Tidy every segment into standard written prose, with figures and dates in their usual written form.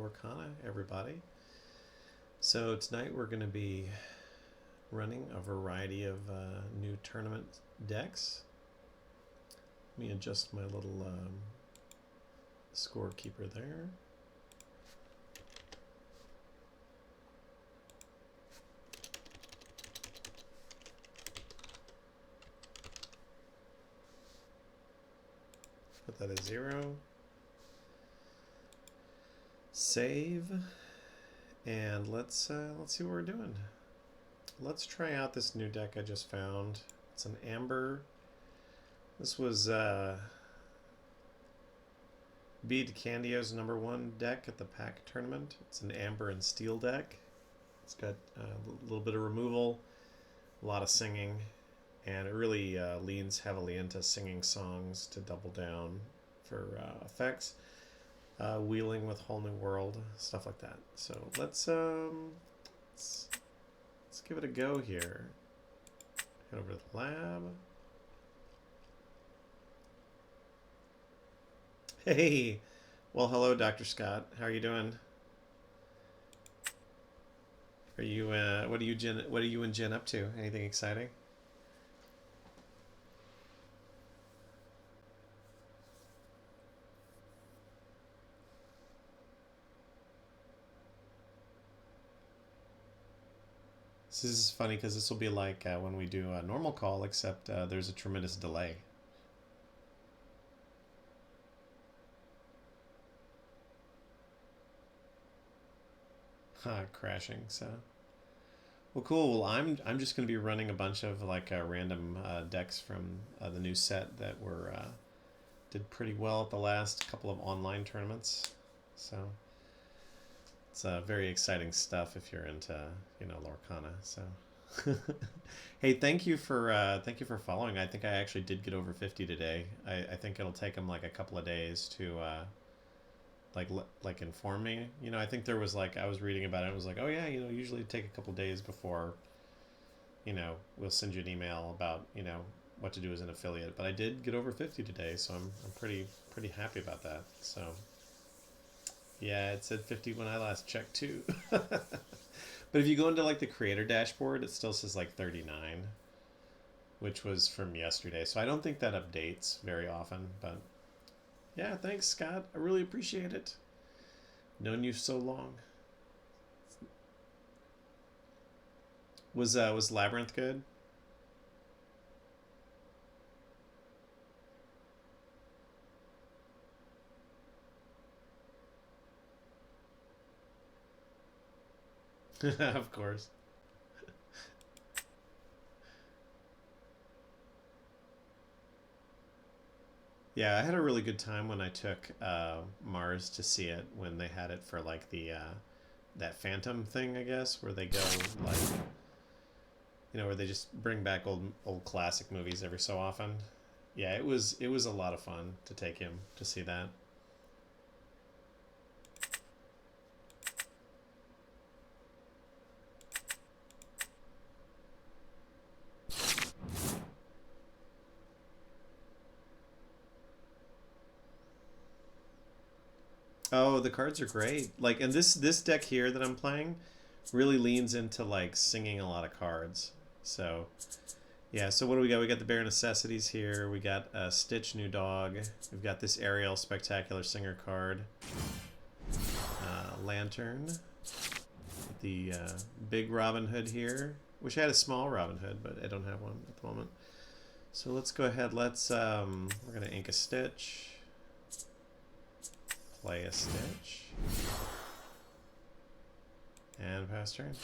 Lorcana, everybody. So tonight we're going to be running a variety of new tournament decks. Let me adjust my little scorekeeper there. Put that at 0. Save, and let's see what we're doing. Let's try out this new deck I just found. It's an amber. This was Bead Candio's #1 deck at the pack tournament. It's an amber and steel deck. It's got a little bit of removal, a lot of singing, and it really leans heavily into singing songs to double down for effects. Wheeling with Whole New World, stuff like that. So let's give it a go here. Head over to the lab. Hey, well, hello, Dr. Scott. How are you doing? Are you what are you and Jen up to? Anything exciting? This is funny because this will be like when we do a normal call, except there's a tremendous delay. Crashing. So, well, cool. Well, I'm just going to be running a bunch of like random decks from the new set that were did pretty well at the last couple of online tournaments. So. It's very exciting stuff if you're into, Lorcana. So, hey, thank you for following. I think I actually did get over 50 today. I think it'll take them like a couple of days to like inform me. I think there was I was reading about it. It was like, oh yeah, usually take a couple of days before, we'll send you an email about what to do as an affiliate. But I did get over 50 today, so I'm pretty happy about that. So. Yeah, it said 50 when I last checked too. But if you go into like the creator dashboard, it still says like 39, which was from yesterday. So I don't think that updates very often, but yeah, thanks, Scott. I really appreciate it. Known you so long. Was Labyrinth good? Of course. Yeah, I had a really good time when I took Mars to see it when they had it for like the that Phantom thing, I guess, where they go like where they just bring back old classic movies every so often. Yeah, it was a lot of fun to take him to see that. Oh, the cards are great. Like, and this deck here that I'm playing really leans into like singing a lot of cards. So, yeah. So what do we got? We got the Bare Necessities here. We got Stitch New Dog. We've got this Ariel Spectacular Singer card. Lantern. The big Robin Hood here. Wish I had a small Robin Hood, but I don't have one at the moment. So let's go ahead. We're gonna ink a Stitch. Play a Stitch. And pass turn.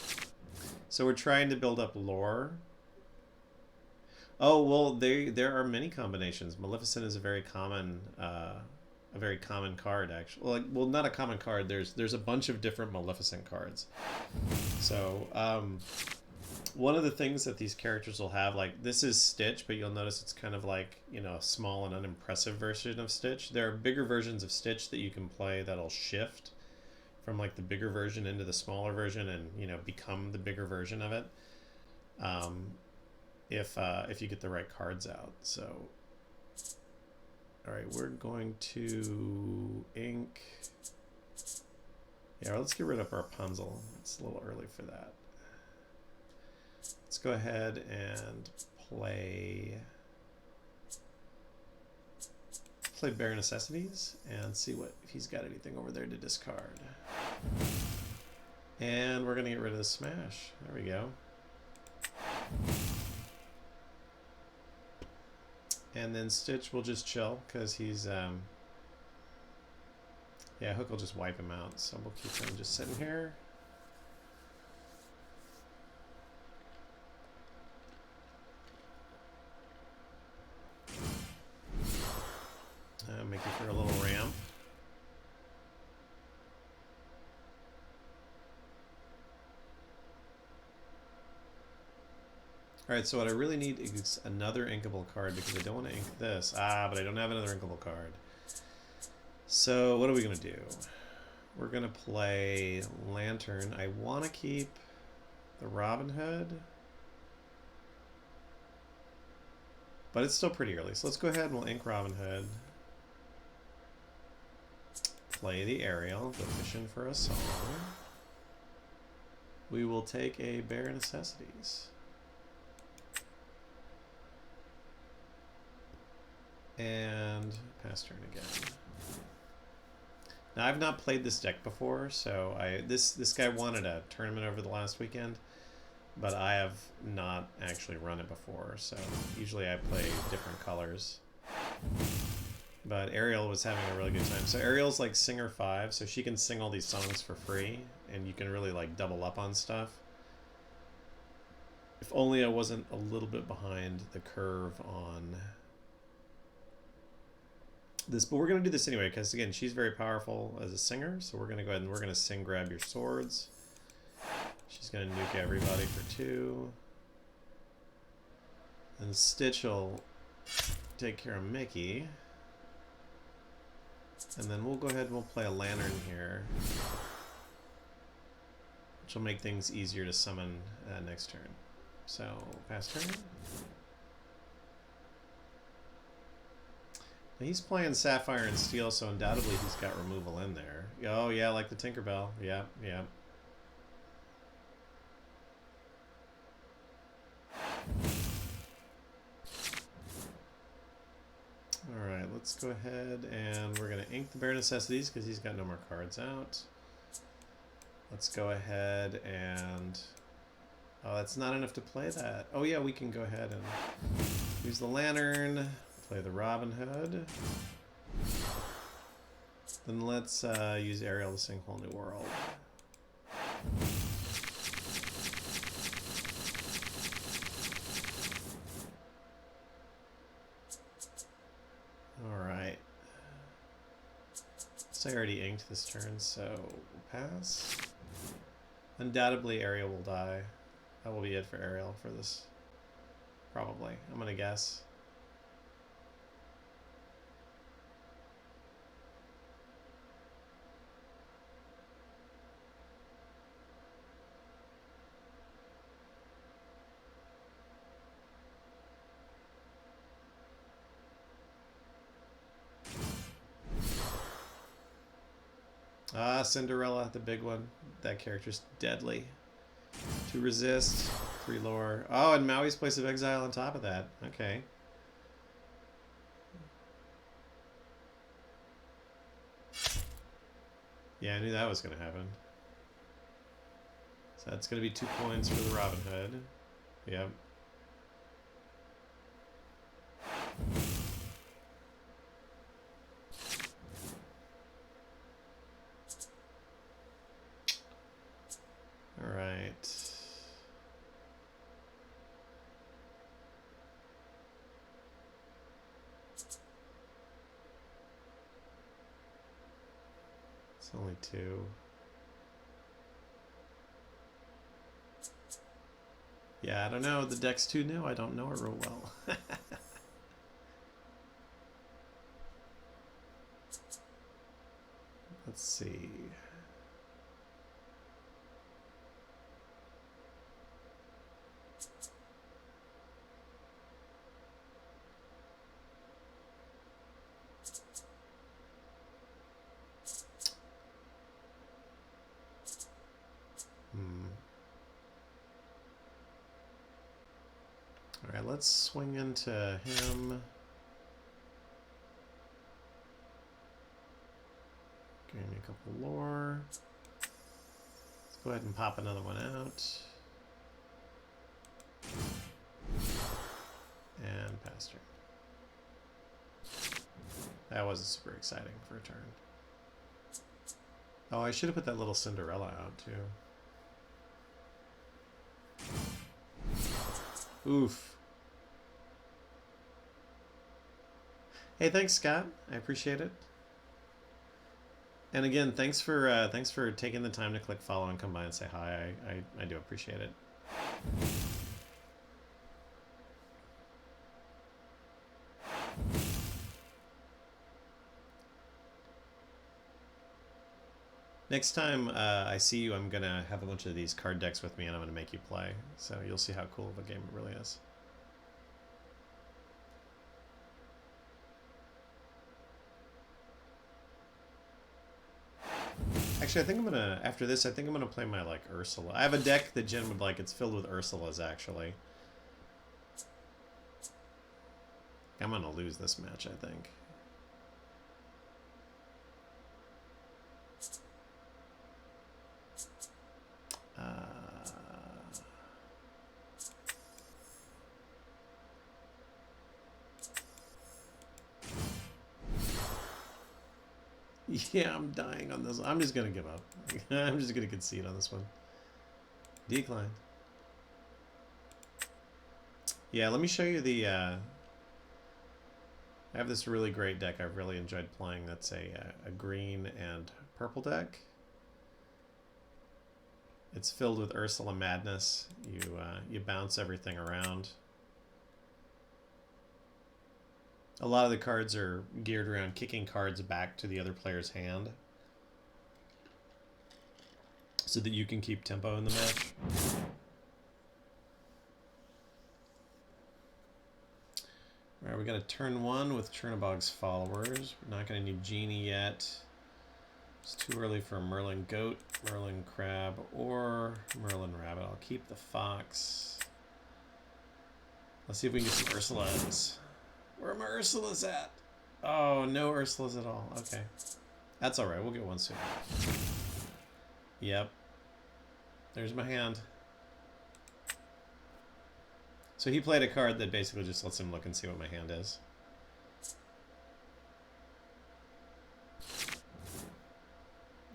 So we're trying to build up lore. Oh well, there are many combinations. Maleficent is a very common card actually. Well, not a common card. There's a bunch of different Maleficent cards. So one of the things that these characters will have, like this is Stitch, but you'll notice it's kind of like a small and unimpressive version of Stitch. There are bigger versions of Stitch that you can play that'll shift from like the bigger version into the smaller version and become the bigger version of it. If you get the right cards out. So, all right, we're going to ink Yeah, let's get rid of Rapunzel. It's a little early for that. Let's go ahead and play Bare Necessities and see what if he's got anything over there to discard. And we're gonna get rid of the Smash. There we go. And then Stitch will just chill because he's yeah, Hook will just wipe him out, so we'll keep him just sitting here. Make it for a little ramp. Alright, so what I really need is another inkable card because I don't want to ink this. But I don't have another inkable card. So what are we going to do? We're going to play Lantern. I want to keep the Robin Hood. But it's still pretty early. So let's go ahead and we'll ink Robin Hood. Play the Ariel, go fishing for a song. We will take a Bare Necessities. And pass turn again. Now I've not played this deck before, so this guy wanted a tournament over the last weekend, but I have not actually run it before, so usually I play different colors. But Ariel was having a really good time. So Ariel's like Singer 5, so she can sing all these songs for free, and you can really like double up on stuff. If only I wasn't a little bit behind the curve on this, but we're going to do this anyway, because again, she's very powerful as a singer, so we're going to go ahead and we're going to sing Grab Your Swords. She's going to nuke everybody for 2. And Stitch will take care of Mickey. And then we'll go ahead and we'll play a Lantern here, which will make things easier to summon next turn. So, pass turn. Now he's playing Sapphire and Steel, so undoubtedly he's got removal in there. Oh yeah, like the Tinkerbell. Yeah, yeah. Alright, let's go ahead and we're going to ink the Bare Necessities because he's got no more cards out. Let's go ahead and... Oh, that's not enough to play that. Oh yeah, we can go ahead and use the Lantern, play the Robin Hood. Then let's use Ariel to sing Whole New World. Alright. So I already inked this turn, so we'll pass. Undoubtedly Ariel will die. That will be it for Ariel for this. Probably. I'm gonna guess. Cinderella, the big one. That character's deadly. To resist, 3 lore. Oh, and Maui's Place of Exile on top of that. Okay. Yeah, I knew that was going to happen. So that's going to be 2 points for the Robin Hood. Yep. All right. It's only 2. Yeah, I don't know. The deck's too new. I don't know it real well. Let's see. Alright, let's swing into him. Give me a couple lore. Let's go ahead and pop another one out. And pass turn. That wasn't super exciting for a turn. Oh, I should have put that little Cinderella out too. Oof. Hey, thanks, Scott. I appreciate it. And again, thanks for taking the time to click follow and come by and say hi. I do appreciate it. Next time I see you, I'm gonna have a bunch of these card decks with me, and I'm gonna make you play. So you'll see how cool of a game it really is. Actually, I think I'm gonna, after this, I think I'm gonna play my, like, Ursula. I have a deck that Jen would like. It's filled with Ursulas, actually. I'm gonna lose this match, I think. Yeah, I'm dying on this. I'm just gonna give up. I'm just gonna concede on this one. Decline. Yeah, let me show you the... I have this really great deck I've really enjoyed playing. That's a green and purple deck. It's filled with Lorcana Madness. You bounce everything around. A lot of the cards are geared around kicking cards back to the other player's hand so that you can keep tempo in the match. Alright, we got a turn 1 with Chernobog's followers. We're not going to need Genie yet. It's too early for Merlin Goat, Merlin Crab, or Merlin Rabbit. I'll keep the Fox. Let's see if we can get some Ursulas. Where are my Ursulas at? Oh, no Ursulas at all. Okay. That's alright. We'll get one soon. Yep. There's my hand. So he played a card that basically just lets him look and see what my hand is.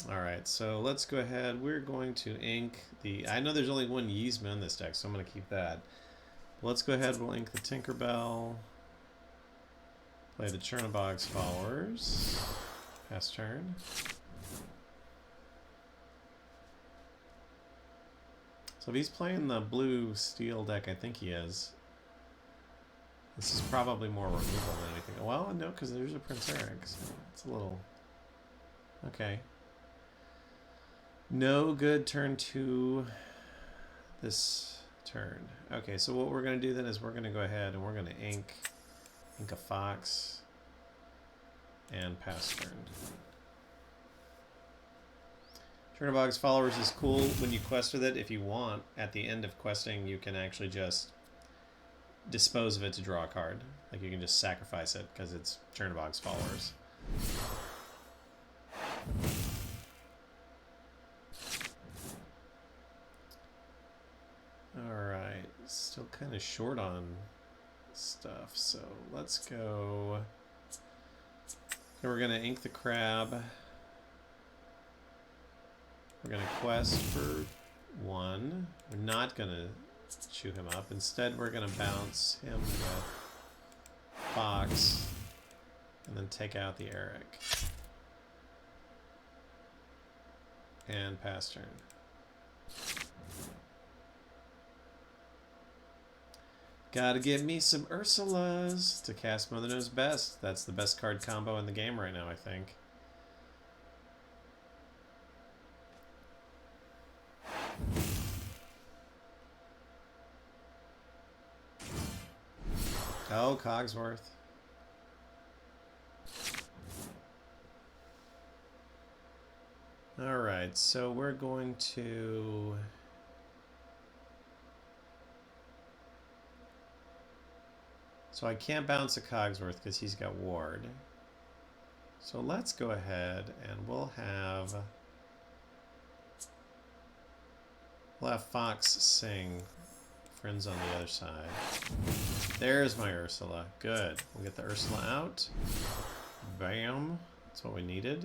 Alright, so let's go ahead. We're going to ink the... I know there's only one Yzma in this deck, so I'm going to keep that. Let's go ahead. We'll ink the Tinkerbell. Play the Chernobog's followers. Pass turn. So if he's playing the blue steel deck, I think he is. This is probably more removal than anything. Well, no, because there's a Prince Eric, so it's a little... Okay. No good turn 2 this turn. Okay, so what we're going to do then is we're going to go ahead and we're going to ink a Fox and pass turn. Chernobog's followers is cool when you quest with it. If you want, at the end of questing, you can actually just dispose of it to draw a card. Like you can just sacrifice it because it's Chernobog's followers. Alright, still kind of short on stuff, so let's go. So we're going to ink the crab. We're going to quest for 1. We're not going to chew him up. Instead, we're going to bounce him with Fox and then take out the Eric. And pass turn. Gotta give me some Ursulas to cast Mother Knows Best. That's the best card combo in the game right now, I think. Oh, Cogsworth. Alright, so we're going to... So I can't bounce a Cogsworth because he's got ward. So let's go ahead and we'll have Fox sing Friends on the other side. There's my Ursula. Good. We'll get the Ursula out. Bam. That's what we needed.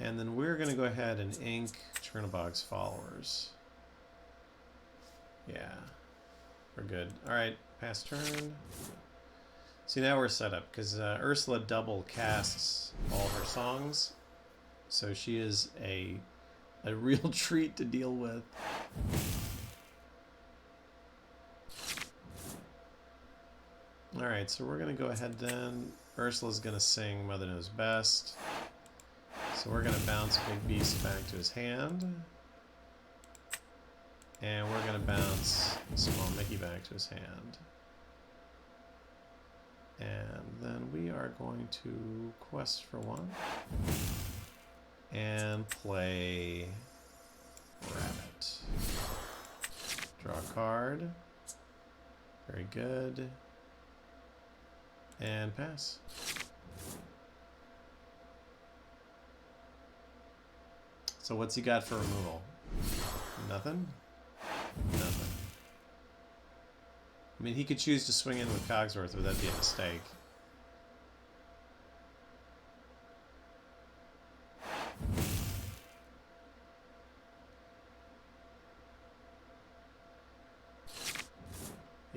And then we're going to go ahead and ink Chernobog's followers. Yeah. We're good. Alright, pass turn. See, now we're set up, because Ursula double casts all her songs. So she is a real treat to deal with. Alright, so we're going to go ahead then. Ursula's going to sing Mother Knows Best. So we're going to bounce Big Beast back to his hand. And we're going to bounce Small Mickey back to his hand. And then we are going to quest for one. And play Rabbit. Draw a card. Very good. And pass. So what's he got for removal? Nothing? Nothing. I mean, he could choose to swing in with Cogsworth, but that'd be a mistake.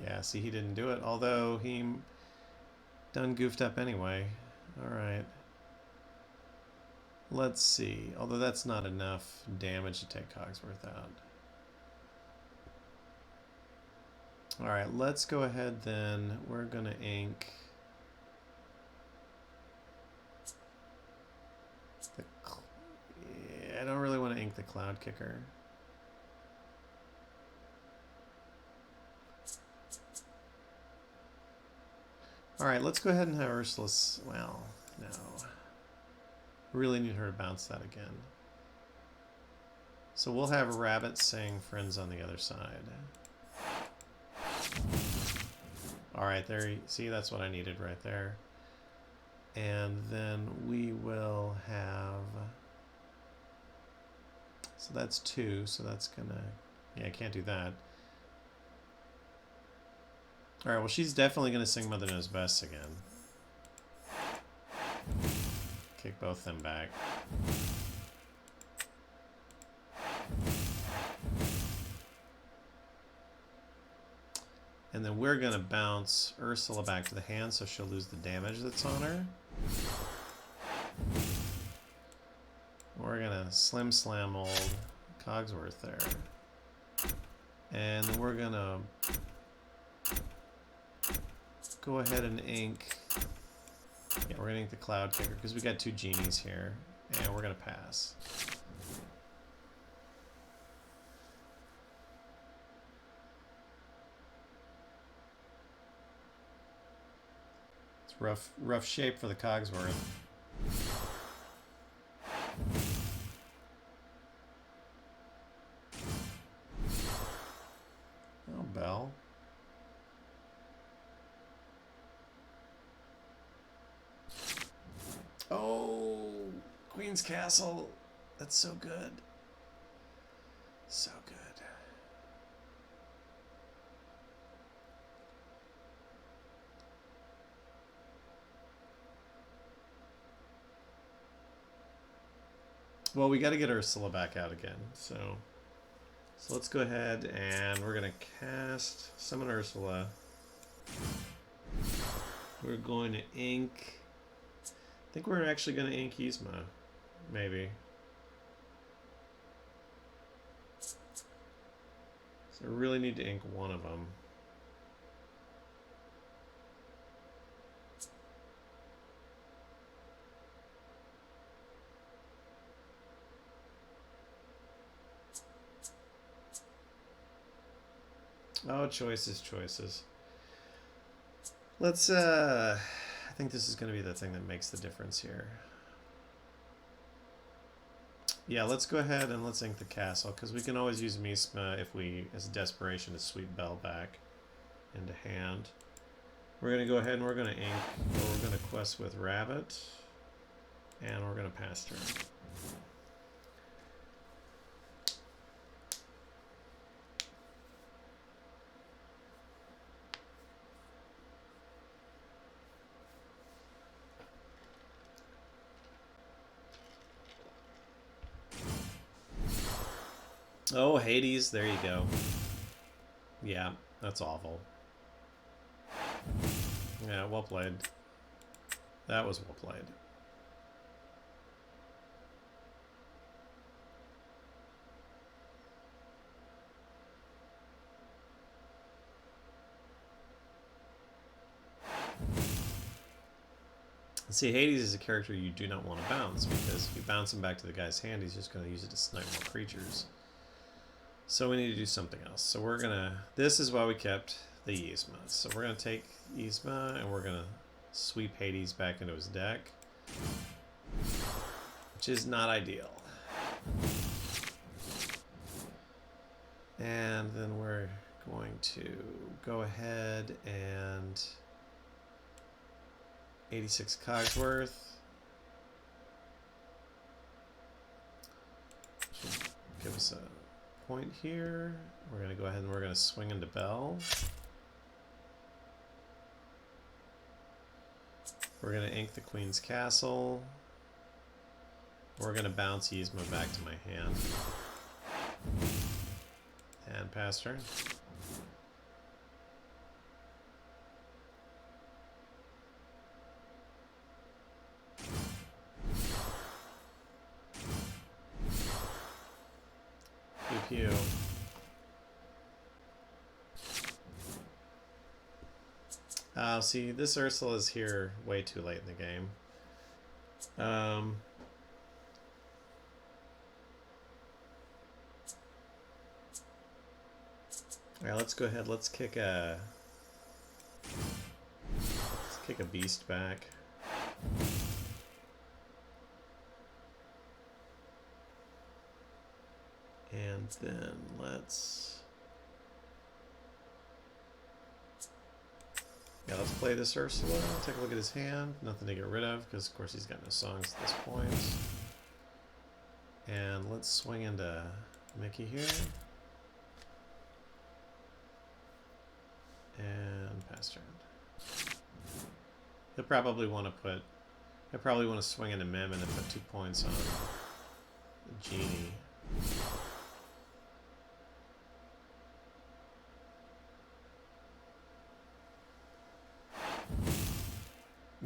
Yeah, see, he didn't do it, although he done goofed up anyway. Alright. Let's see. Although that's not enough damage to take Cogsworth out. Alright, let's go ahead then. We're going to ink the... Yeah, I don't really want to ink the Cloud Kicker. Alright, let's go ahead and have Ursula's... Well, no. Really need her to bounce that again. So we'll have Rabbit sing Friends on the Other Side. Alright, there you see, that's what I needed right there. And then we will have... So that's 2, so that's gonna... Yeah, I can't do that. Alright, well, she's definitely gonna sing Mother Knows Best again. Kick both them back. And then we're gonna bounce Ursula back to the hand so she'll lose the damage that's on her. We're gonna Slim Slam old Cogsworth there. And then we're gonna go ahead and ink... Yeah, we're gonna ink the Cloud Kicker because we got 2 genies here. And we're gonna pass. Rough shape for the Cogsworth. Oh, Belle. Oh, Queen's Castle. That's so good. So good. Well, we got to get Ursula back out again, so let's go ahead and we're gonna cast Summon Ursula. We're going to ink. I think we're actually going to ink Yzma, maybe. So I really need to ink one of them. Oh, choices, choices. Let's, I think this is going to be the thing that makes the difference here. Yeah, let's go ahead and let's ink the castle, because we can always use Misma if we, as a desperation, to sweep Belle back into hand. We're going to go ahead and we're going to ink, or we're going to quest with Rabbit, and we're going to pass turn. Oh, Hades, there you go. Yeah, that's awful. Yeah, well played. That was well played. See, Hades is a character you do not want to bounce, because if you bounce him back to the guy's hand, he's just going to use it to snipe more creatures. So we need to do something else. So we're going to... This is why we kept the Yzma. So we're going to take Yzma, and we're going to sweep Hades back into his deck, which is not ideal. And then we're going to go ahead and 86 Cogsworth. Should give us a point here. We're going to go ahead and we're going to swing into Bell. We're going to ink the Queen's Castle. We're going to bounce Yzma back to my hand. And pass turn. Pew pew. See, this Ursula's here way too late in the game. Alright, let's go ahead. Let's kick a beast back. And then let's play this Ursula. Take a look at his hand. Nothing to get rid of, because of course he's got no songs at this point. And let's swing into Mickey here. And pass turn. He'll probably want to swing into Mim and then put 2 points on the Genie.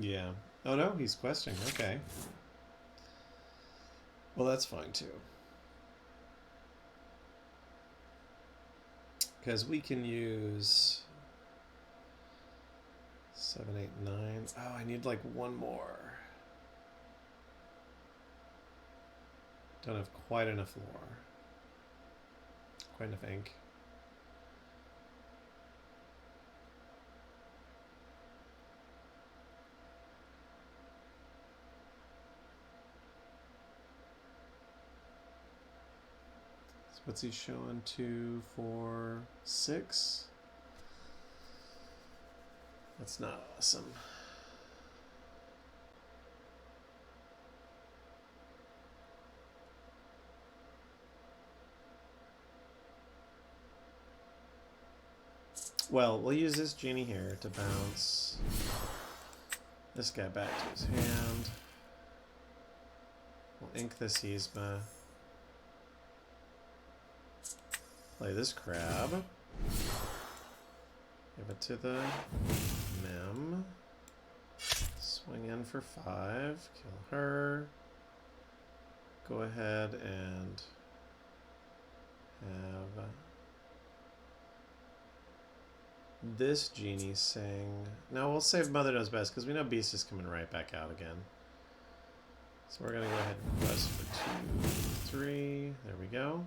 Yeah. Oh no, he's questing. Okay. Well, that's fine too. Because we can use 7, 8, 9. Oh, I need like one more. Don't have quite enough lore. Quite enough ink. So what's he showing? 2, 4, 6? That's not awesome. Well, we'll use this Genie here to bounce this guy back to his hand. We'll ink this Yzma. Play this crab. Give it to the Mim. Swing in for 5. Kill her. Go ahead and have this Genie sing. No, we'll save Mother Knows Best because we know Beast is coming right back out again. So we're going to go ahead and quest for 2, 3. There we go.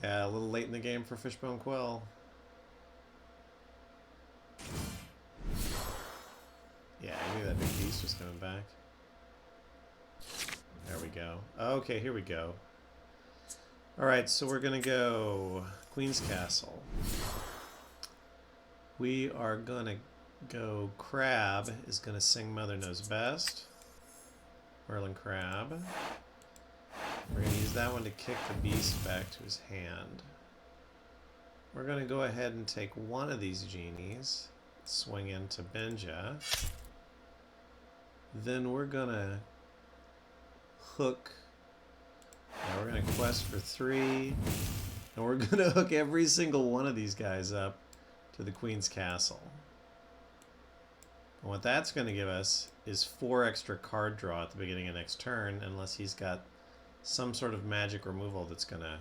Yeah, a little late in the game for Fishbone Quill. Yeah, I knew that big beast was coming back. There we go. Okay, here we go. Alright, so we're gonna go Queen's Castle. We are gonna go Crab is gonna sing Mother Knows Best. Merlin Crab. We're gonna use that one to kick the beast back to his hand. We're gonna go ahead and take one of these genies, swing into Benja. Then we're gonna hook. Now we're gonna quest for 3, and we're gonna hook every single one of these guys up to the Queen's Castle. And what that's gonna give us is 4 extra card draw at the beginning of next turn, unless he's got some sort of magic removal that's gonna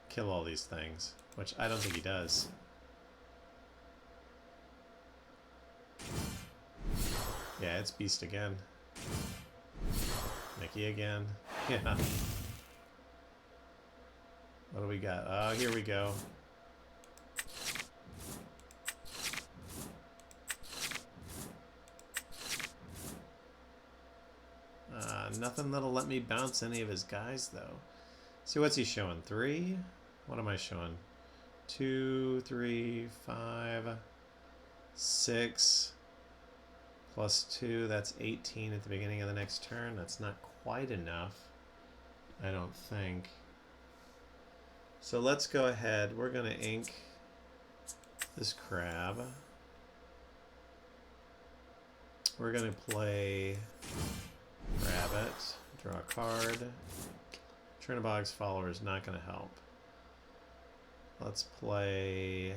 kill all these things, which I don't think he does. Yeah, it's Beast again. Mickey again. Yeah. What do we got? Oh, here we go. Nothing that'll let me bounce any of his guys, though. See, what's he showing? 3? What am I showing? 2, 3, 5, 6, plus 2. That's 18 at the beginning of the next turn. That's not quite enough, I don't think. So let's go ahead. We're going to ink this crab. We're going to play Rabbit, draw a card. Chernobog's follower is not going to help. Let's play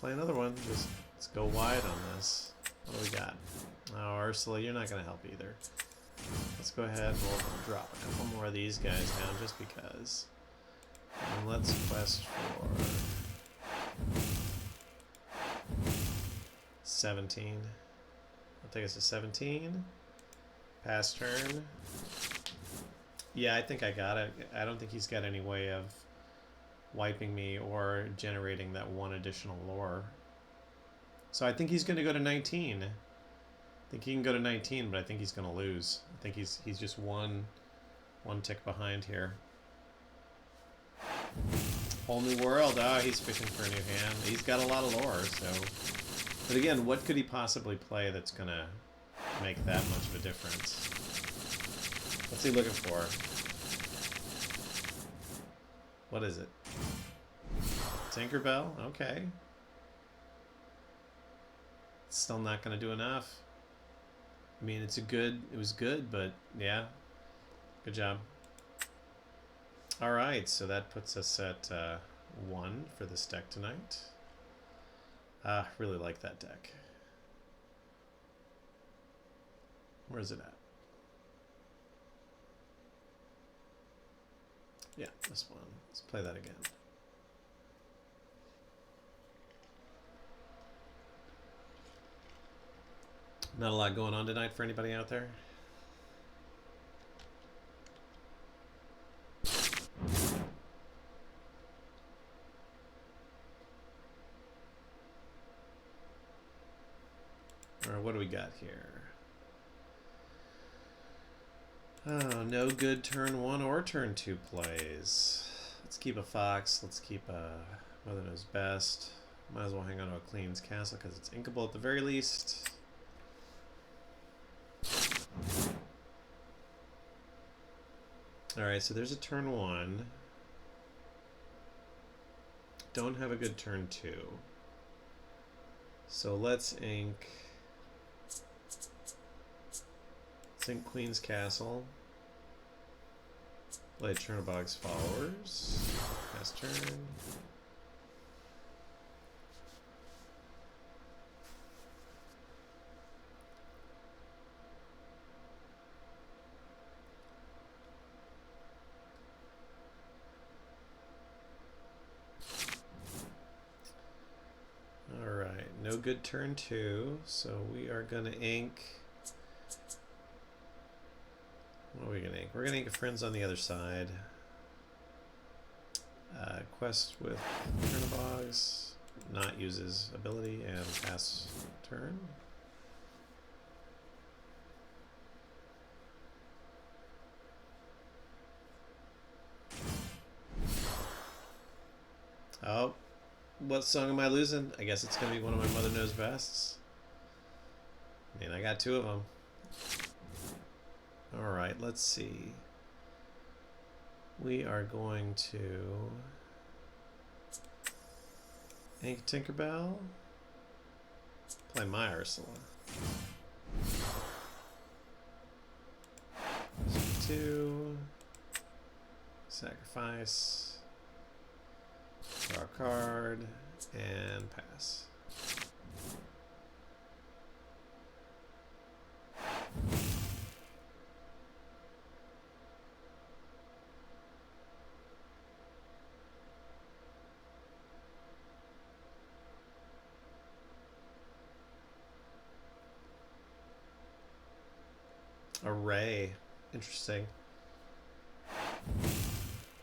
another one. Let's go wide on this. What do we got? Oh, Ursula, you're not going to help either. Let's go ahead and we'll drop a couple more of these guys down just because. And let's quest for 17. I'll take us to 17. Pass turn. Yeah, I think I got it. I don't think he's got any way of wiping me or generating that 1 additional lore. So I think he's going to go to 19. I think he can go to 19, but I think he's going to lose. I think he's just one tick behind here. Whole new world. Oh, he's fishing for a new hand. He's got a lot of lore, so... But again, what could he possibly play that's going to make that much of a difference? What's he looking for? What is it? Tinkerbell? Okay. It's still not going to do enough. I mean, it was good, but yeah. Good job. Alright, so that puts us at 1 for this deck tonight. Really like that deck. Where is it at? Yeah, this one. Let's play that again. Not a lot going on tonight for anybody out there. Or what do we got here? Oh, no good turn 1 or turn 2 plays. Let's keep a Fox. Let's keep a Mother Knows Best. Might as well hang on to a Queen's Castle because it's inkable at the very least. Alright, so there's a turn 1. Don't have a good turn 2. So let's ink Queen's Castle. Play Chernobog's Followers. Pass turn. Alright, no good turn 2, so we are going to ink... What are we going to ink? We're going to ink Friends on the Other Side. Quest with Chernobog's. not use his ability and pass turn. Oh, what song am I losing? I guess it's going to be one of my Mother Knows Bests. I mean, I got 2 of them. Alright, let's see. We are going to Ink Tinkerbell. Play my Ursula. 2. Sacrifice. Draw a card. And pass. Array. Interesting.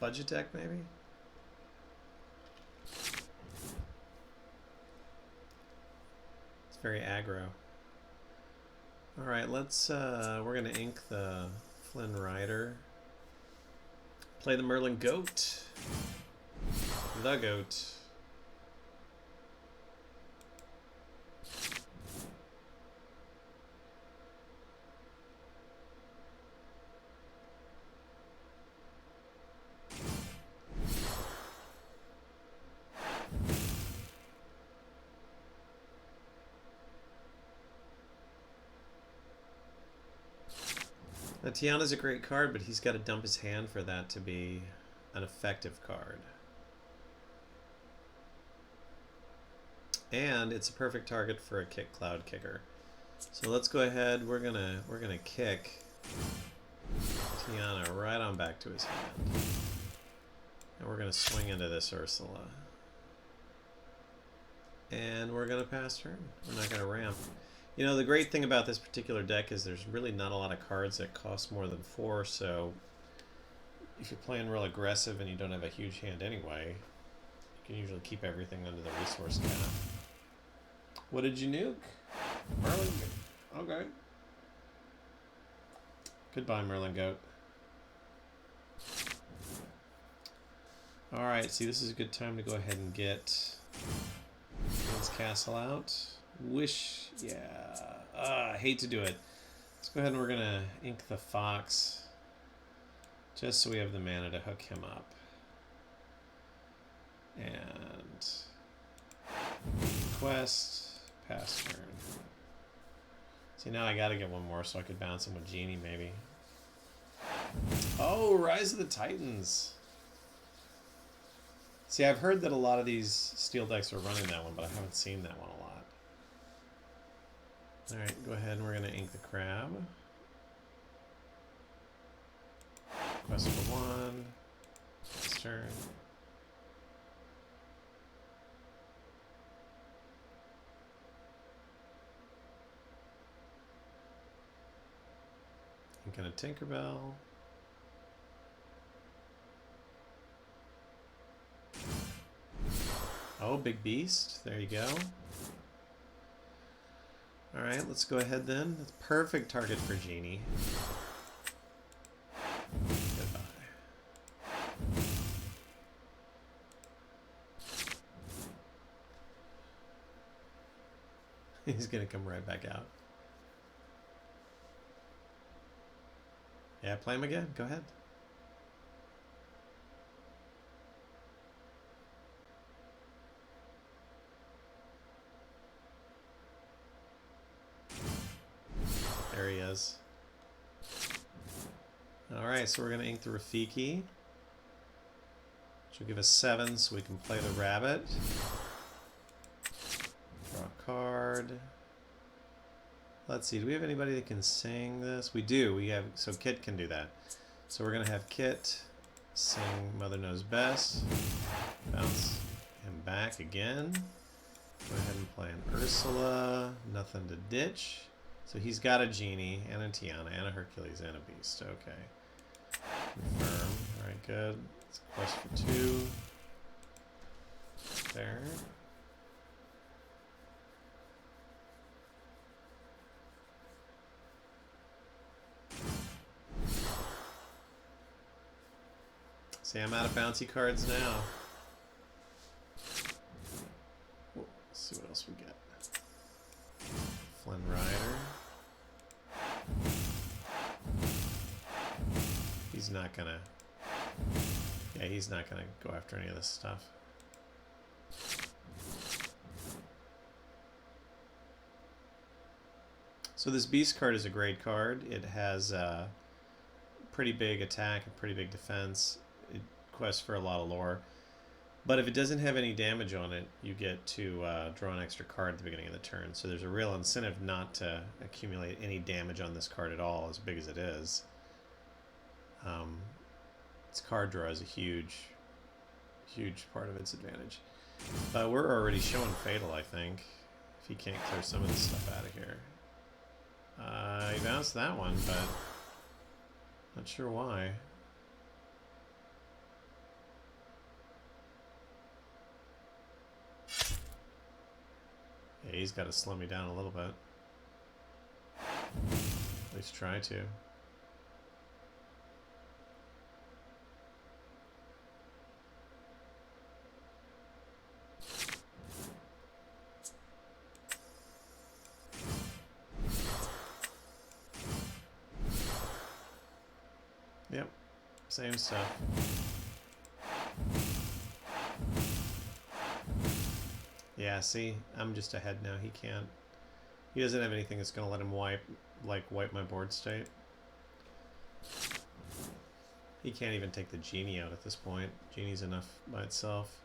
Budget deck, maybe? It's very aggro. Alright, let's, we're gonna ink the Flynn Rider. Play the Merlin Goat. The Goat. Now, Tiana's a great card, but he's got to dump his hand for that to be an effective card. And it's a perfect target for a kick Cloud Kicker. So let's go ahead. We're gonna kick Tiana right on back to his hand. And we're gonna swing into this Ursula. And we're gonna pass turn. We're not gonna ramp. You know, the great thing about this particular deck is there's really not a lot of cards that cost more than 4, so if you're playing real aggressive and you don't have a huge hand anyway, you can usually keep everything under the resource cap. What did you nuke? Merlin Goat. Okay. Goodbye, Merlin Goat. Alright, see, this is a good time to go ahead and get Finn's Castle out. Wish, yeah. I hate to do it. Let's go ahead and we're gonna ink the Fox, just so we have the mana to hook him up. And quest, pass turn. See, now I gotta get one more so I could bounce him with Genie, maybe. Oh, Rise of the Titans. See, I've heard that a lot of these steel decks are running that one, but I haven't seen that one a lot. Alright, go ahead and we're going to ink the Crab. Quest for 1. Next turn. Inking a Tinkerbell. Oh, Big Beast. There you go. Alright, let's go ahead then. That's perfect target for Genie. Goodbye. He's gonna come right back out. Yeah, play him again. Go ahead. There he is. Alright, so we're going to ink the Rafiki, which will give us 7, so we can play the Rabbit. Draw a card. Let's see, do we have anybody that can sing this? We do. We have, so Kit can do that. So we're going to have Kit sing Mother Knows Best. Bounce him back again. Go ahead and play an Ursula. Nothing to ditch. So he's got a Genie, and a Tiana, and a Hercules, and a Beast. Okay. Confirm. Alright, good. Let's quest for 2. There. See, I'm out of bouncy cards now. Let's see what else we get. Flynn Rider. He's not gonna... Yeah, he's not gonna go after any of this stuff. So this Beast card is a great card. It has a pretty big attack, a pretty big defense. It quests for a lot of lore. But if it doesn't have any damage on it, you get to draw an extra card at the beginning of the turn. So there's a real incentive not to accumulate any damage on this card at all, as big as it is. Its card draw is a huge part of its advantage. But we're already showing Fatal, I think, if he can't clear some of this stuff out of here. He bounced that one, but not sure why. Yeah, he's got to slow me down a little bit. At least try to. Yep, same stuff. Yeah, see, I'm just ahead now. He can't. He doesn't have anything that's gonna let him wipe my board state. He can't even take the Genie out at this point. Genie's enough by itself.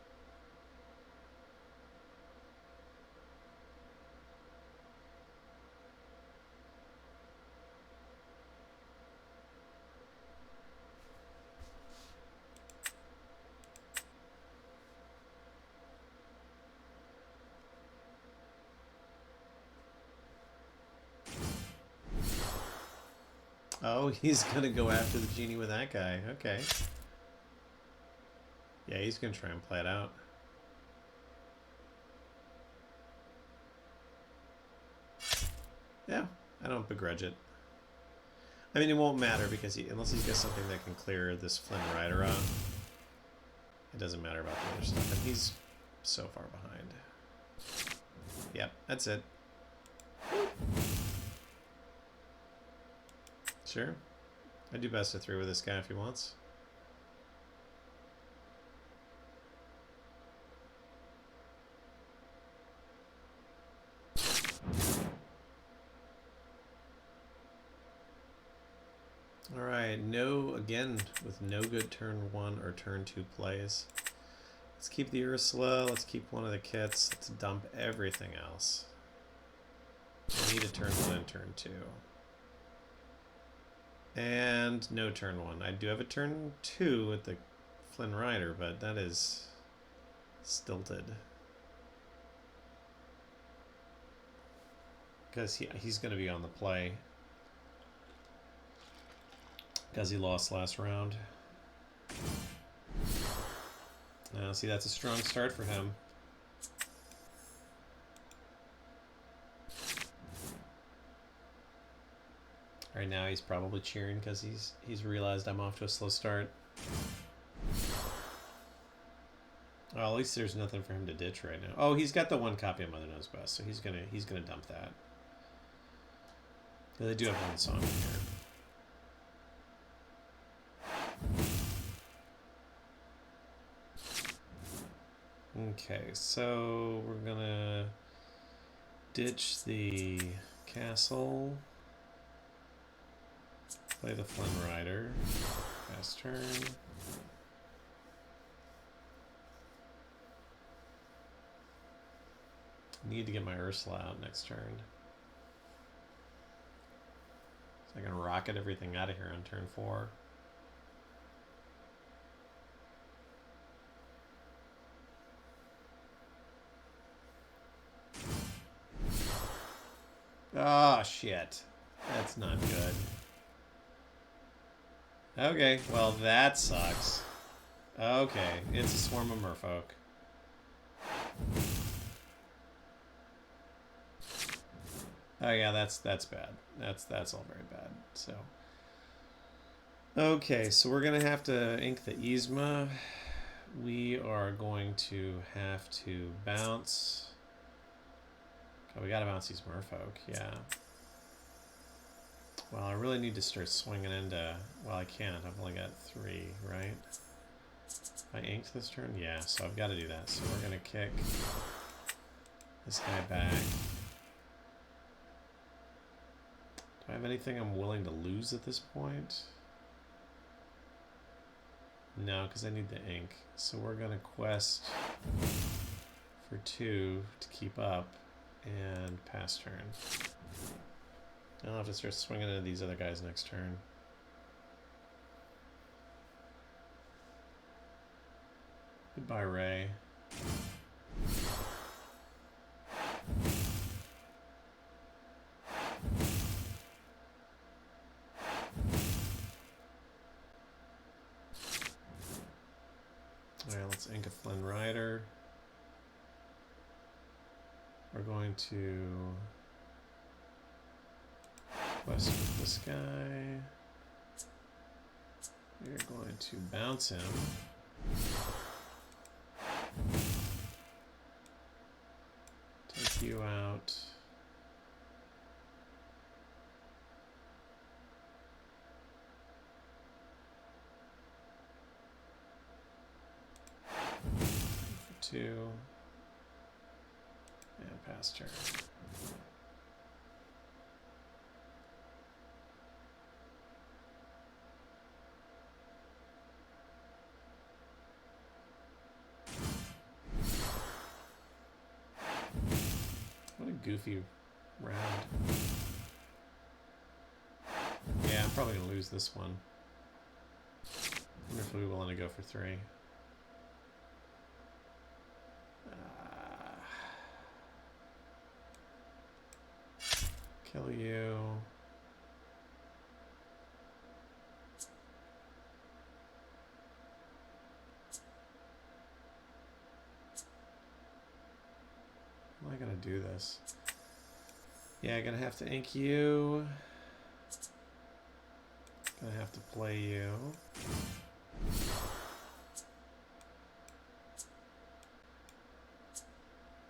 Oh, he's gonna go after the Genie with that guy. Okay. Yeah, he's gonna try and play it out. Yeah, I don't begrudge it. I mean, it won't matter because unless he's got something that can clear this Flynn Rider out, it doesn't matter about the other stuff. And he's so far behind. Yep, that's it. Sure. I'd do best of 3 with this guy if he wants. Alright, again, with no good turn 1 or turn 2 plays. Let's keep the Ursula, let's keep one of the kits, let's dump everything else. I need a turn 1 and turn 2. And no turn 1. I do have a turn 2 with the Flynn Rider, but that is stilted. Because he's going to be on the play. Because he lost last round. Now, see, that's a strong start for him. Right now he's probably cheering because he's realized I'm off to a slow start. Well, at least there's nothing for him to ditch right now. Oh, he's got the 1 copy of Mother Knows Best, so he's gonna dump that. They do have 1 song in here. Okay, so we're gonna ditch the castle. Play the Flynn Rider. Fast turn. Need to get my Ursula out next turn. So I can rocket everything out of here on turn 4. Oh, shit. That's not good. Okay, well that sucks. Okay, it's a swarm of merfolk. Oh yeah, that's bad. That's all very bad. So Okay, so we're gonna have to ink the Yzma. We are going to have to bounce. Oh, we gotta bounce these merfolk, yeah. Well, I really need to start swinging into... Well, I can't. I've only got 3, right? I inked this turn? Yeah, so I've got to do that. So we're going to kick this guy back. Do I have anything I'm willing to lose at this point? No, because I need the ink. So we're going to quest for 2 to keep up and pass turn. I'll have to start swinging into these other guys next turn. Goodbye, Ray. Alright, let's ink a Flynn Rider. We're going to quest with this guy. We're going to bounce him. Take you out. For 2. And pass turn. What a goofy round. Yeah, I'm probably going to lose this one. I wonder if we'll be willing to go for 3. Kill you. How am I going to do this? Yeah, I'm going to have to ink you. Gonna have to play you.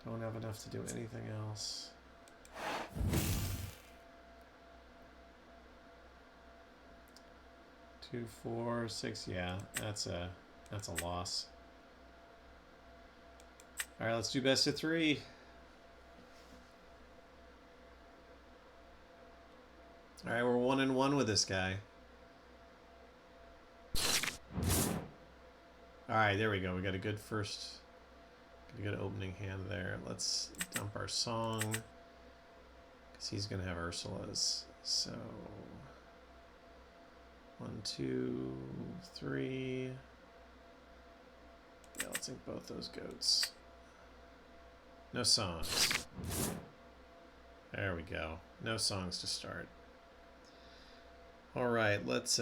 Don't have enough to do anything else. 2, 4, 6. Yeah, that's a loss. All right, let's do best of 3. All right, we're 1-1 with this guy. All right, there we go. We got a good first, a good opening hand there. Let's dump our song because he's gonna have Ursula's. So 1, 2, 3. Yeah, let's ink both those goats. No songs. There we go. No songs to start. All right, let's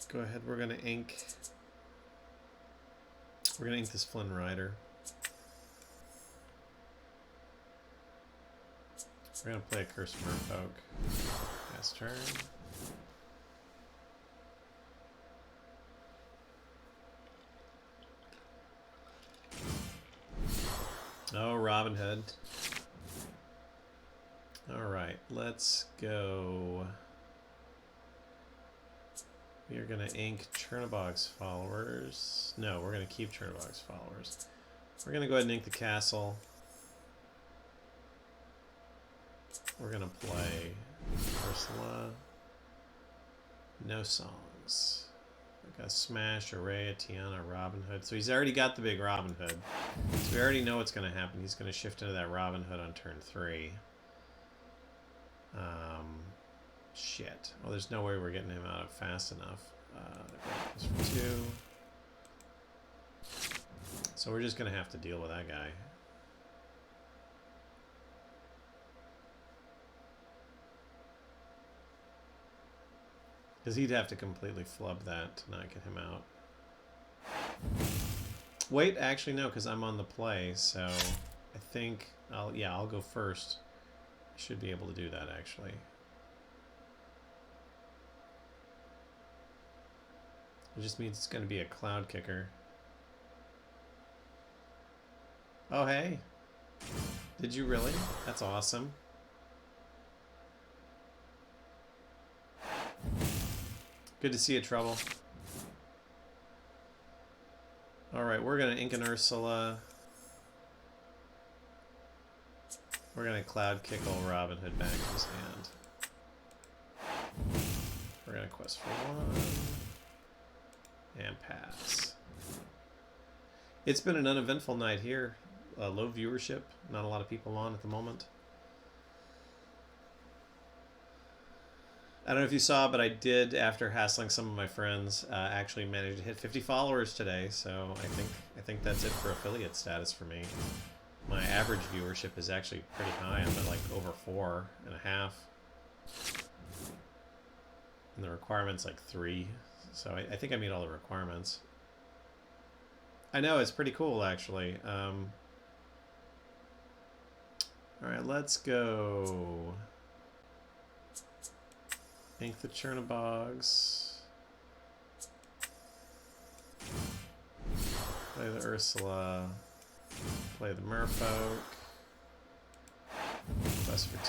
go ahead. We're gonna ink this Flynn Rider. We're gonna play a Cursed Merfolk. Pass turn. Oh, Robin Hood. All right, let's go. We are going to ink Chernobog's followers. No, we're going to keep Chernobog's followers. We're going to go ahead and ink the castle. We're going to play Ursula. No songs. We got Smash, Array, Tiana, Robin Hood. So he's already got the big Robin Hood. So we already know what's going to happen. He's going to shift into that Robin Hood on turn 3. Shit. Well, there's no way we're getting him out of fast enough. For 2. So we're just going to have to deal with that guy. Because he'd have to completely flub that to not get him out. Wait, actually no, because I'm on the play, so I think I'll go first. I should be able to do that actually. It just means it's going to be a cloud kicker. Oh, hey. Did you really? That's awesome. Good to see you, Trouble. Alright, we're going to ink an Ursula. We're going to cloud kick old Robin Hood back to his hand. We're going to quest for 1. And pass. It's been an uneventful night here. Low viewership. Not a lot of people on at the moment. I don't know if you saw, but I did, after hassling some of my friends, actually managed to hit 50 followers today. So I think that's it for affiliate status for me. My average viewership is actually pretty high. I'm at like over 4.5. And the requirement's like 3. So I think I meet all the requirements. I know, it's pretty cool, actually. Alright, let's go. Ink the Chernobygs. Play the Ursula. Play the Merfolk. Quest for 2.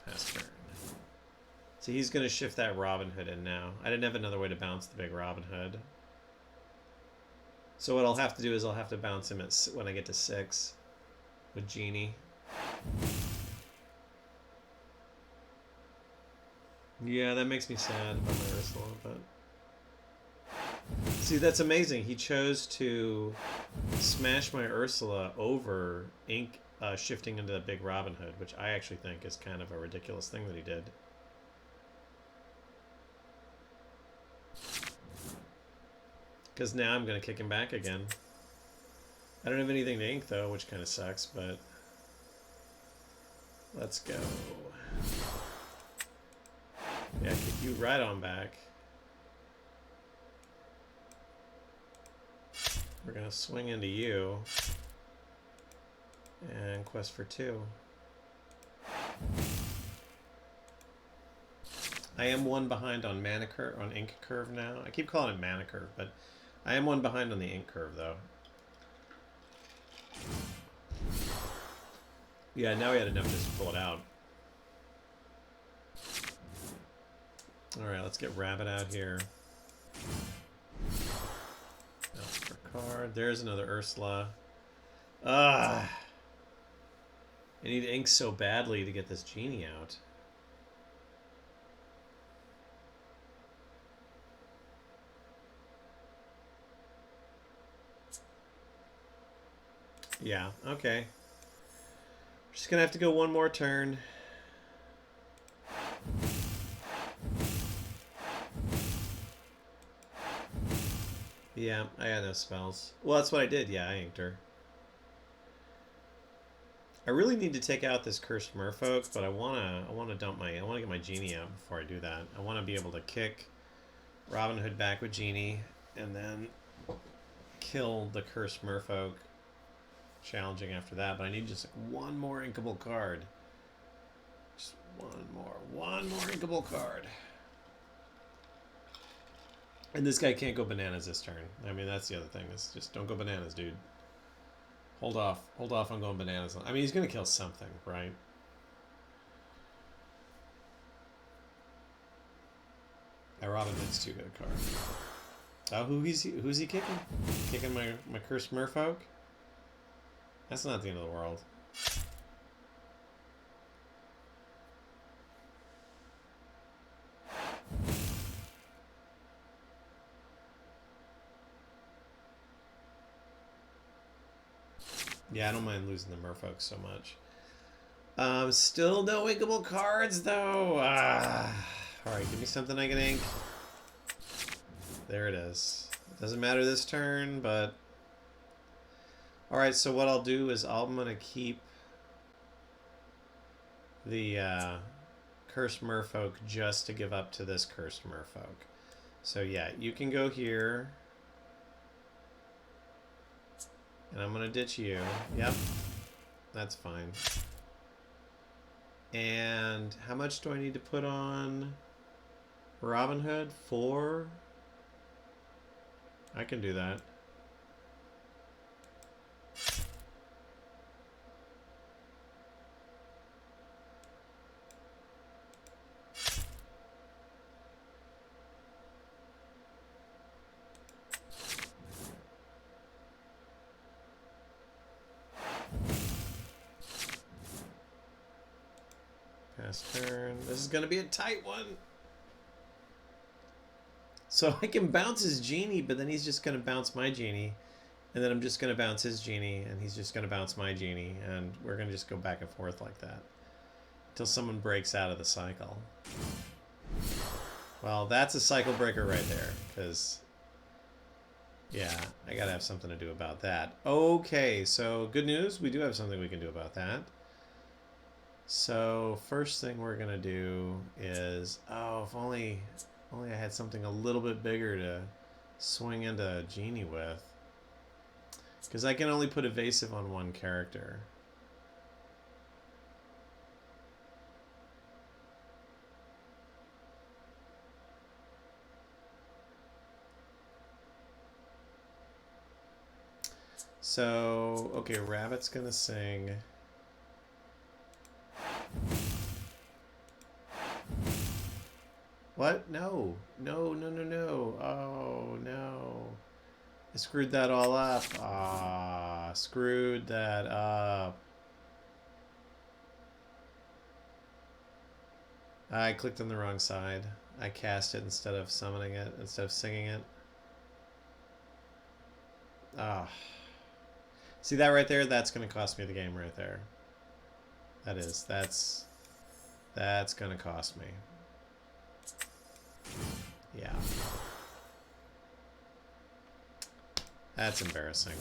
Pass turn. So he's going to shift that Robin Hood in now. I didn't have another way to bounce the big Robin Hood. So what I'll have to do is I'll have to bounce him at when I get to 6 with Genie. Yeah, that makes me sad about my Ursula, but... See, that's amazing. He chose to smash my Ursula over ink shifting into the big Robin Hood, which I actually think is kind of a ridiculous thing that he did. Because now I'm going to kick him back again. I don't have anything to ink, though, which kind of sucks, but... Let's go. Yeah, kick you right on back. We're going to swing into you. And quest for 2. I am 1 behind on mana curve, on ink curve now. I keep calling it mana curve, but I am 1 behind on the ink curve, though. Yeah, now we had enough just to pull it out. Alright, let's get Rabbit out here. Out for card. There's another Ursula. Ah! I need ink so badly to get this Genie out. Yeah, okay. Just gonna have to go 1 more turn. Yeah, I got no spells. Well, that's what I did. Yeah, I inked her. I really need to take out this cursed merfolk, but I wanna get my Genie out before I do that. I wanna be able to kick Robin Hood back with Genie, and then kill the cursed merfolk. Challenging after that, but I need just like 1 more inkable card. Just one more inkable card. And this guy can't go bananas this turn. I mean, that's the other thing. Is just don't go bananas, dude. Hold off on going bananas. I mean, he's gonna kill something, right? Robin Hood's too good a card. Oh, who's he kicking? Kicking my cursed merfolk? That's not the end of the world. Yeah, I don't mind losing the merfolk so much. Still no inkable cards, though. Alright, give me something I can ink. There it is. Doesn't matter this turn, but... Alright, so what I'll do is I'm going to keep the Cursed Merfolk just to give up to this Cursed Merfolk. So yeah, you can go here. And I'm going to ditch you. Yep. That's fine. And how much do I need to put on Robin Hood, 4. I can do that. Pass turn. This is going to be a tight one. So I can bounce his genie, but then he's just going to bounce my genie. And then I'm just going to bounce his genie, and he's just going to bounce my genie. And we're going to just go back and forth like that. Until someone breaks out of the cycle. Well, that's a cycle breaker right there. Because, yeah, I got to have something to do about that. Okay, so good news. We do have something we can do about that. So first thing we're going to do is... Oh, if only I had something a little bit bigger to swing into Genie with. Because I can only put evasive on one character. So, okay, Rabbit's gonna sing. What? No. No, no, no, no. Oh, no. I screwed that all up. Ah, screwed that up. I clicked on the wrong side. I cast it instead of summoning it, instead of singing it. Ah. See that right there? That's going to cost me the game right there. That is. That's going to cost me. Yeah. That's embarrassing.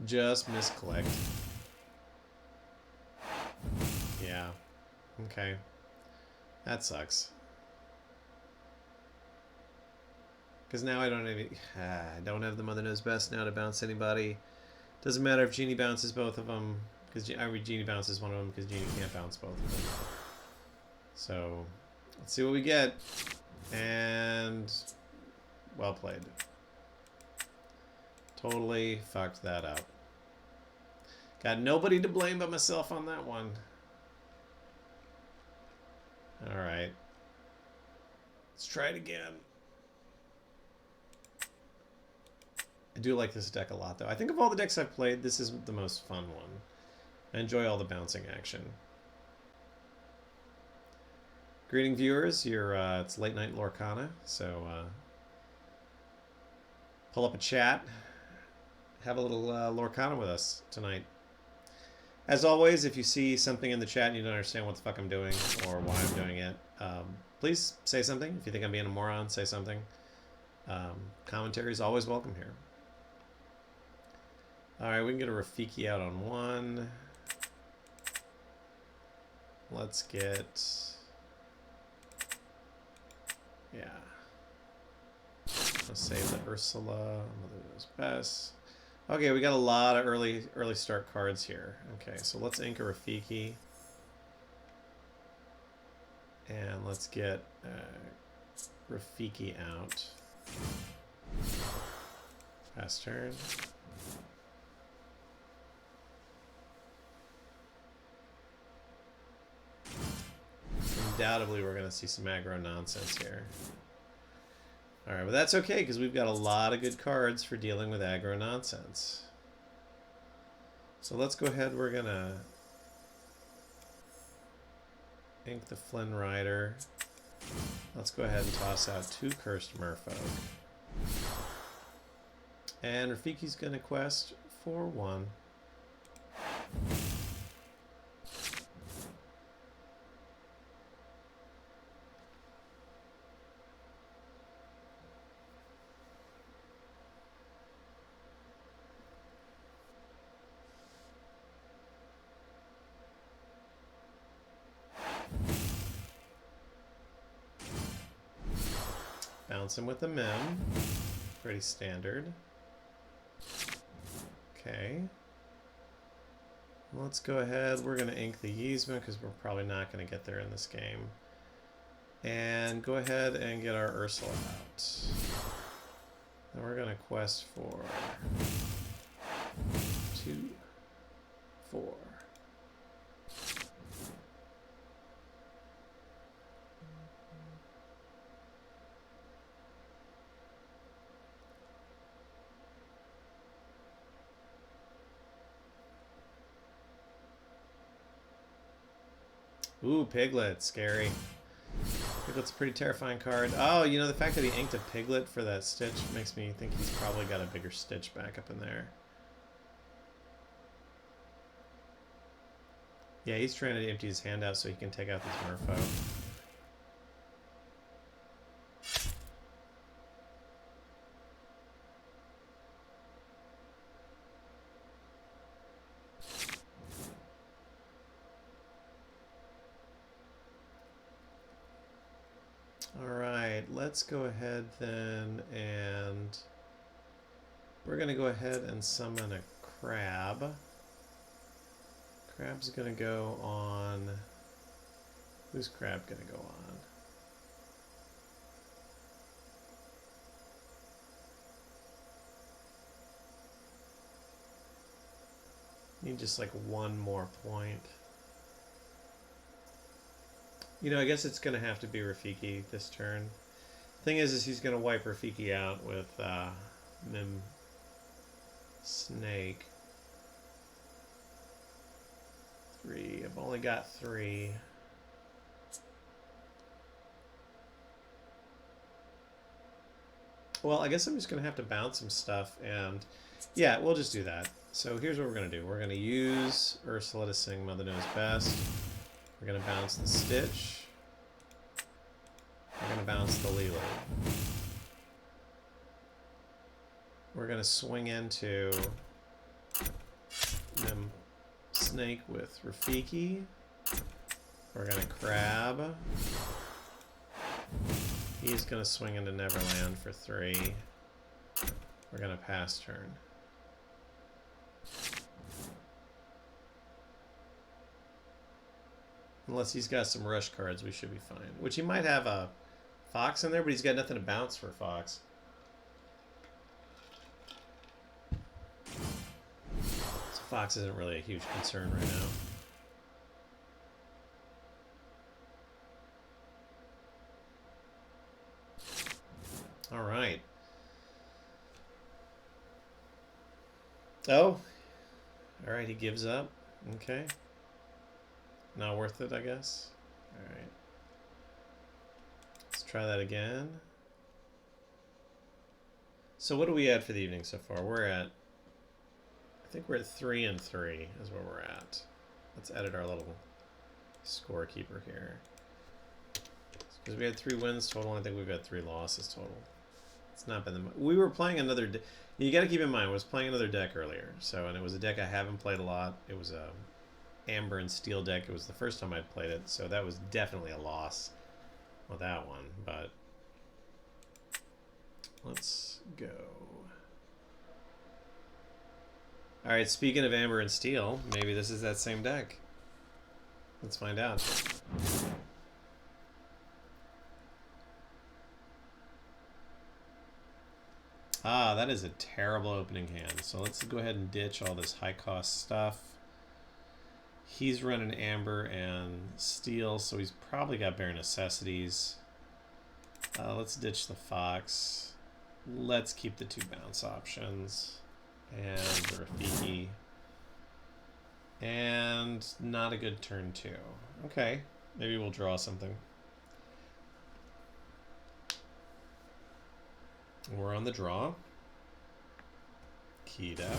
Just misclicked. Yeah. Okay. That sucks. Because now I don't have the Mother Knows Best now to bounce anybody. Doesn't matter if Genie bounces both of them. Because Genie bounces one of them because Genie can't bounce both of them. So, let's see what we get. And well played. Totally fucked that up. Got nobody to blame but myself on that one. Alright. Let's try it again. I do like this deck a lot, though. I think of all the decks I've played, this is the most fun one. I enjoy all the bouncing action. Greeting viewers, it's late night Lorcana, so pull up a chat, have a little Lorcana with us tonight. As always, if you see something in the chat and you don't understand what the fuck I'm doing or why I'm doing it, please say something. If you think I'm being a moron, say something. Commentary is always welcome here. Alright, we can get a Rafiki out on one. Let's get... Yeah. Let's save the Ursula. Mother Knows Best. Okay, we got a lot of early start cards here. Okay, so let's ink a Rafiki. And let's get Rafiki out. Pass turn. Undoubtedly, we're going to see some aggro nonsense here. Alright, but that's okay, because we've got a lot of good cards for dealing with aggro nonsense. So let's go ahead, we're going to ink the Flynn Rider. Let's go ahead and toss out 2 Cursed Merfolk. And Rafiki's going to quest for 1. Bounce him with a Mem. Pretty standard. Okay. Let's go ahead. We're going to ink the Yzma because we're probably not going to get there in this game. And go ahead and get our Ursula out. And we're going to quest for 2, 4. Ooh, Piglet, scary. Piglet's a pretty terrifying card. Oh, you know, the fact that he inked a Piglet for that Stitch makes me think he's probably got a bigger Stitch back up in there. Yeah, he's trying to empty his hand out so he can take out this Merfolk. Alright, let's go ahead then, and we're going to go ahead and summon a Crab. Crab's going to go on... Who's Crab going to go on? Need just like one more point. You know, I guess it's going to have to be Rafiki this turn. Thing is he's going to wipe Rafiki out with Mim Snake. 3. I've only got 3. Well, I guess I'm just going to have to bounce some stuff, and yeah, we'll just do that. So here's what we're going to do. We're going to use Ursula to sing Mother Knows Best. We're going to bounce the Stitch. We're going to bounce the Lilo. We're going to swing into Mim Snake with Rafiki. We're going to Crab. He's going to swing into Neverland for 3. We're going to pass turn. Unless he's got some rush cards, we should be fine. Which he might have a Fox in there, but he's got nothing to bounce for Fox. So Fox isn't really a huge concern right now. Alright. Oh. Alright, he gives up. Okay. Not worth it, I guess. Alright. Let's try that again. So what do we add for the evening so far? We're at... I think we're at 3 and 3 is where we're at. Let's edit our little scorekeeper here. Because we had 3 wins total, I think we've had 3 losses total. It's not been the... We were playing another... You got to keep in mind, I was playing another deck earlier. So, and it was a deck I haven't played a lot. It was a Amber and Steel deck. It was the first time I'd played it, so that was definitely a loss with that one. But let's go. All right, speaking of Amber and Steel, maybe this is that same deck. Let's find out. Ah, that is a terrible opening hand. So let's go ahead and ditch all this high-cost stuff. He's running Amber and Steel, so he's probably got bare necessities. Let's ditch the Fox. Let's keep the 2 bounce options. And the Rafiki. And not a good turn 2. Okay, maybe we'll draw something. We're on the draw. Kita.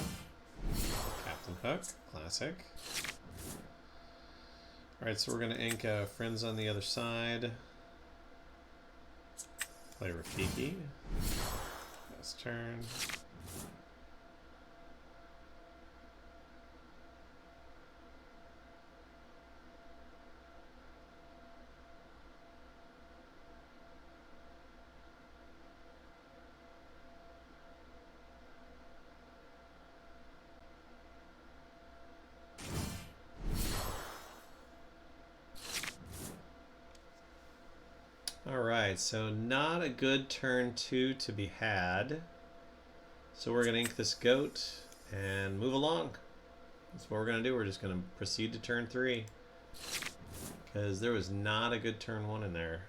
Captain Hook. Classic. Alright, so we're going to ink Friends on the other side. Play Rafiki. Best turn. Alright, so not a good turn 2 to be had. So we're going to ink this goat and move along. That's what we're going to do. We're just going to proceed to turn 3. Because there was not a good turn 1 in there.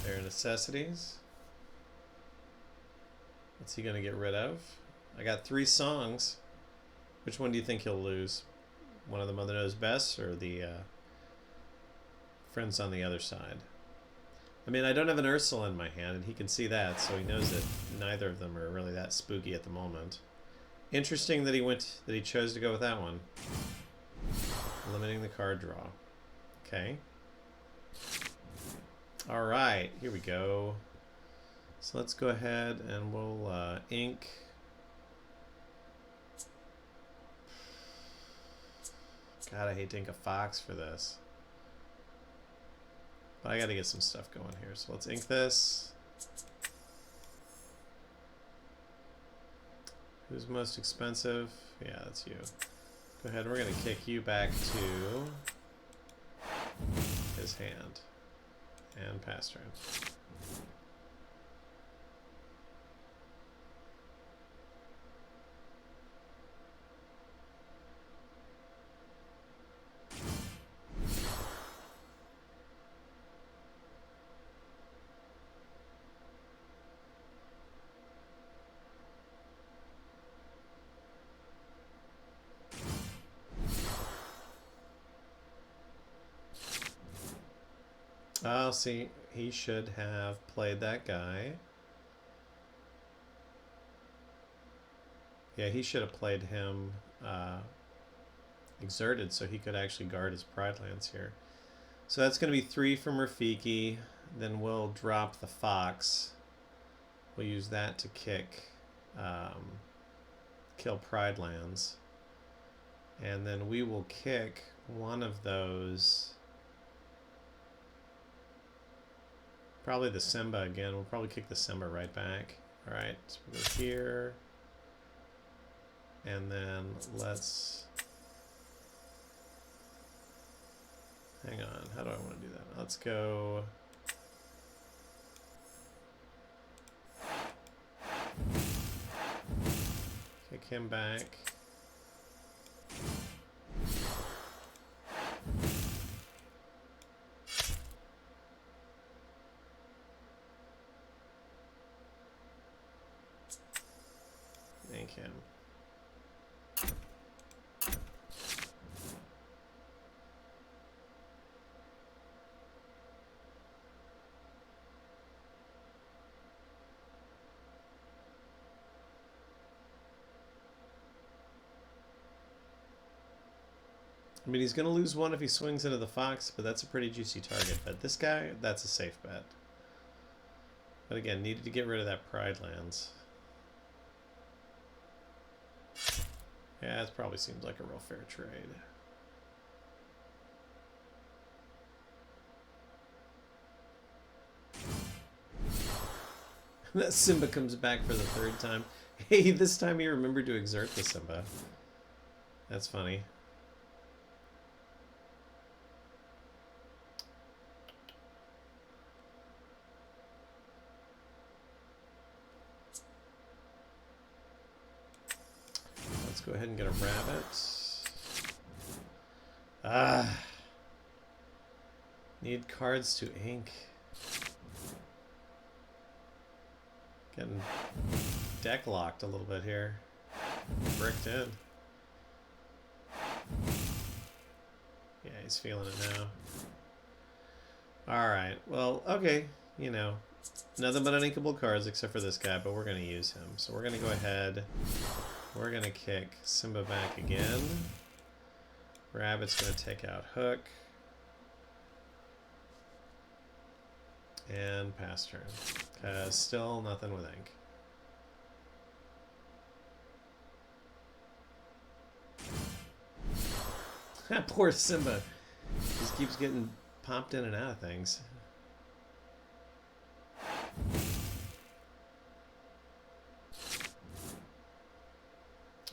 There are necessities. What's he going to get rid of? I got 3 songs. Which one do you think he'll lose? One of the Mother Knows Best or the Friends on the Other Side? I mean, I don't have an Ursula in my hand, and he can see that, so he knows that neither of them are really that spooky at the moment. Interesting that he chose to go with that one. Limiting the card draw. Okay. All right, here we go. So let's go ahead and we'll ink. God, I hate to ink a fox for this. But I gotta get some stuff going here. So let's ink this. Who's most expensive? Yeah, that's you. Go ahead, we're gonna kick you back to his hand. And pass turn. Oh, see, he should have played that guy. Yeah, he should have played him exerted so he could actually guard his Pride Lands here. So that's going to be 3 from Rafiki. Then we'll drop the Fox. We'll use that to kill Pride Lands. And then we will kick one of those. Probably the Simba again. We'll probably kick the Simba right back. Alright, so we go here. And then let's... Hang on, how do I want to do that? Let's go... Kick him back. Thank him. I mean, he's going to lose 1 if he swings into the Fox, but that's a pretty juicy target. But this guy, that's a safe bet. But again, needed to get rid of that Pride Lands. Yeah, it probably seems like a real fair trade. That Simba comes back for the 3rd time. Hey, this time he remembered to exert the Simba. That's funny. Let's go ahead and get a rabbit. Ah. Need cards to ink. Getting deck locked a little bit here. Bricked in. Yeah, he's feeling it now. Alright, well, okay. You know, nothing but uninkable cards except for this guy, but we're going to use him. So we're going to go ahead. We're going to kick Simba back again. Rabbit's going to take out Hook. And pass turn. Still nothing with ink. Poor Simba. Just keeps getting popped in and out of things.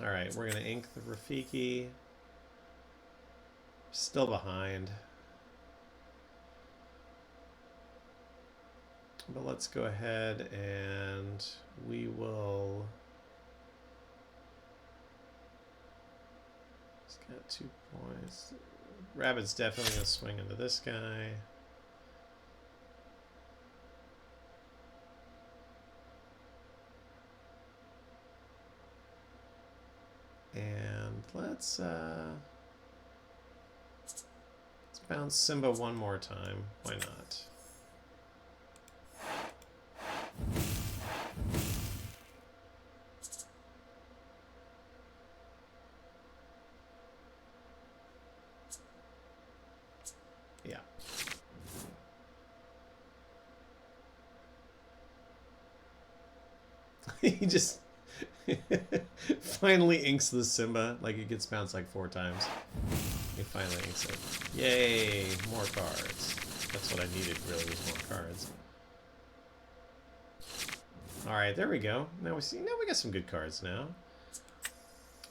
All right, we're going to ink the Rafiki. Still behind. But let's go ahead and we will... He's got 2 points. Rabbit's definitely going to swing into this guy. And let's bounce Simba one more time. Why not? Yeah. He just finally inks the Simba. Like, it gets bounced like 4 times. He finally inks it. Yay! More cards. That's what I needed, really, was more cards. Alright, there we go. Now we got some good cards now.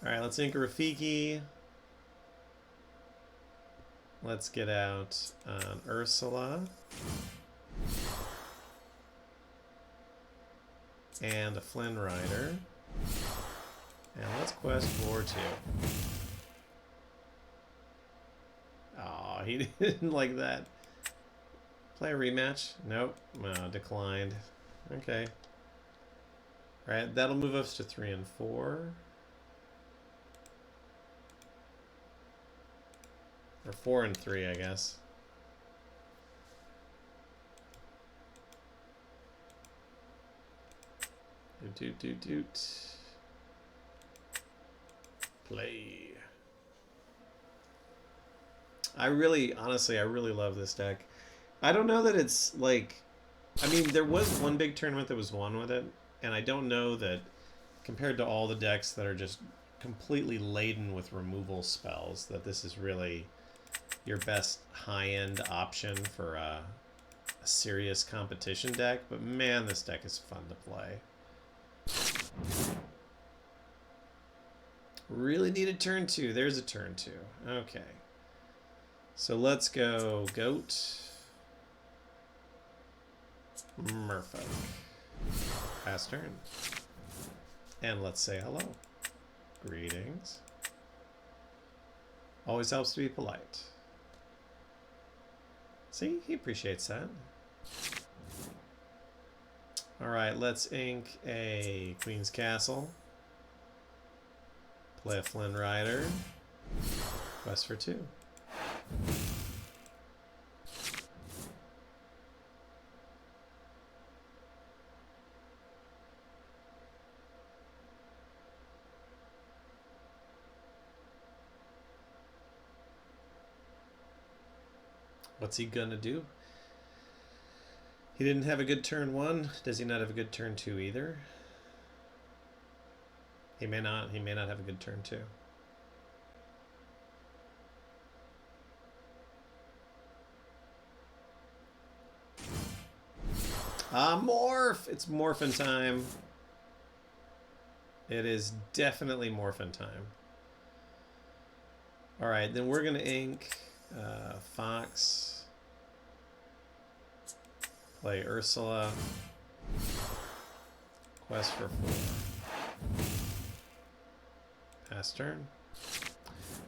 Alright, let's ink a Rafiki. Let's get out Ursula. And a Flynn Rider. And let's quest for 2. Aw, he didn't like that. Play a rematch? Nope. Declined. Okay. Alright, that'll move us to 3 and 4. Or 4 and 3, I guess. Doot. Play. Honestly, I really love this deck. I don't know that it's like... I mean, there was one big tournament that was won with it, and I don't know that compared to all the decks that are just completely laden with removal spells, that this is really your best high-end option for a serious competition deck. But man, this deck is fun to play. Really needed turn 2. There's a turn 2. Okay. So let's go Goat. Merfolk. Pass turn. And let's say hello. Greetings. Always helps to be polite. See, he appreciates that. Alright, let's ink a Queen's Castle. Play a Flynn Rider. Quest for 2. What's he gonna do? He didn't have a good turn 1. Does he not have a good turn 2 either? He may not have a good turn 2. Morph! It's morphin' time. It is definitely morphin' time. Alright, then we're gonna ink Fox. Play Ursula. Quest for 4. Pass turn.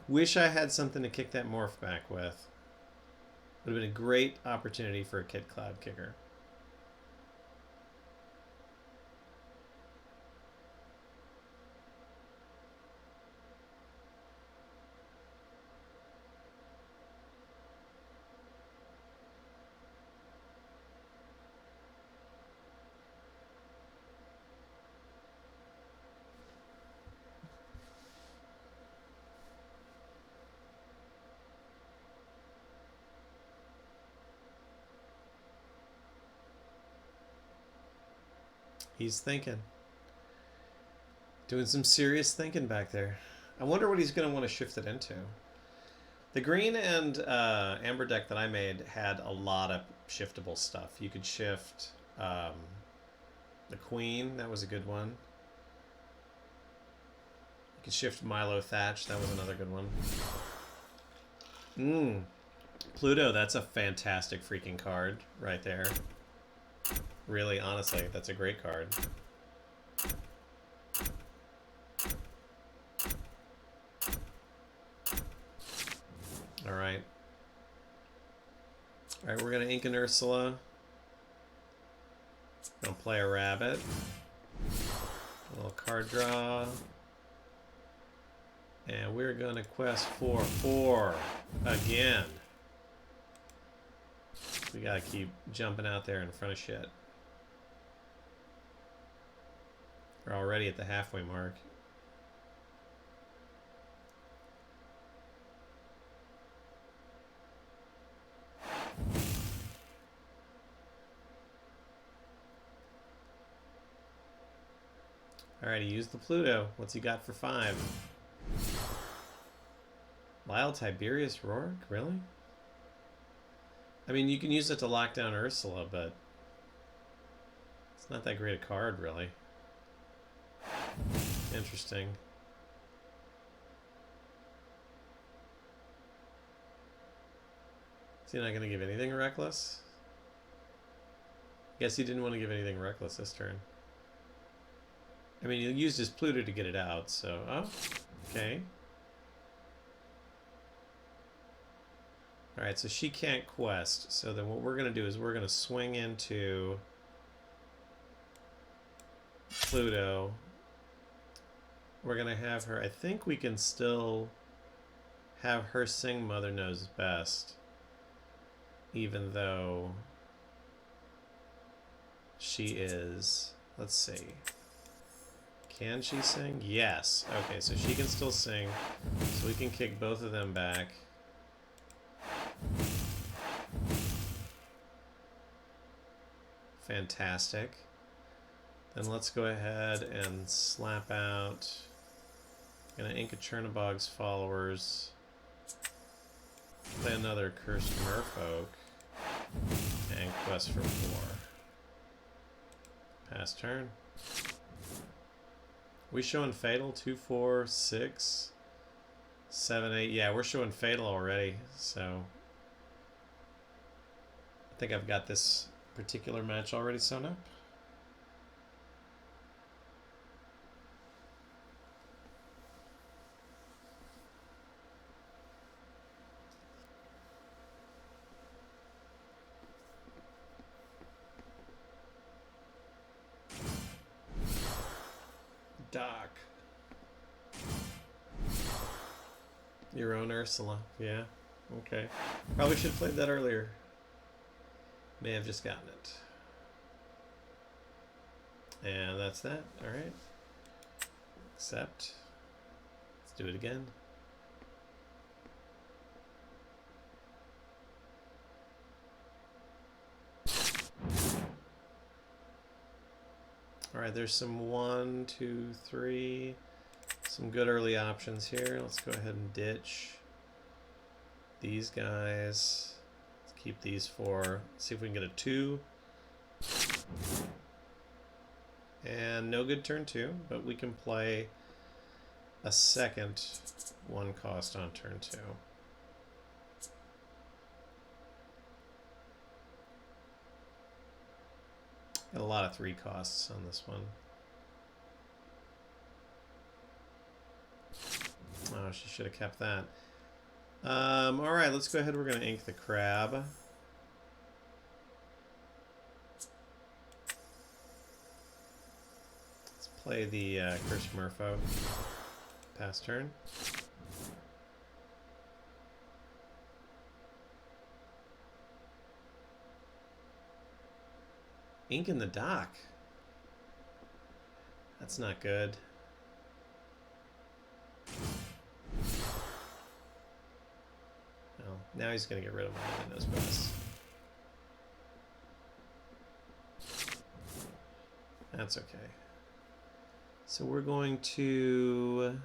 Wish I had something to kick that morph back with. Would have been a great opportunity for a Kid Cloud kicker. He's thinking. Doing some serious thinking back there. I wonder what he's going to want to shift it into. The green and amber deck that I made had a lot of shiftable stuff. You could shift the queen. That was a good one. You could shift Milo Thatch. That was another good one. Pluto, that's a fantastic freaking card right there. Really, honestly, that's a great card. Alright. Alright, we're going to ink an Ursula. Gonna play a rabbit. A little card draw. And we're gonna quest for 4 again. We gotta keep jumping out there in front of shit. We're already at the halfway mark. Alright, he used the Pluto. What's he got for 5? Lyle Tiberius Rourke? Really? I mean, you can use it to lock down Ursula, but it's not that great a card, really. Interesting. Is he not going to give anything reckless? Guess he didn't want to give anything reckless this turn. I mean, he used his Pluto to get it out, so... Oh, okay. Alright, so she can't quest. So then what we're going to do is we're going to swing into Pluto. We're going to have her... I think we can still have her sing Mother Knows Best. Even though she is... Let's see. Can she sing? Yes. Okay, so she can still sing. So we can kick both of them back. Fantastic. Then let's go ahead and slap out. Gonna ink a Chernobog's Followers. Play another Cursed Merfolk. And quest for 4. Pass turn. We showing Fatal? 2, 4, 6, 7, 8. Yeah, we're showing Fatal already, so I think I've got this particular match already sewn up. Doc. Your own Ursula. Yeah. Okay. Probably should have played that earlier. May have just gotten it. And that's that. Alright. Accept. Let's do it again. Alright, there's some 1, 2, 3. Some good early options here. Let's go ahead and ditch these guys. Let's keep these 4. See if we can get a 2. And no good turn 2, but we can play a second 1 cost on turn 2. Got a lot of 3 costs on this one. Oh, she should have kept that. Alright, let's go ahead. We're going to ink the crab. Let's play the Cursed Merfolk. Pass turn. Ink in the dock. That's not good. Well, now he's going to get rid of my Knows Best. That's okay. So we're going to...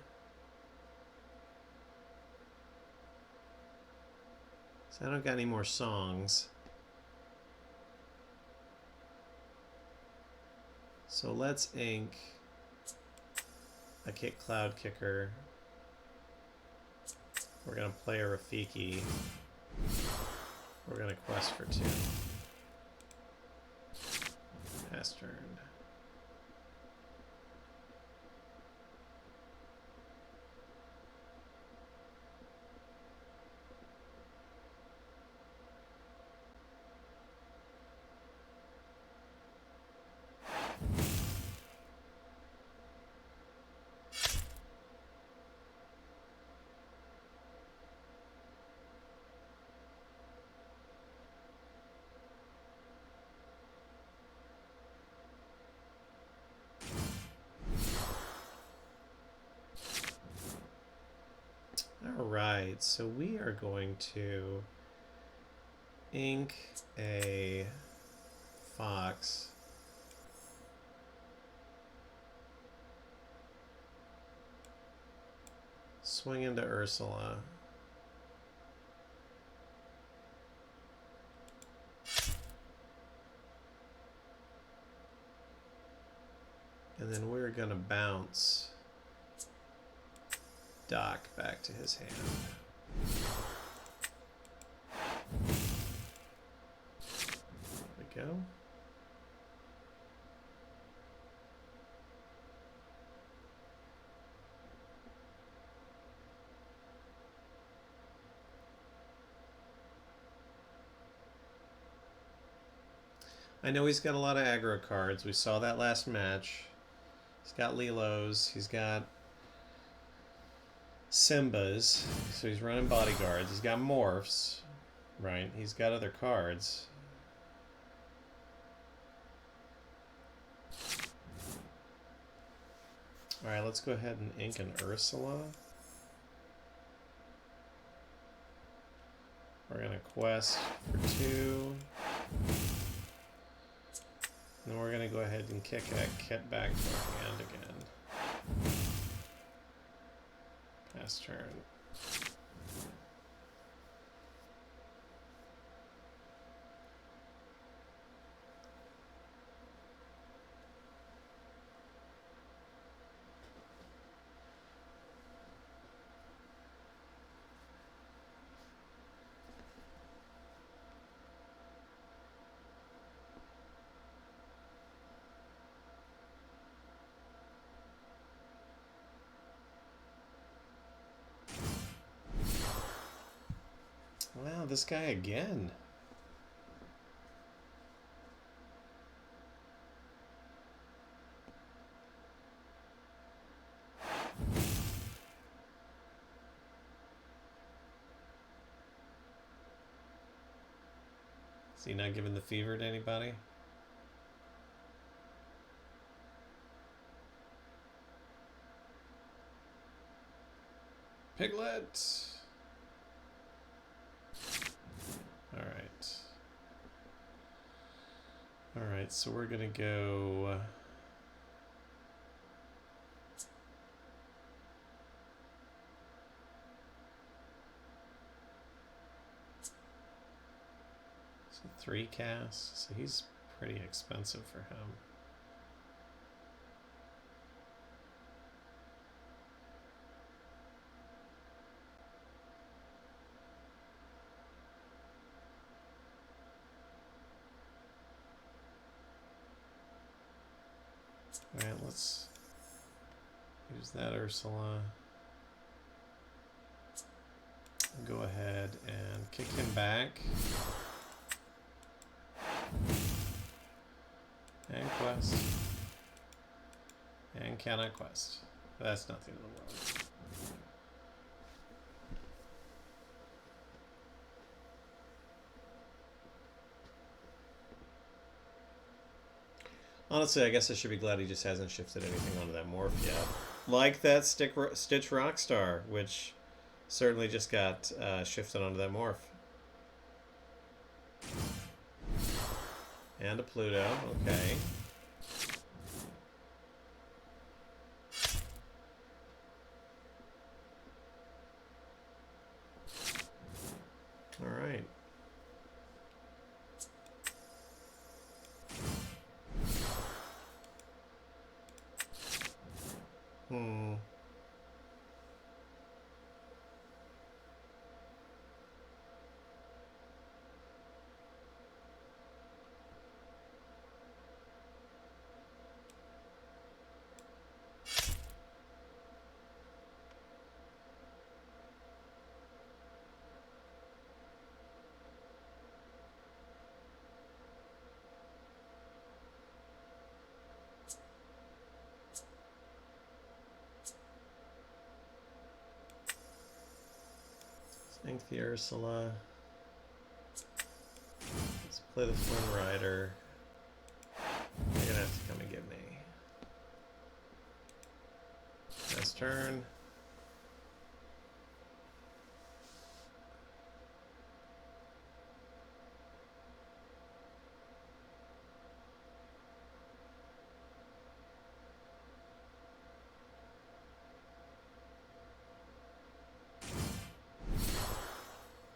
So I don't got any more songs. So let's ink a kick Cloud Kicker. We're gonna play a Rafiki. We're gonna quest for 2. Pass turn. Alright, so we are going to ink a fox. Swing into Ursula. And then we're going to bounce Doc back to his hand. There we go. I know he's got a lot of aggro cards. We saw that last match. He's got Lilos. He's got Simbas. So he's running bodyguards. He's got morphs. Right? He's got other cards. Alright, let's go ahead and ink an Ursula. We're going to quest for 2. And we're going to go ahead and kick that kit back to our hand again. Pass turn. Wow, this guy again. Is he not giving the fever to anybody? Piglet! Alright. Alright, so we're gonna go... So 3 casts, so he's pretty expensive for him. Alright, let's use that Ursula. Go ahead and kick him back. And quest. And cannot quest. But that's nothing in the world. Honestly, I guess I should be glad he just hasn't shifted anything onto that morph yet. Like that Stitch Rockstar, which certainly just got shifted onto that morph. And a Pluto, okay. Alright. Hmm. Thank the Ursula. Let's play the Flynn Rider. They're gonna have to come and get me. Last turn.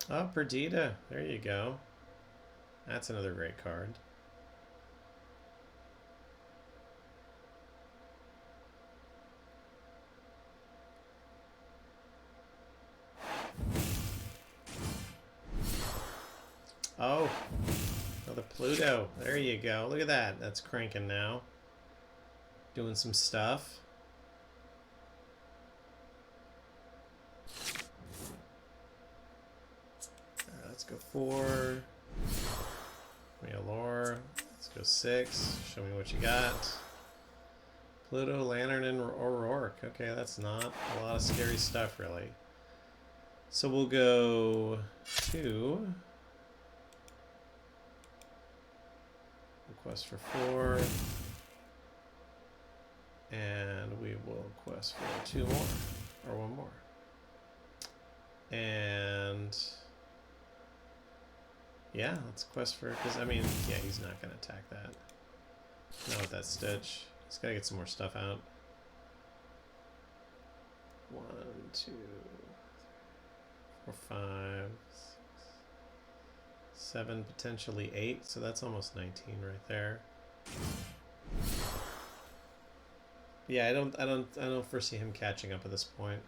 Oh, Perdita. There you go. That's another great card. Oh, another Pluto. There you go. Look at that. That's cranking now. Doing some stuff. All right, let's go 4. Give me a lore. Let's go 6. Show me what you got. Pluto, Lantern, and O'Rourke. Okay, that's not a lot of scary stuff, really. So we'll go 2. Quest for 4. And we will quest for 2 more. Or 1 more. And yeah, let's quest for, because I mean, yeah, he's not going to attack that. Not with that Stitch. He's got to get some more stuff out. 1, 2, 4, 5, 6, 7, potentially 8. So that's almost 19 right there. Yeah, I don't foresee him catching up at this point.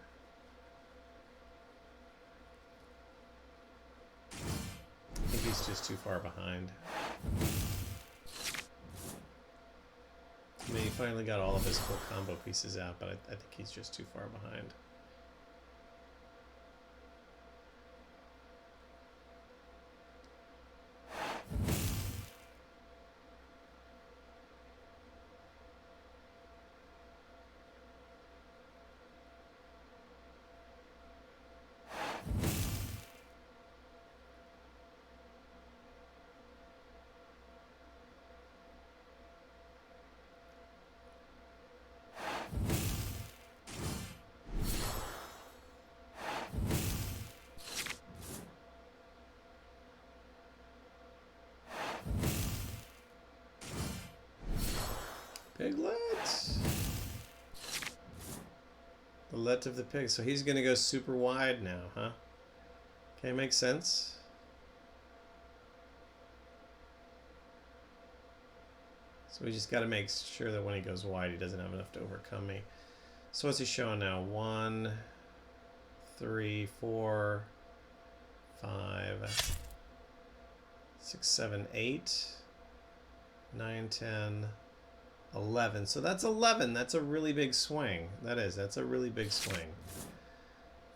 I think he's just too far behind. I mean, he finally got all of his full combo pieces out, but I think he's just too far behind. Piglet! The let of the pig. So he's going to go super wide now, huh? Okay, makes sense. So we just got to make sure that when he goes wide, he doesn't have enough to overcome me. So what's he showing now? 1, 3, 4, 5, 6, 7, 8, 9, 10, 11. So that's 11. That's a really big swing. That's a really big swing.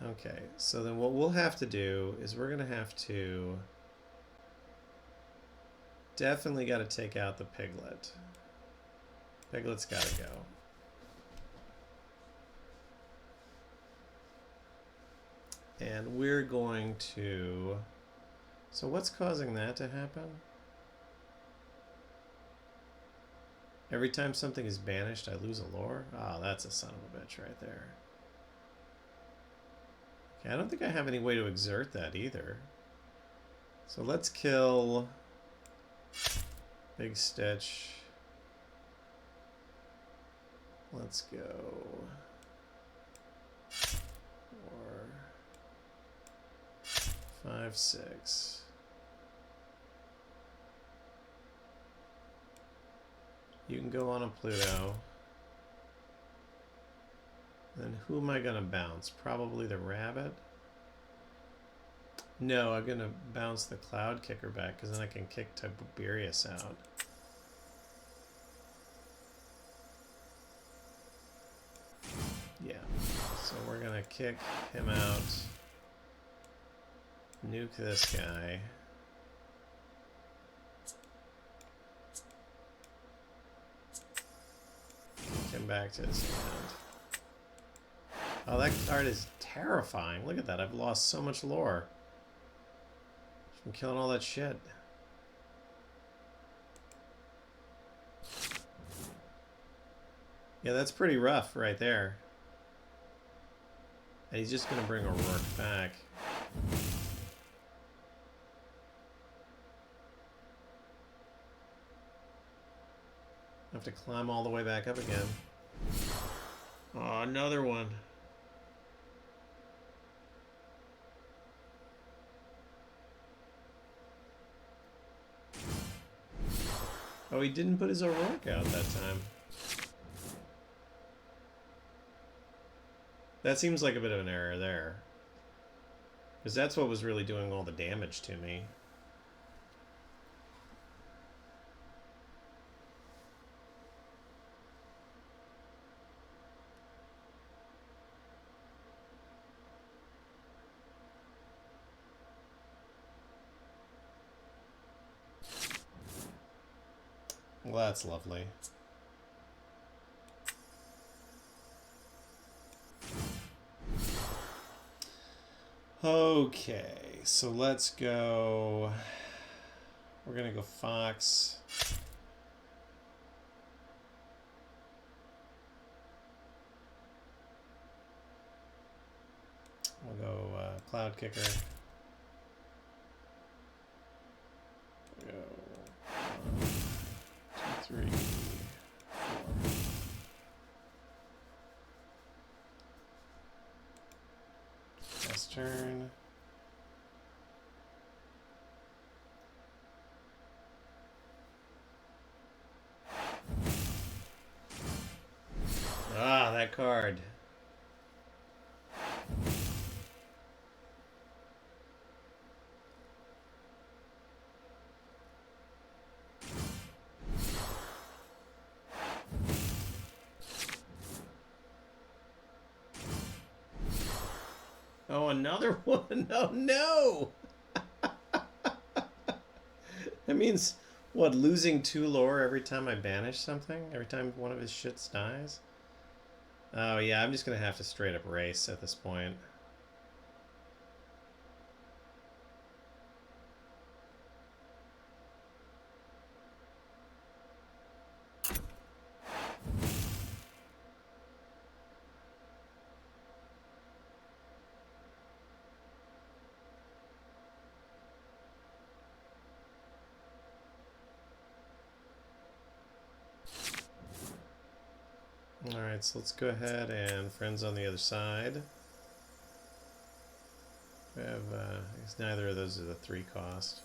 Okay, so then what we'll have to do is we're going to have to definitely got to take out the Piglet. Piglet's got to go. And we're going to... So what's causing that to happen? Every time something is banished, I lose a lore? Oh, that's a son of a bitch right there. Okay, I don't think I have any way to exert that either. So let's kill Big Stitch. Let's go 4, 5, 6. You can go on a Pluto. Then who am I going to bounce? Probably the rabbit. No, I'm going to bounce the cloud kicker back because then I can kick Tiberius out. Yeah. So we're going to kick him out. Nuke this guy. Kick him back to his hand. Oh, that card is terrifying. Look at that. I've lost so much lore from killing all that shit. Yeah, that's pretty rough right there. And he's just going to bring O'Rourke back. I have to climb all the way back up again. Oh, another one. Oh, he didn't put his O'Rourke out that time. That seems like a bit of an error there. Because that's what was really doing all the damage to me. Well, that's lovely. Okay, so let's go. We're gonna go Fox. We'll go Cloud Kicker. We'll go 1, 2, 3, 4. Last turn. Ah, that card. Oh, another one. Oh, no. That means, what, losing 2 lore every time I banish something? Every time one of his shits dies? Oh, yeah, I'm just going to have to straight up race at this point. Alright, so let's go ahead and friends on the other side. We have, I guess neither of those are the 3 cost.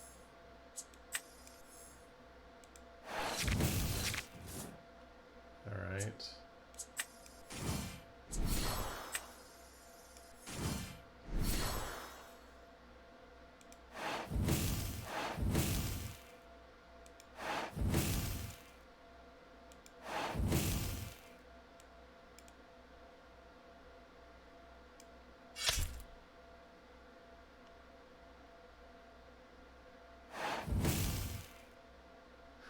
Alright.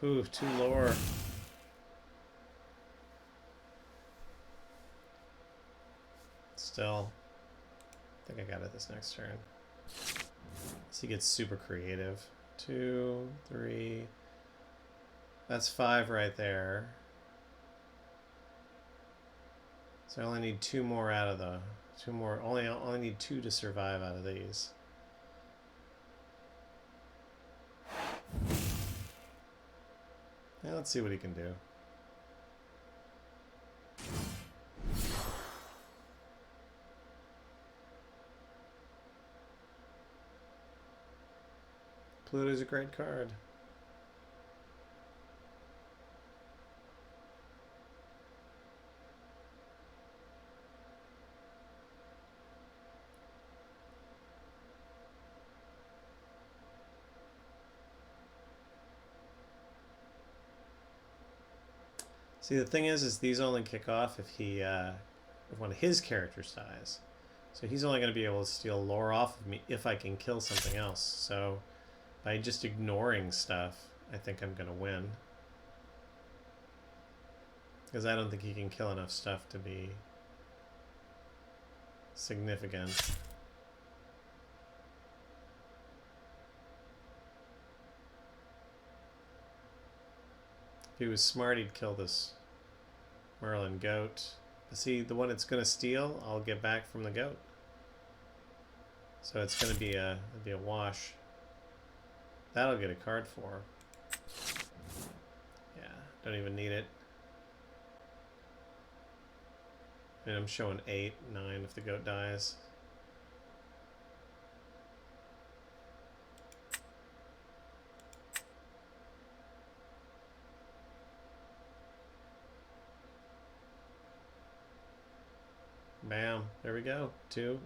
Whew, 2 lore. Still, I think I got it this next turn. So he gets super creative. 2, 3. That's 5 right there. So I only need 2 more out of the 2 more. Only need 2 to survive out of these. Yeah, let's see what he can do. Pluto's a great card. See, the thing is these only kick off if if one of his characters dies. So he's only going to be able to steal lore off of me if I can kill something else. So by just ignoring stuff, I think I'm going to win. Because I don't think he can kill enough stuff to be significant. If he was smart, he'd kill this Merlin goat. But see, the one it's going to steal, I'll get back from the goat. So it's going to be a wash. That'll get a card for. Yeah, don't even need it. And I'm showing 8, 9 if the goat dies. Bam, there we go. 2-0.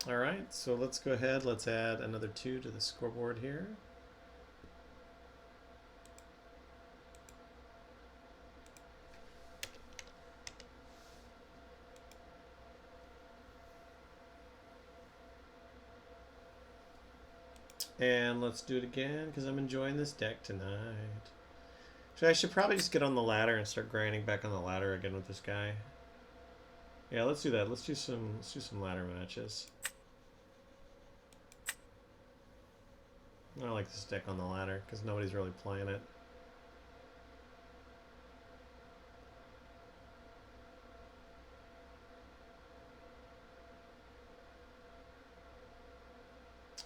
Alright, so let's go ahead. Let's add another 2 to the scoreboard here. And let's do it again because I'm enjoying this deck tonight. So I should probably just get on the ladder and start grinding back on the ladder again with this guy. Yeah, let's do that. Let's do some ladder matches. I like this deck on the ladder because nobody's really playing it.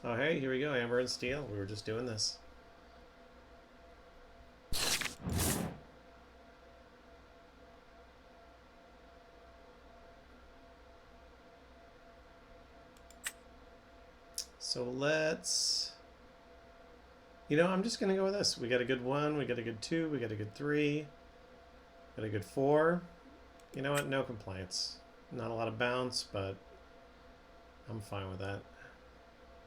Oh hey, here we go, Amber and Steel. We were just doing this. So let's... You know, I'm just going to go with this. We got a good 1, we got a good 2, we got a good 3, got a good 4. You know what? No complaints. Not a lot of bounce, but I'm fine with that.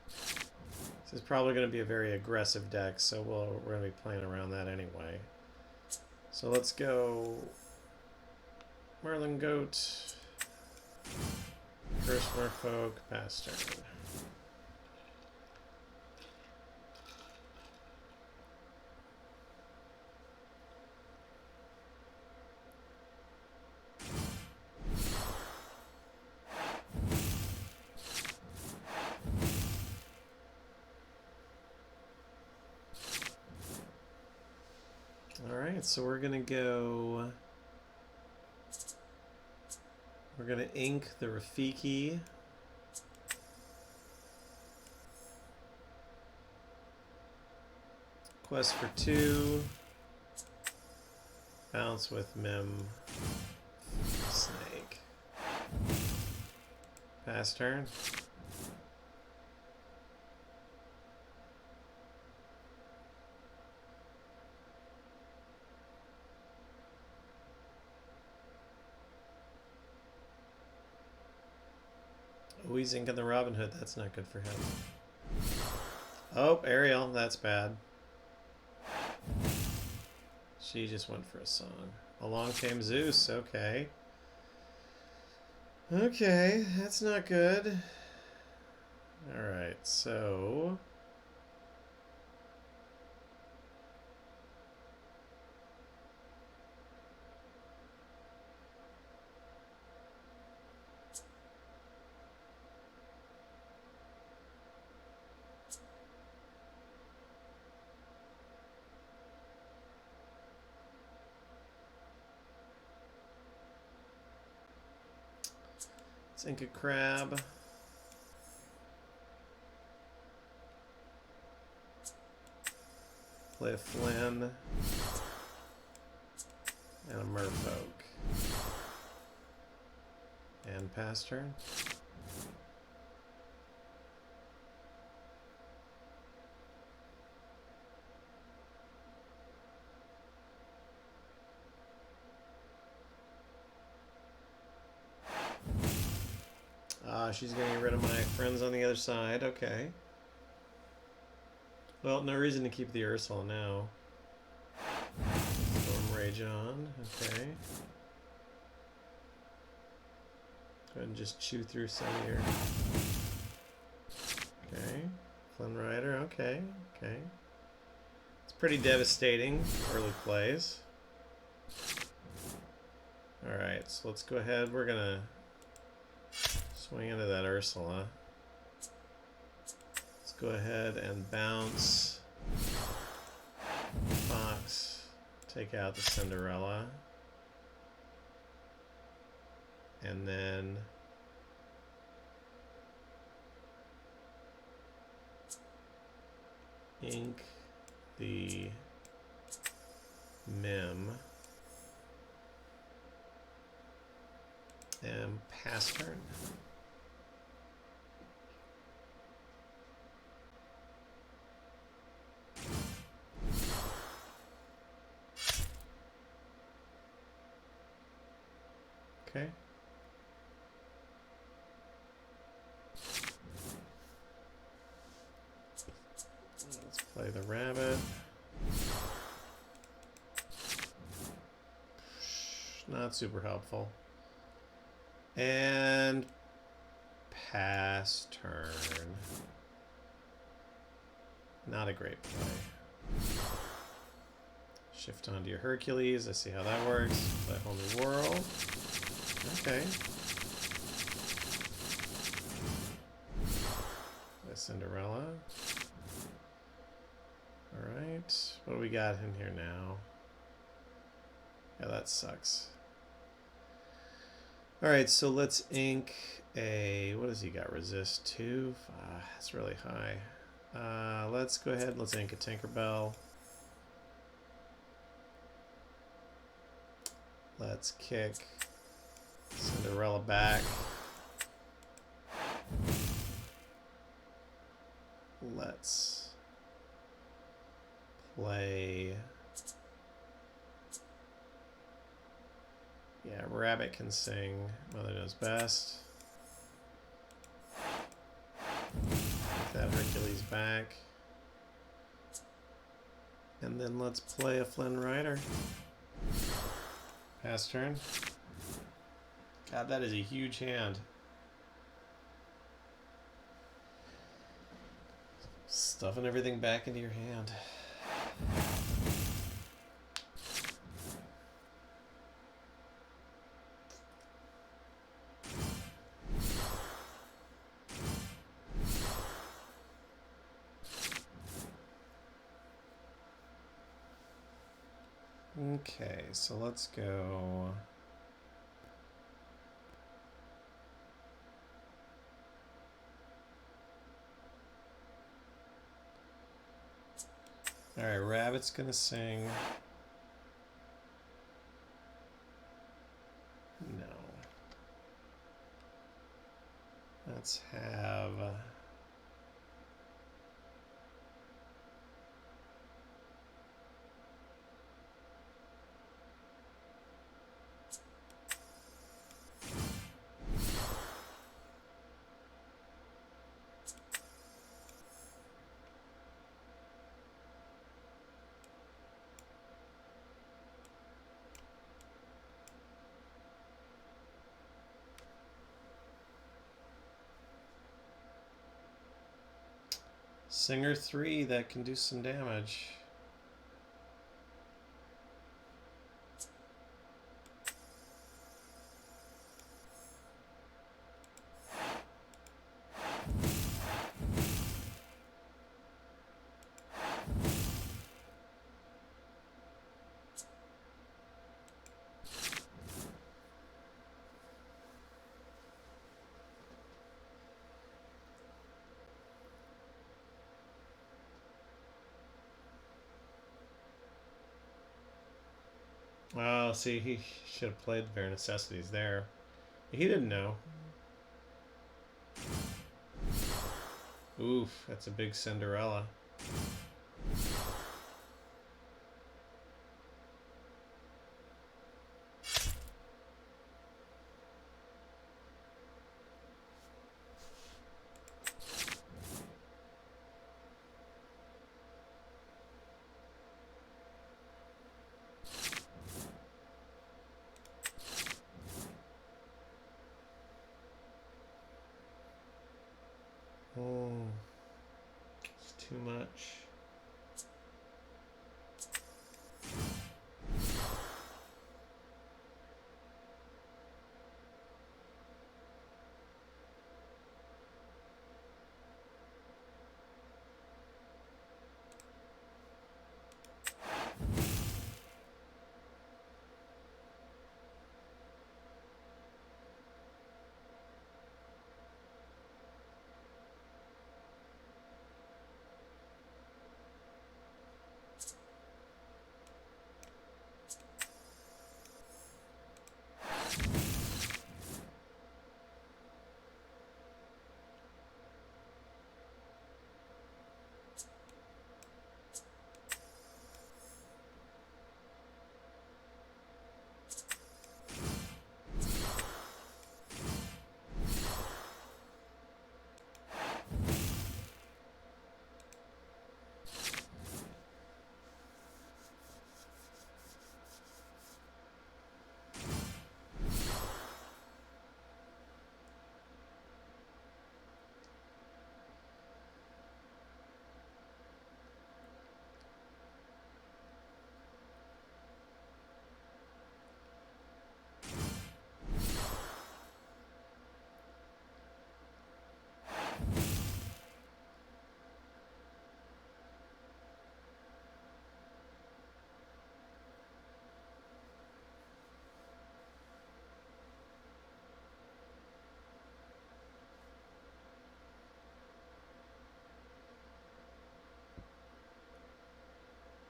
This is probably going to be a very aggressive deck, so we're going to be playing around that anyway. So let's go Merlin Goat, Curse Merfolk, pass turn. Alright, so we're gonna go... We're gonna ink the Rafiki. Quest for 2. Bounce with Mim. Snake. Pass turn. Oh, he's inking the Robin Hood. That's not good for him. Oh, Ariel. That's bad. She just went for a song. Along came Zeus. Okay. Okay, that's not good. Alright, so... Ink a crab. Play a Flynn. And a Merfolk. And pass turn. She's getting rid of my friends on the other side. Okay. Well, no reason to keep the Ursula now. damage on. Okay. Go ahead and just chew through some of your... Okay. Flynn Rider. Okay. Okay. It's pretty devastating early plays. Alright, so let's go ahead. We're going to swing into that Ursula. Let's go ahead and bounce Fox. Take out the Cinderella. And then ink the Mim and pass turn. Okay. Let's play the rabbit. Not super helpful. And pass turn. Not a great play. Shift onto your Hercules. I see how that works. Play Whole New World. Okay. Play Cinderella. Alright. What do we got in here now? Yeah, that sucks. Alright, so let's ink a... What has he got? Resist 2? That's really high. Let's go ahead. Let's ink a Tinkerbell. Let's kick Cinderella back. Let's play... Yeah, Rabbit can sing Mother Knows Best. Get that Hercules back. And then let's play a Flynn Rider. Pass turn. God, that is a huge hand. Stuffing everything back into your hand. Okay, so let's go. All right, Rabbit's gonna sing. No. Let's have. Singer 3 that can do some damage. Oh, see, he should have played Bare Necessities there. He didn't know. Oof, that's a big Cinderella.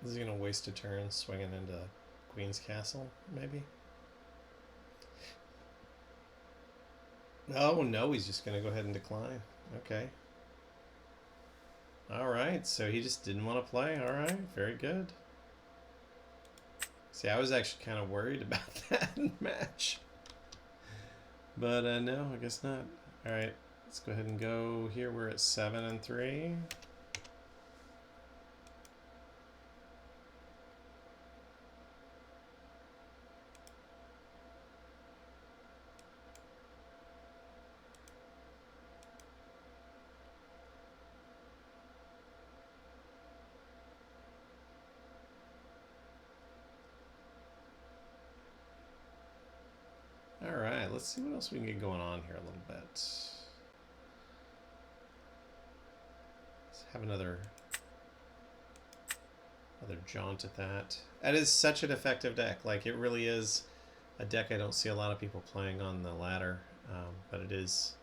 Is he gonna waste a turn swinging into Queen's Castle, maybe? Oh no, he's just gonna go ahead and decline. Okay. Alright, so he just didn't want to play. Alright, very good. See, I was actually kind of worried about that match. But no, I guess not. Alright, let's go ahead and go here. We're at 7 and 3. Alright, let's see what else we can get going on here a little bit. Let's have another jaunt at that. That is such an effective deck. Like, it really is a deck I don't see a lot of people playing on the ladder, but it is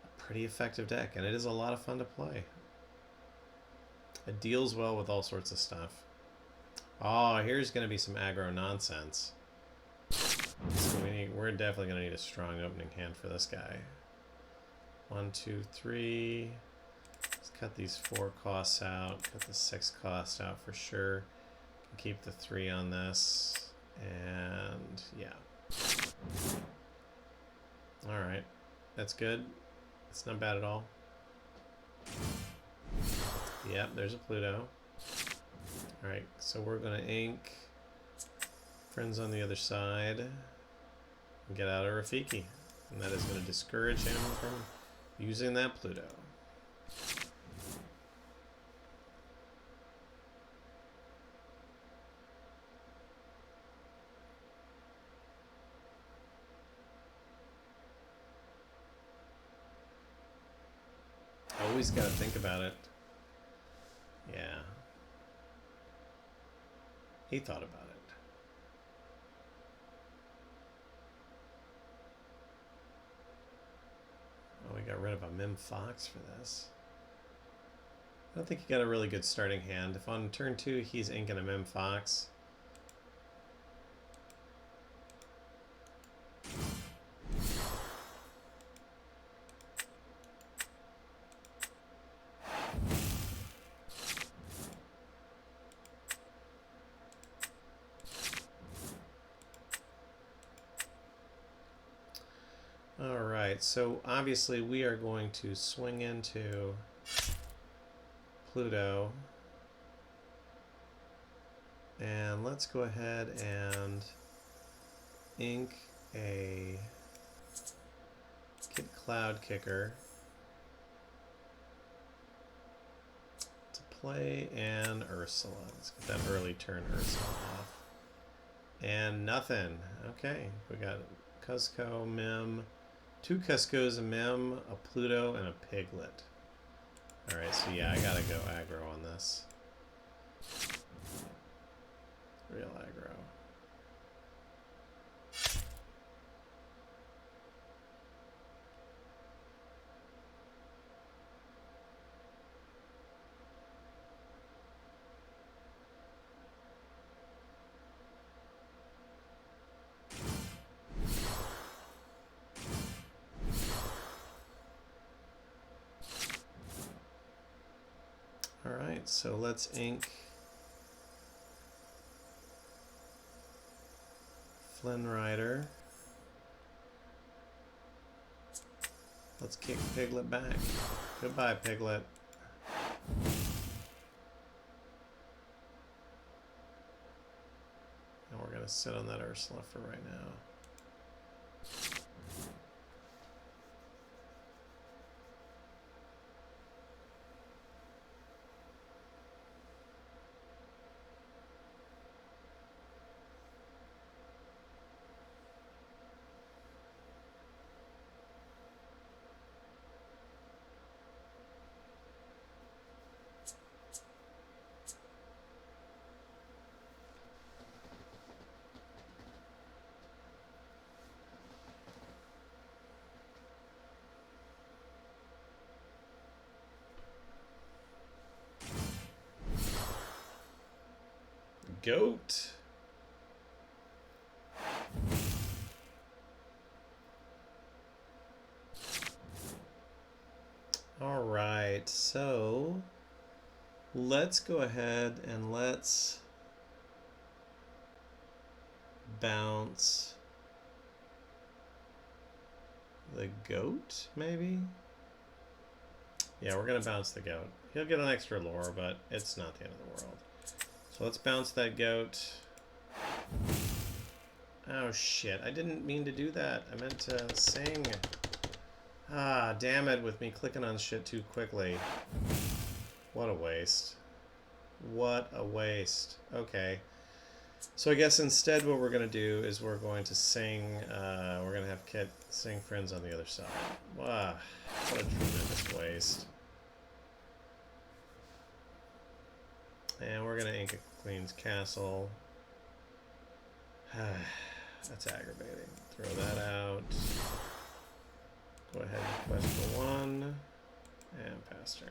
a pretty effective deck, and it is a lot of fun to play. It deals well with all sorts of stuff. Oh, here's going to be some aggro nonsense. So we're definitely going to need a strong opening hand for this guy. 1, 2, 3. Let's cut these 4 costs out. Cut the 6 cost out for sure. Keep the 3 on this. And yeah. Alright. That's good. It's not bad at all. Yep, there's a Pluto. Alright, so we're going to ink Friends on the other side and get out of Rafiki. And that is going to discourage him from using that Pluto. Always got to think about it. Yeah. He thought about it. Oh, we got rid of a Mim Fox for this. I don't think he got a really good starting hand. If on turn 2 he's inking a Mim Fox. Alright, so obviously we are going to swing into Pluto. And let's go ahead and ink a Cloud Kicker to play an Ursula. Let's get that early turn Ursula off. And nothing. Okay, we got Cusco, Mim, 2 Cuscos, a Mim, a Pluto, and a Piglet. Alright, so yeah, I gotta go aggro on this. Real aggro. Alright, so let's ink Flynn Rider. Let's kick Piglet back. Goodbye, Piglet. And we're going to sit on that Ursula for right now. goat. All right, so let's go ahead and let's bounce the goat, maybe? Yeah, we're going to bounce the goat. He'll get an extra lore, but it's not the end of the world. So let's bounce that goat. Oh, shit. I didn't mean to do that. I meant to sing. Ah, damn it, with me clicking on shit too quickly. What a waste. What a waste. Okay. So I guess instead what we're going to do is we're going to sing, we're going to have Kit sing Friends on the other side. Wow, what a tremendous waste. And we're going to ink a Queen's Castle. That's aggravating. Throw that out. Go ahead and quest for one. And pass turn.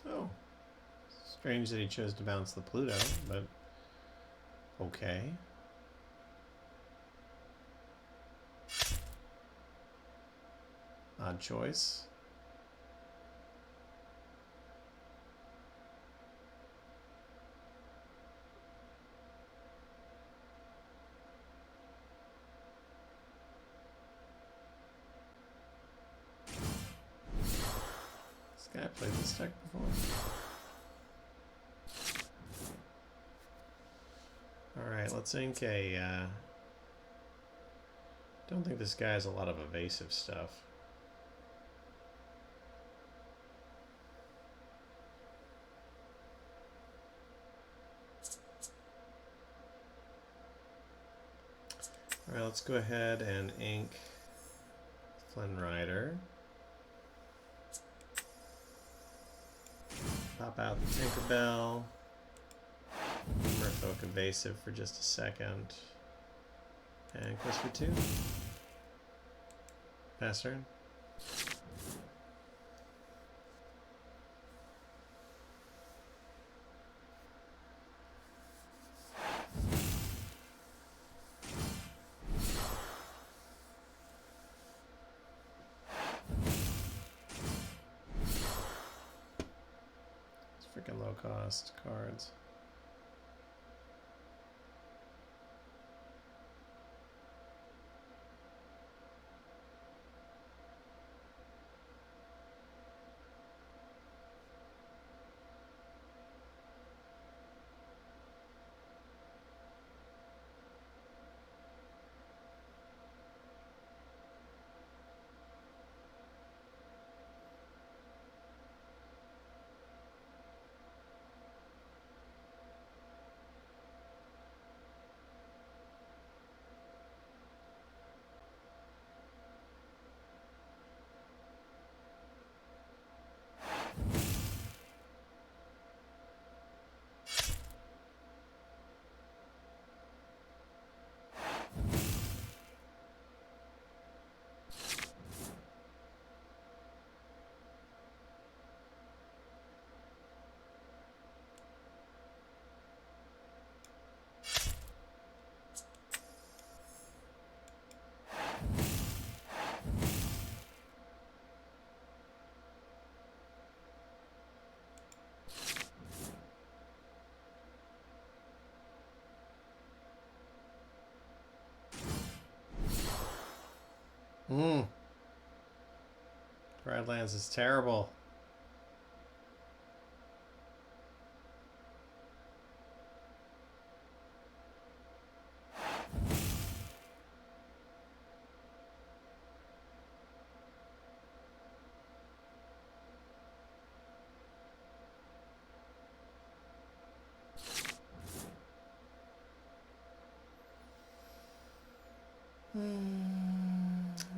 Oh. Strange that he chose to bounce the Pluto, but okay. Odd choice. This guy played this deck before. Alright, let's ink a, don't think this guy has a lot of evasive stuff. Alright, let's go ahead and ink Flynn Rider. Pop out the Tinkerbell. Merfolk evasive for just a second. And quest for two. Pass turn. It's freaking low cost cards. Badlands is terrible.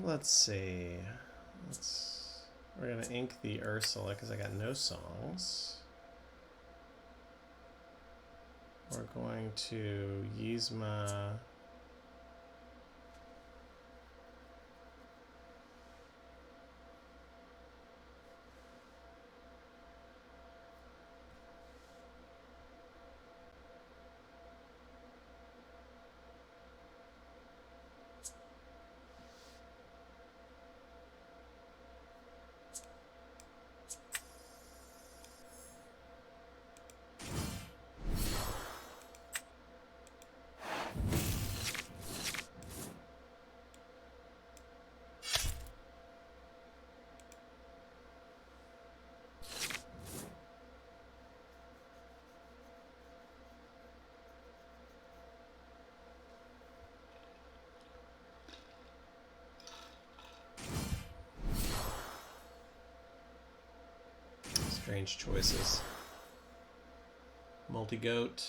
Let's see. Let's We're gonna ink the Ursula because I got no songs. We're going to Yzma. Strange choices. Multi-goat.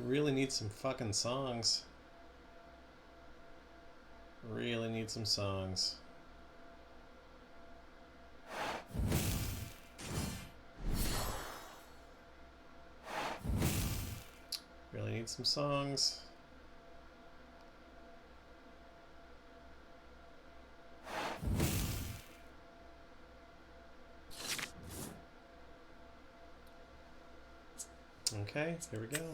Really need some fucking songs. Really need some songs. Really need some songs. Okay, here we go.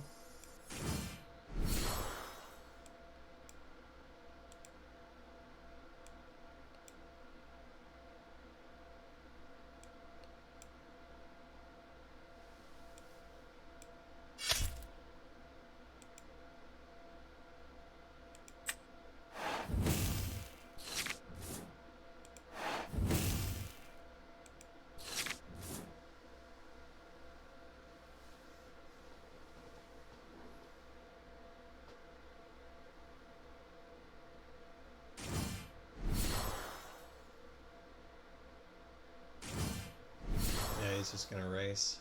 Yeah, he's just gonna race.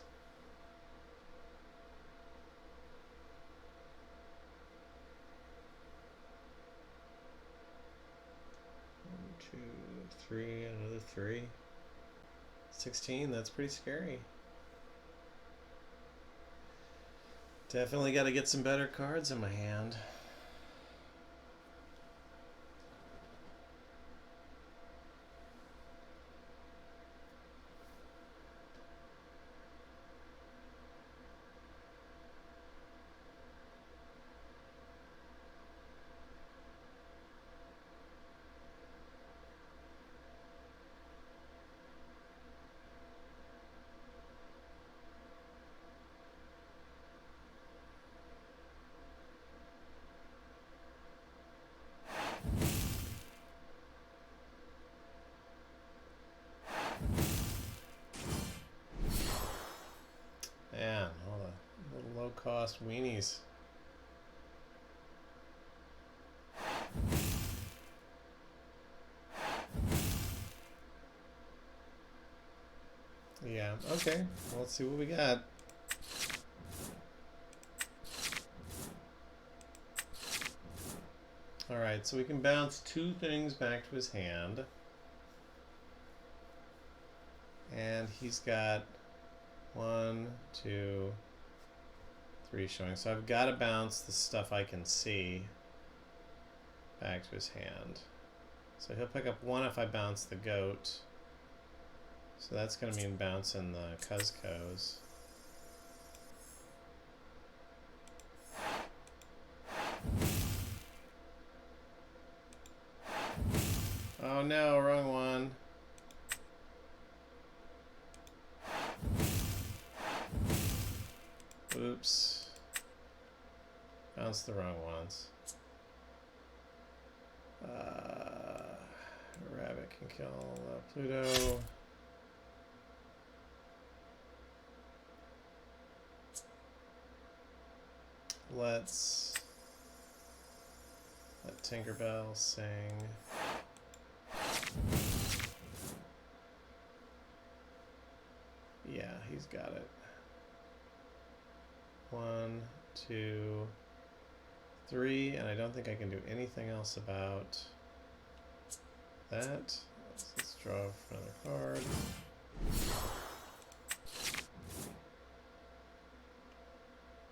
One, two, three, another 3. 16, that's pretty scary. Definitely got to get some better cards in my hand. Man, all the little low-cost weenies. Yeah, okay. Well, let's see what we got. Alright, so we can bounce 2 things back to his hand. And he's got 1, 2, 3 showing. So I've got to bounce the stuff I can see back to his hand. So he'll pick up 1 if I bounce the goat. So that's going to mean bouncing the Cuzcos. Oh no, wrong one. Oops. Bounced the wrong ones. Rabbit can kill Pluto. Let's let Tinkerbell sing. Yeah, he's got it. 1, 2, 3, and I don't think I can do anything else about that. Let's draw another card.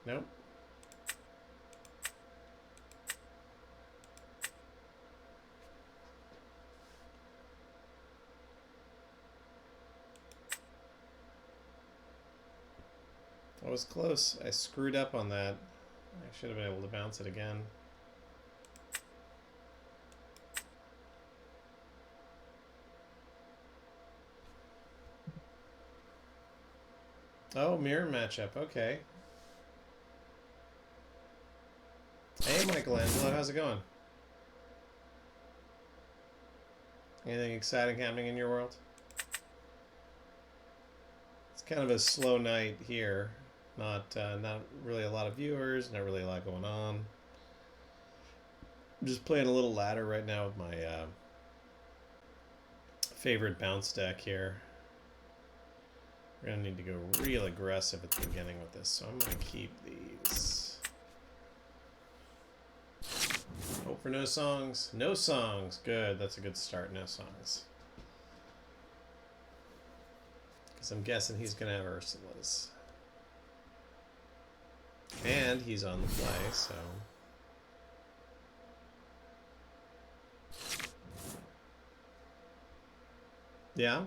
Nope. I was close. I screwed up on that. I should have been able to bounce it again. Oh, mirror matchup. Okay. Hey, Michelangelo. How's it going? Anything exciting happening in your world? It's kind of a slow night here. Not really a lot of viewers. Not really a lot going on. I'm just playing a little ladder right now with my favorite bounce deck here. We're going to need to go real aggressive at the beginning with this, so I'm going to keep these. Hope for no songs. No songs. Good. That's a good start. No songs. Because I'm guessing he's going to have Ursula's. And he's on the play, so... Yeah?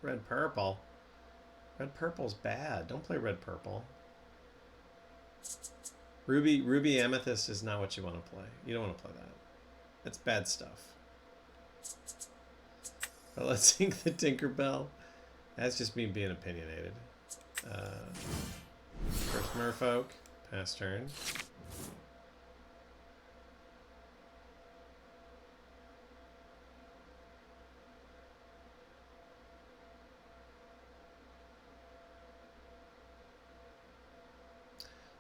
Red purple. Red purple's bad. Don't play red purple. Ruby amethyst is not what you want to play. You don't want to play that. That's bad stuff. But let's think the Tinkerbell. That's just me being opinionated. First Merfolk. Pass turn.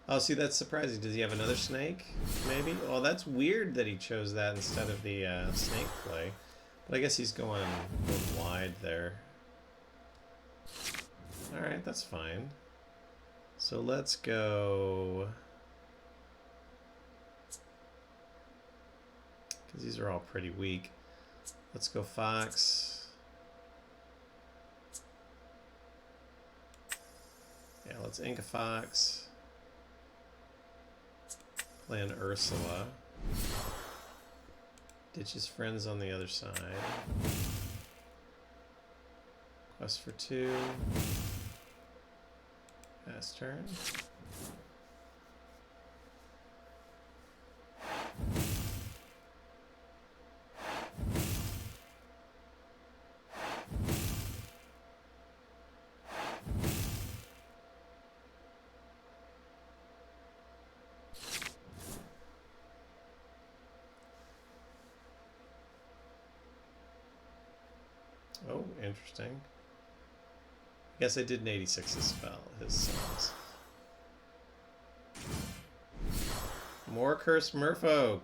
Oh, see, that's surprising. Does he have another snake? Maybe? Well, that's weird that he chose that instead of the snake play. But I guess he's going wide there. Alright, that's fine. So let's go... because these are all pretty weak. Let's go Fox. Yeah, let's ink a Fox. Play an Ursula. Ditch his friends on the other side. Quest for 2. Pass turn. Oh, interesting. I guess I did an 86 spell, his songs. More cursed merfolk.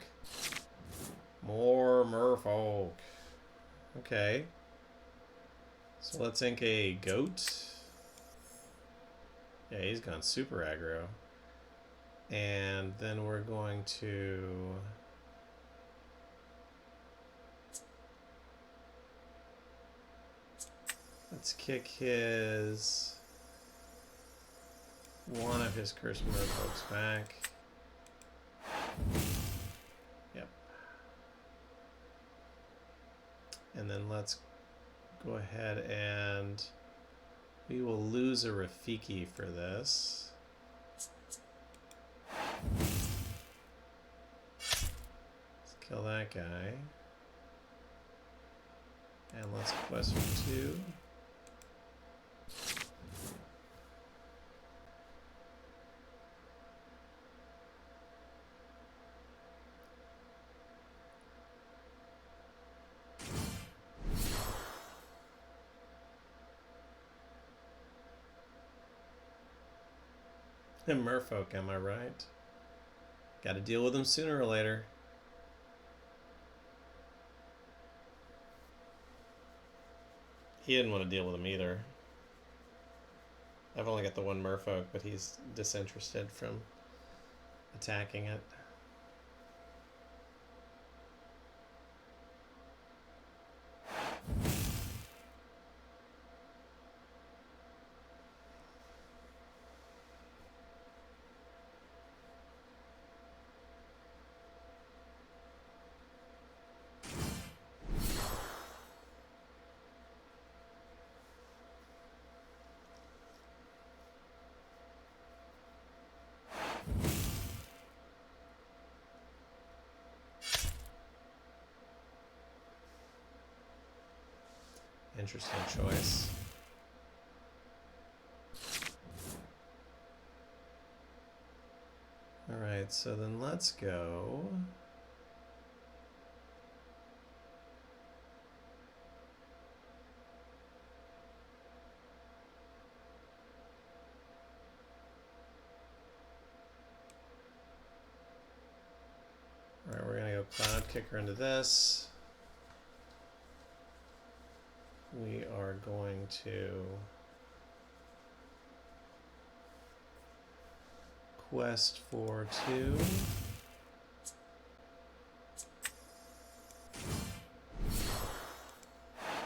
More merfolk. Okay. So let's ink a goat. Yeah, he's gone super aggro. And then we're going to let's kick one of his cursed merfolks back. Yep. And then let's go ahead and we will lose a Rafiki for this. Let's kill that guy. And let's quest for 2. And merfolk, am I right? Got to deal with them sooner or later. He didn't want to deal with them either. I've only got the one merfolk, but he's disinterested from attacking it. Interesting choice. All right, so then let's go. All right, we're gonna go Cloud Kicker into this. We are going to quest for 2.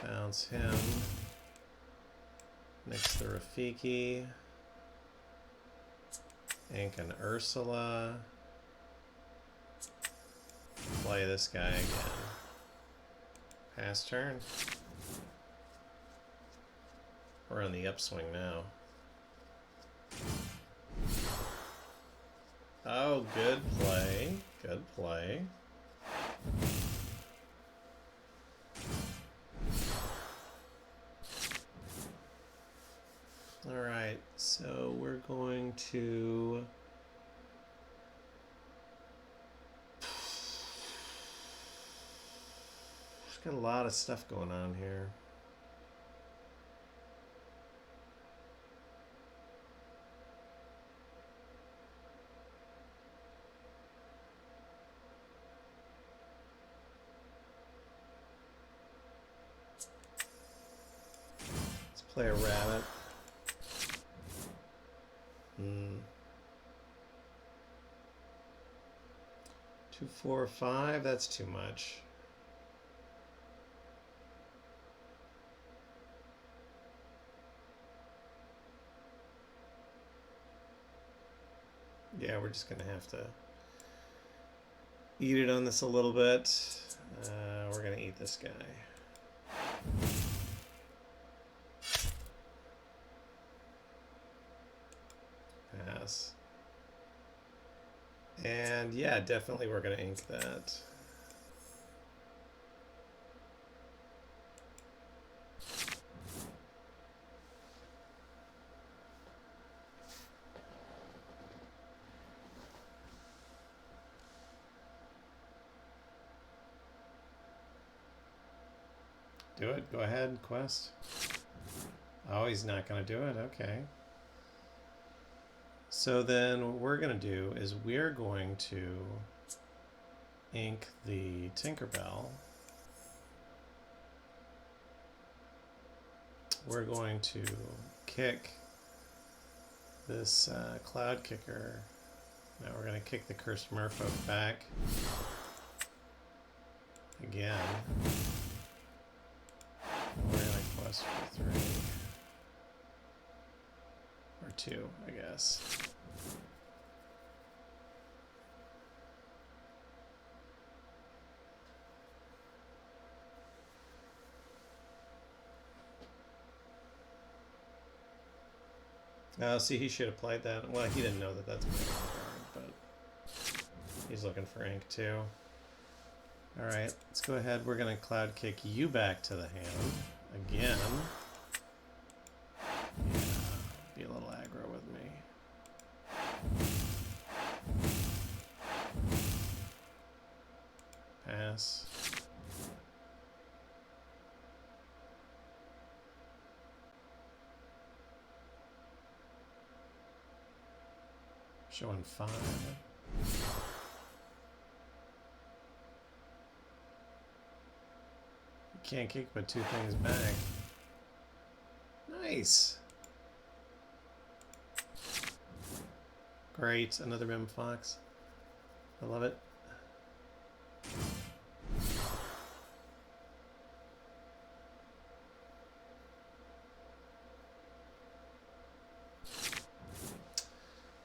Bounce him. Next to Rafiki. Ink and Ursula. Play this guy again. Pass turn. We're on the upswing now. Oh, good play. Good play. All right, so we're going to got a lot of stuff going on here. Let's play a rabbit. 2, 4, 5, that's too much. Yeah, we're just gonna have to eat it on this a little bit. We're gonna eat this guy. Pass. And yeah, definitely we're gonna ink that. Do it. Go ahead. Quest. Oh, he's not going to do it. Okay. So then what we're going to do is we're going to ink the Tinkerbell. We're going to kick this Cloud Kicker Now we're going to kick the Cursed Merfolk back. Again. We're going to quest for 3. Or 2, I guess. See, he should have played that. Well, he didn't know that that's my card, but he's looking for ink too. Alright, let's go ahead. We're going to Cloud Kick you back to the hand. Again. Yeah, be a little aggro with me. Pass. Showing 5. You can't kick but 2 things back. Nice. Great, another Mim Fox. I love it.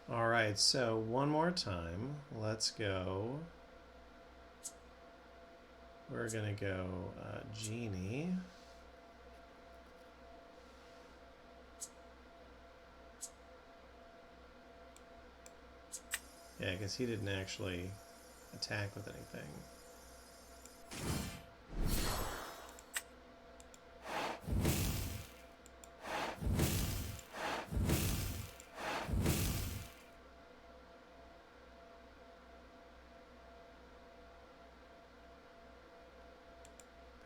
Alright, so one more time. Let's go. We're gonna go Genie. Yeah, because he didn't actually attack with anything.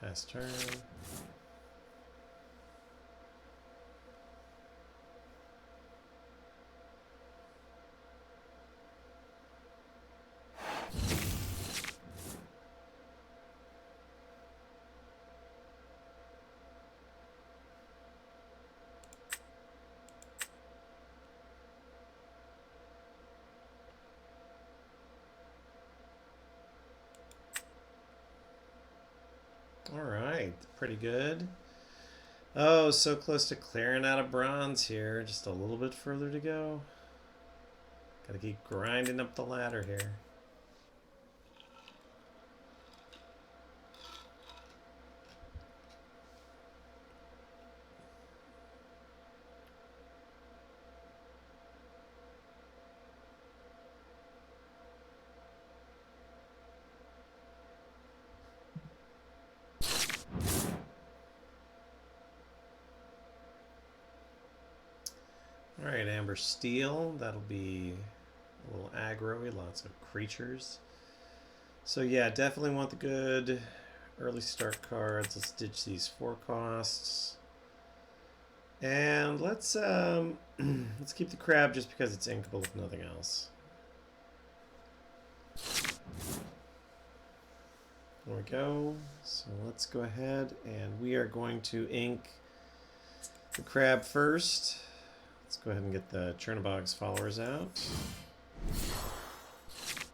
Pass turn. Alright, pretty good. Oh, so close to clearing out of bronze here. Just a little bit further to go. Gotta keep grinding up the ladder here. Alright, Amber Steel. That'll be a little aggro-y, lots of creatures. So yeah, definitely want the good early start cards. Let's ditch these 4 costs. And let's let's keep the crab just because it's inkable if nothing else. There we go. So let's go ahead and we are going to ink the crab first. Let's go ahead and get the Chernobog's followers out.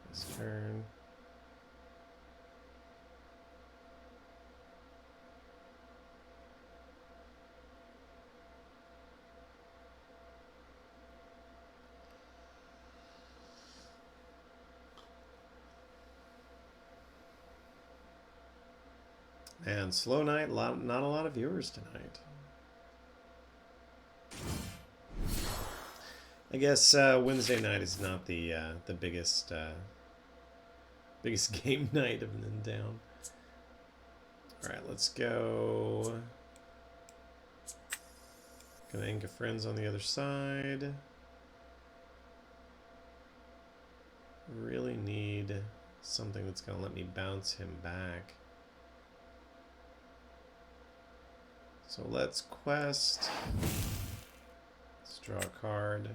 This turn. And slow night, not a lot of viewers tonight. I guess Wednesday night is not the biggest biggest game night of Nindown. All right, let's go. Gonna ink a friends on the other side. Really need something that's gonna let me bounce him back. So let's quest. Let's draw a card.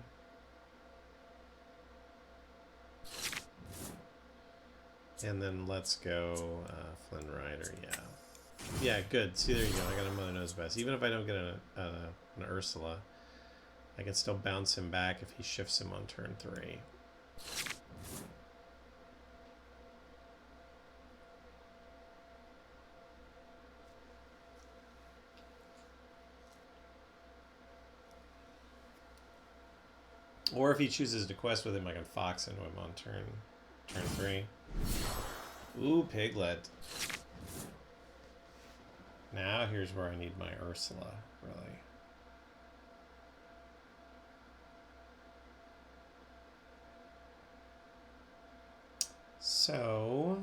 And then let's go Flynn Rider, yeah. Yeah, good. See, there you go. I got a Mother Knows Best. Even if I don't get an Ursula, I can still bounce him back if he shifts him on turn 3. Or if he chooses to quest with him, I can fox into him on turn 3. Ooh, Piglet. Now here's where I need my Ursula, really. So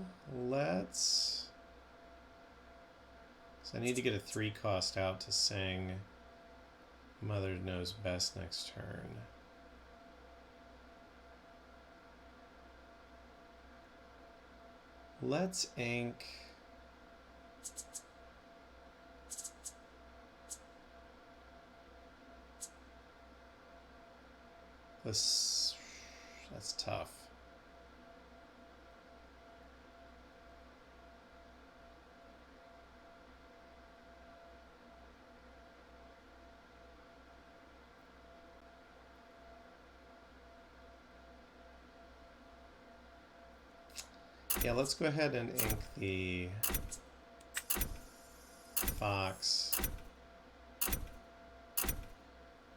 let's... So I need to get a 3 cost out to sing Mother Knows Best next turn. Let's ink... This... That's tough. Yeah, let's go ahead and ink the fox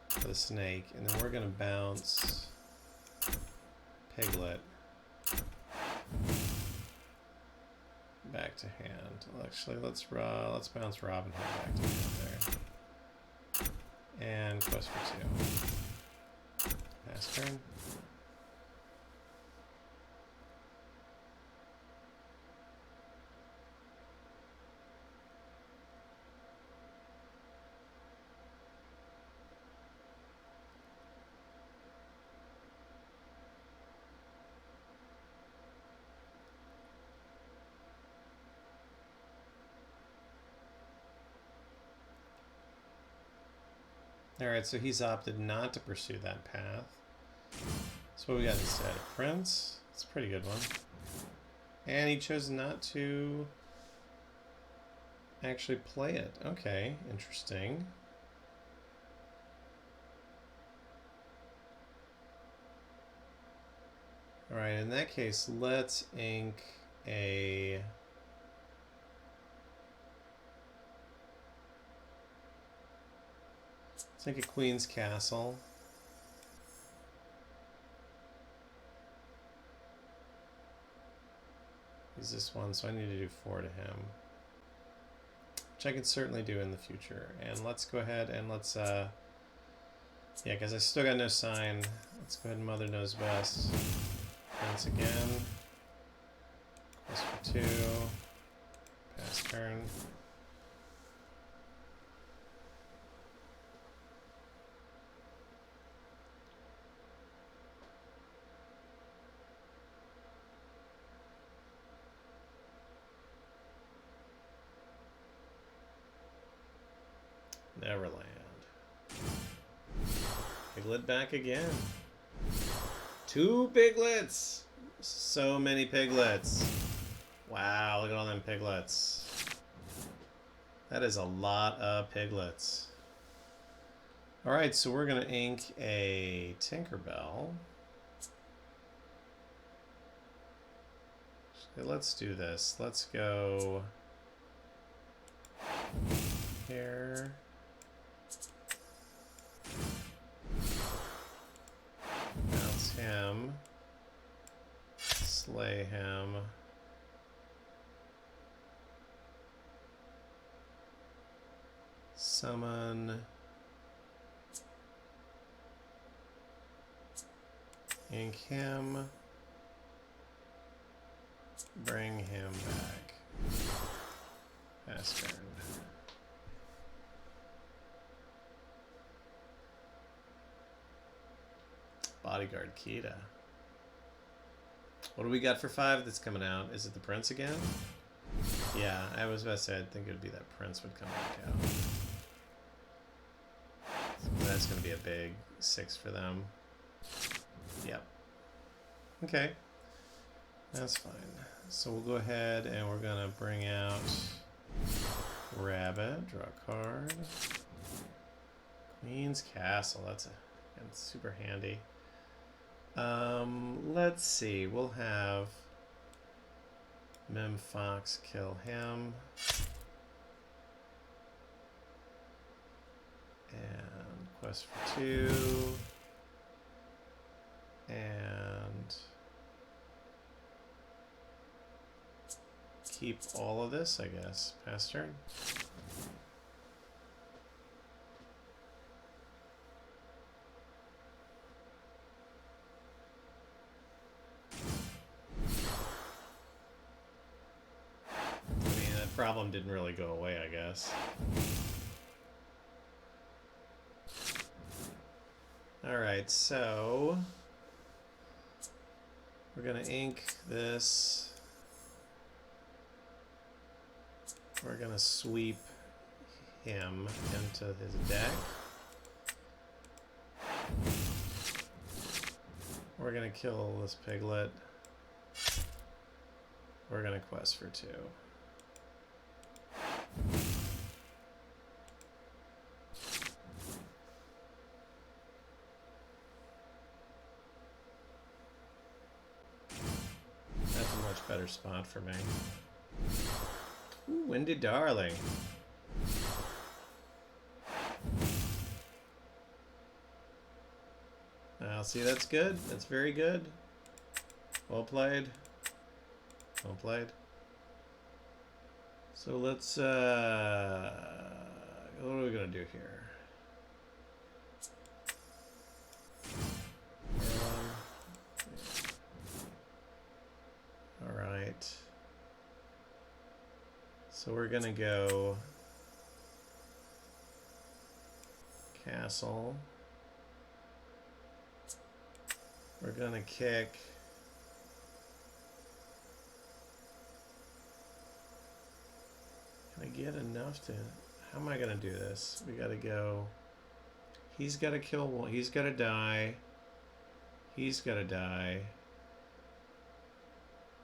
for the snake, and then we're going to bounce Piglet back to hand. Actually, let's bounce Robin Hood back to hand there. And quest for 2. Pass turn. Alright, so he's opted not to pursue that path. So what we got instead? A prince. It's a pretty good one. And he chose not to actually play it. Okay, interesting. Alright, in that case, let's ink a... Let's ink a Queen's Castle. He's this one, so I need to do 4 to him. Which I can certainly do in the future. And let's go ahead and let's, yeah, because I still got no sign. Let's go ahead and Mother Knows Best. Once again. Quest for 2. Pass turn. Neverland. Piglet back again. 2 piglets! So many piglets. Wow, look at all them piglets. That is a lot of piglets. Alright, so we're going to ink a Tinkerbell. Okay, let's do this. Let's go here. Bounce him. Slay him. Summon. Ink him. Bring him back. Pass turn. Bodyguard Kita. What do we got for 5 that's coming out? Is it the Prince again? Yeah, I was about to say, I think it would be that Prince would come back out. So that's going to be a big 6 for them. Yep. Okay. That's fine. So we'll go ahead and we're going to bring out Rabbit, draw a card. Queen's Castle, that's super handy. Let's see, we'll have Mem Fox kill him. And quest for 2. And keep all of this, I guess. Pass turn. I mean, that problem didn't really go away, I guess. Alright, so we're gonna ink this. We're gonna sweep him into his deck. We're gonna kill this piglet. We're gonna quest for 2. That's a much better spot for me. Ooh, Windy Darling. See, that's good. That's very good. Well played. Well played. So let's, what are we gonna do here? All right. So we're gonna go castle. We're gonna kick. Can I get enough to? How am I gonna do this? We gotta go. He's gotta kill one. He's gotta die. He's gotta die.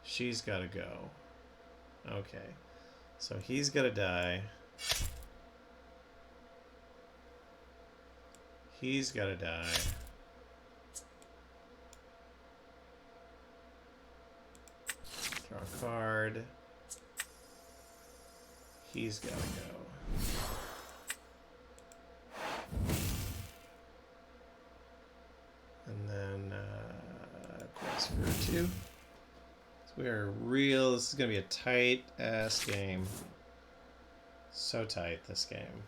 She's gotta go. Okay. So he's gotta die. He's gotta die. Draw a card. He's gotta go. And then quest for 2. So we are real. This is gonna be a tight ass game. So tight, this game.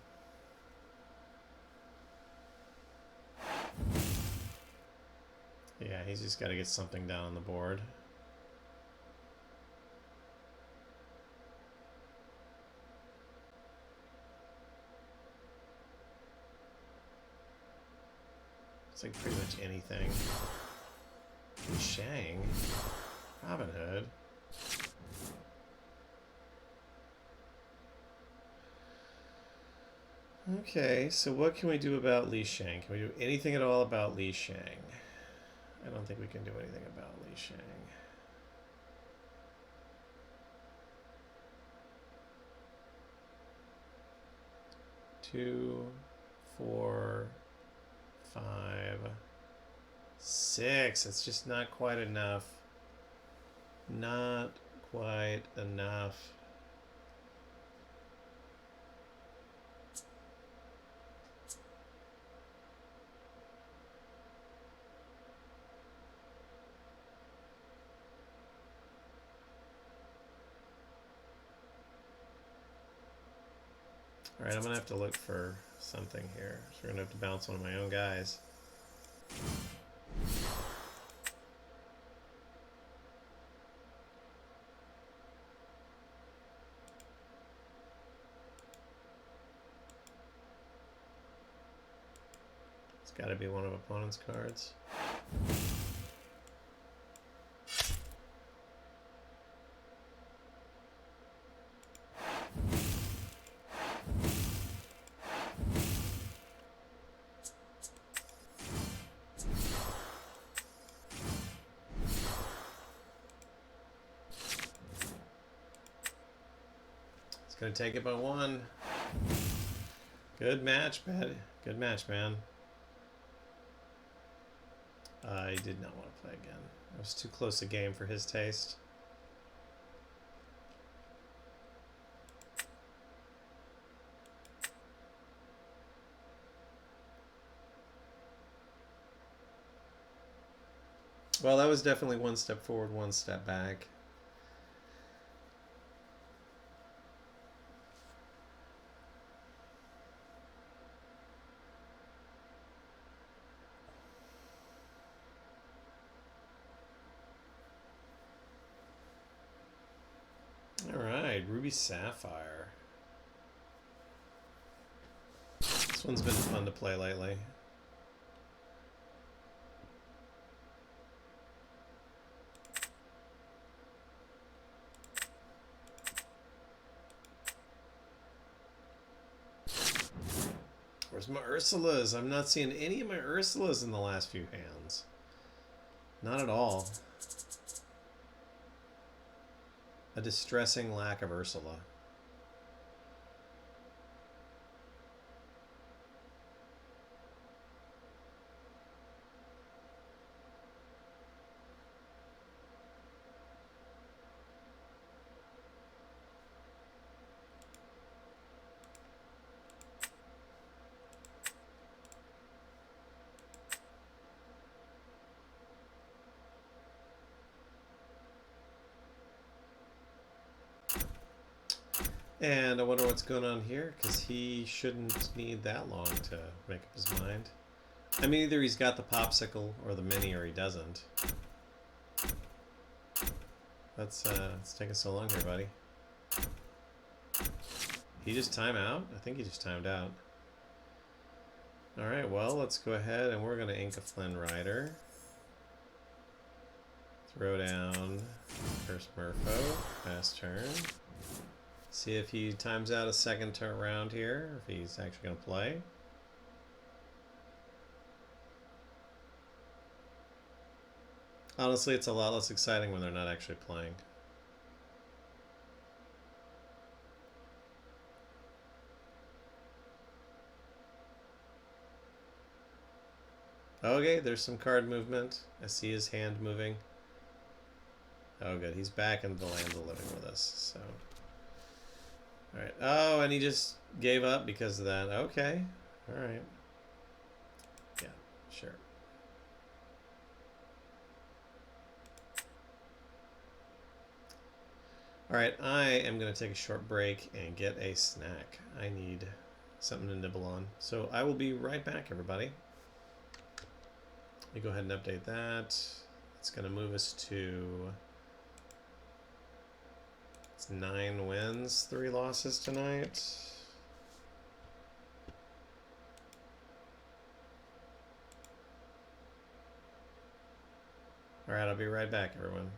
Yeah, he's just got to get something down on the board. It's like pretty much anything. Shang. Robin Hood. Okay, so what can we do about Li Shang? Can we do anything at all about Li Shang? I don't think we can do anything about Li Shang. Two, 4, 5, 6. It's just not quite enough. Not quite enough. Alright, I'm going to have to look for something here. So we're going to have to bounce one of my own guys. It's got to be one of opponent's cards. Gonna take it by 1. Good match, man. Good match, man. I did not want to play again. It was too close a game for his taste. Well, that was definitely one step forward, one step back. All right, Ruby Sapphire. This one's been fun to play lately. Where's my Ursulas? I'm not seeing any of my Ursulas in the last few hands. Not at all. A distressing lack of Ursula. And I wonder what's going on here, because he shouldn't need that long to make up his mind. I mean, either he's got the popsicle or the mini, or he doesn't. It's taking so long here, buddy. He just timed out? I think he just timed out. Alright, well, let's go ahead and we're going to ink a Flynn Rider. Throw down first Murpho. Fast turn. See if he times out a second turn round here, if he's actually going to play. Honestly, it's a lot less exciting when they're not actually playing. Okay, there's some card movement. I see his hand moving. Oh, good. He's back in the land of the living with us, so... Alright. Oh, and he just gave up because of that. Okay. Alright. Yeah, sure. Alright, I am going to take a short break and get a snack. I need something to nibble on. So I will be right back, everybody. Let me go ahead and update that. It's going to move us to... It's 9 wins, 3 losses tonight. Alright, I'll be right back, everyone.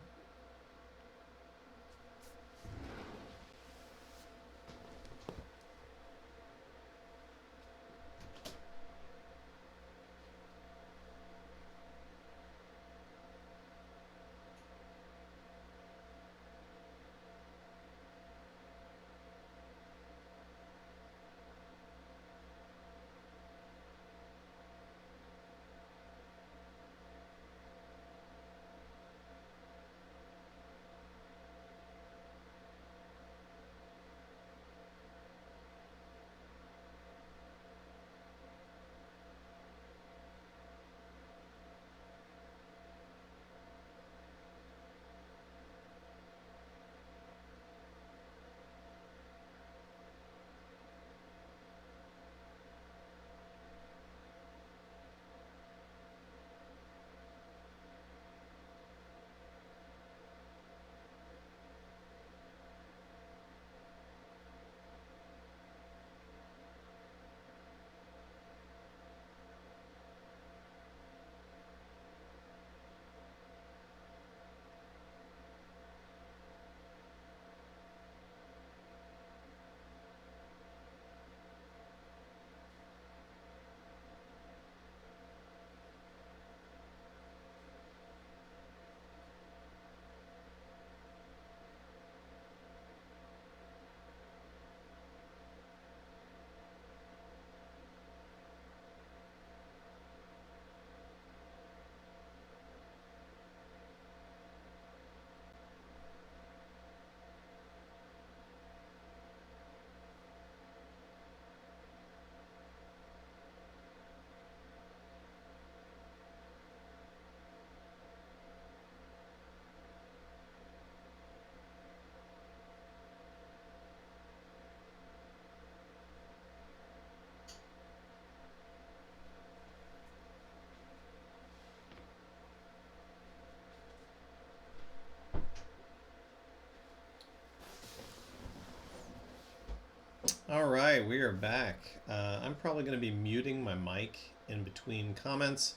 right, we are back. I'm probably going to be muting my mic in between comments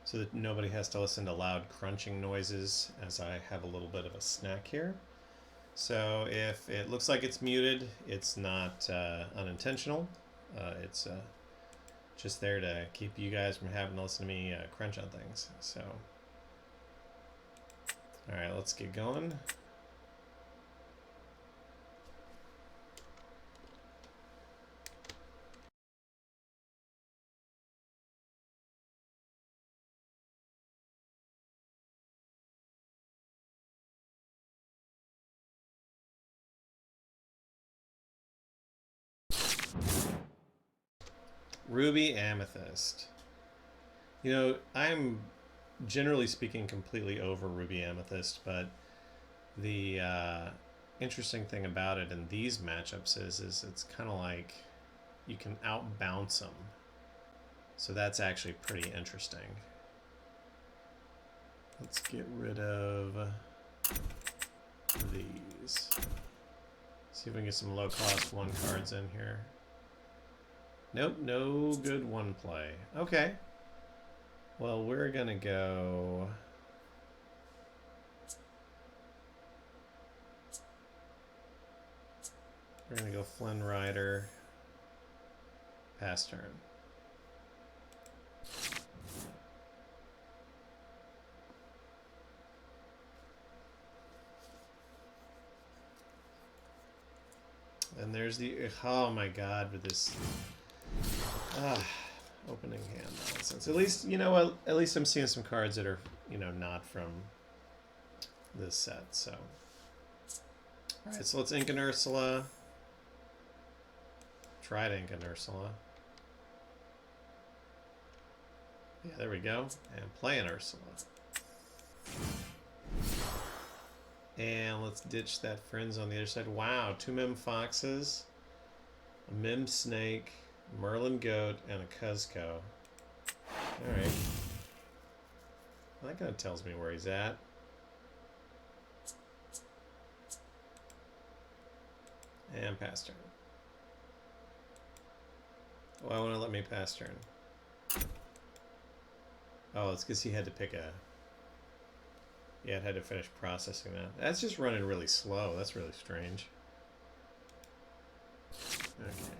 so that nobody has to listen to loud crunching noises as I have a little bit of a snack here. So if it looks like it's muted, it's not unintentional. It's just there to keep you guys from having to listen to me crunch on things. So, all right, let's get going. Ruby Amethyst. You know, I'm generally speaking completely over Ruby Amethyst, but the interesting thing about it in these matchups is it's kind of like you can outbounce them. So that's actually pretty interesting. Let's get rid of these. See if we can get some low-cost one cards in here. Nope, no good one play. Okay. Well, we're going to go... We're going to go Flynn Rider. Pass turn. And there's the... Oh my god, with this... opening hand nonsense. At least, you know what? At least I'm seeing some cards that are, you know, not from this set, so... Alright, so let's ink an Ursula. Try to ink an Ursula. Yeah, there we go. And play an Ursula. And let's ditch that Friends on the other side. Wow, 2 Mim Foxes, a Mim Snake, Merlin Goat, and a Cuzco. Alright. Well, that kind of tells me where he's at. And pass turn. Why won't it let me pass turn? Oh, it's because he had to pick a... Yeah, it had to finish processing that. That's just running really slow. That's really strange. Okay.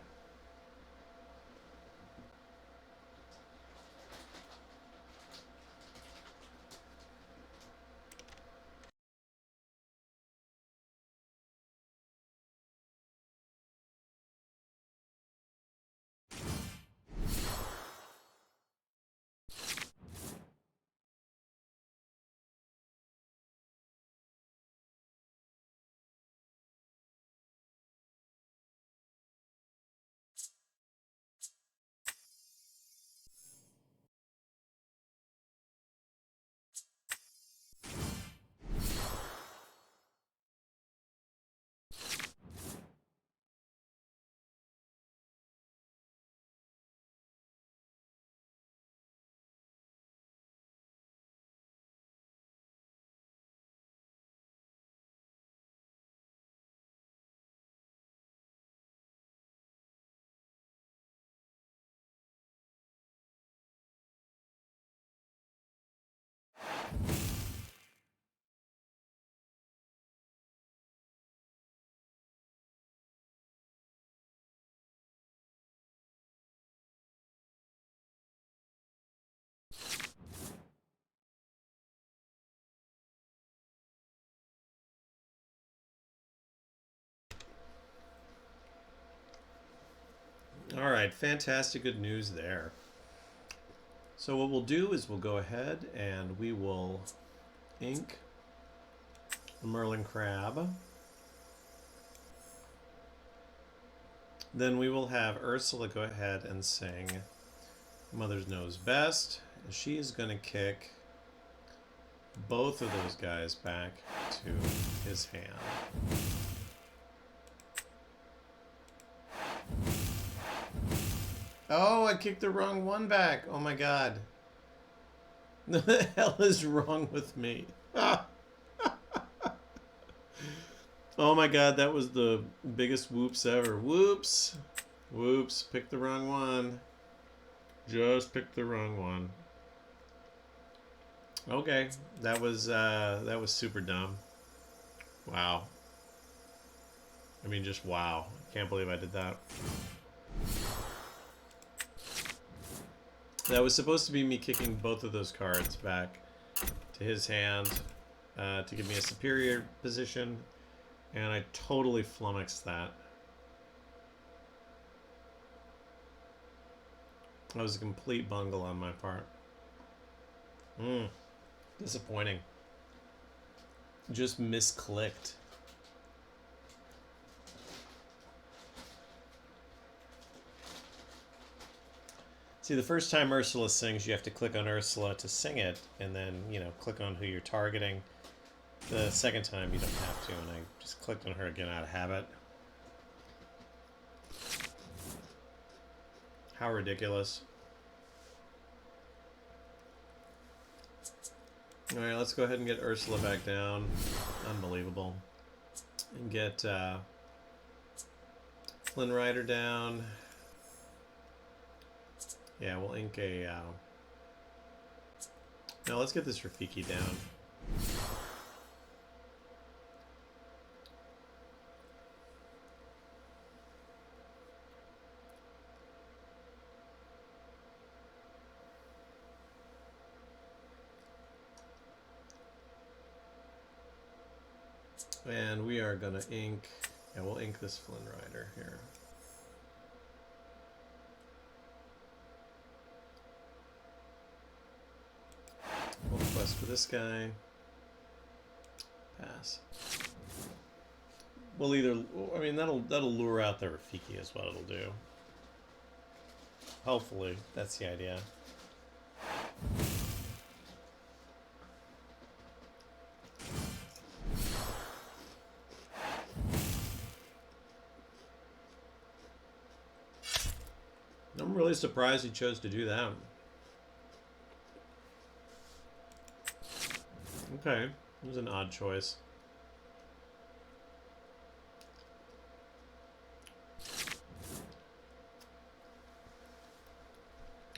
All right, fantastic good news there. So what we'll do is we'll go ahead and we will ink the Merlin Crab. Then we will have Ursula go ahead and sing Mother's Knows Best. And she is going to kick both of those guys back to his hand. Oh, I kicked the wrong one back. Oh my god. What the hell is wrong with me? Oh my god, that was the biggest whoops ever. Whoops. Whoops, picked the wrong one. Just picked the wrong one. Okay, that was super dumb. Wow. I mean, just wow. Can't believe I did that. That was supposed to be me kicking both of those cards back to his hand to give me a superior position, and I totally flummoxed that. That was a complete bungle on my part. Disappointing. Just misclicked. See, the first time Ursula sings, you have to click on Ursula to sing it, and then, click on who you're targeting. The second time, you don't have to, and I just clicked on her again out of habit. How ridiculous. Alright, let's go ahead and get Ursula back down. Unbelievable. And get Flynn Rider down. Yeah, we'll ink a... No, let's get this Rafiki down. And we are going to ink... Yeah, we'll ink this Flynn Rider here. We'll quest for this guy. Pass. We'll either... I mean, that'll lure out the Rafiki is what it'll do. Hopefully. That's the idea. I'm really surprised he chose to do that. Okay, it was an odd choice.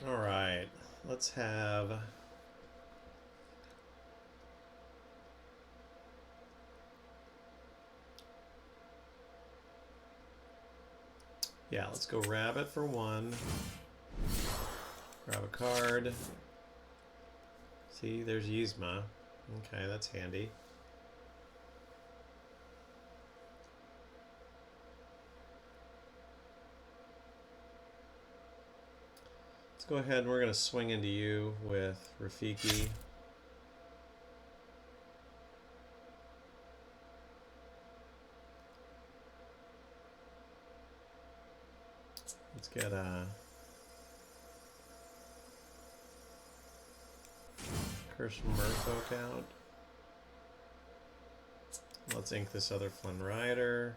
Alright, let's have... Yeah, let's go Rabbit for one. Grab a card. See, there's Yzma. Okay, that's handy. Let's go ahead and we're going to swing into you with Rafiki. Let's get a Curse from Merfolk out. Let's ink this other Flynn Rider.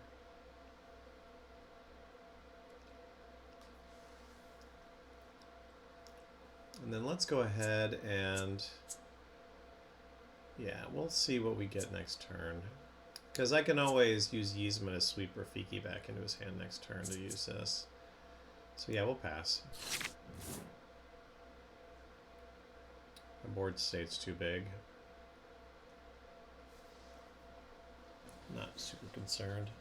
And then let's go ahead and... Yeah, we'll see what we get next turn. Because I can always use Yzma to sweep Rafiki back into his hand next turn to use this. So yeah, we'll pass. The board state's too big. Not super concerned.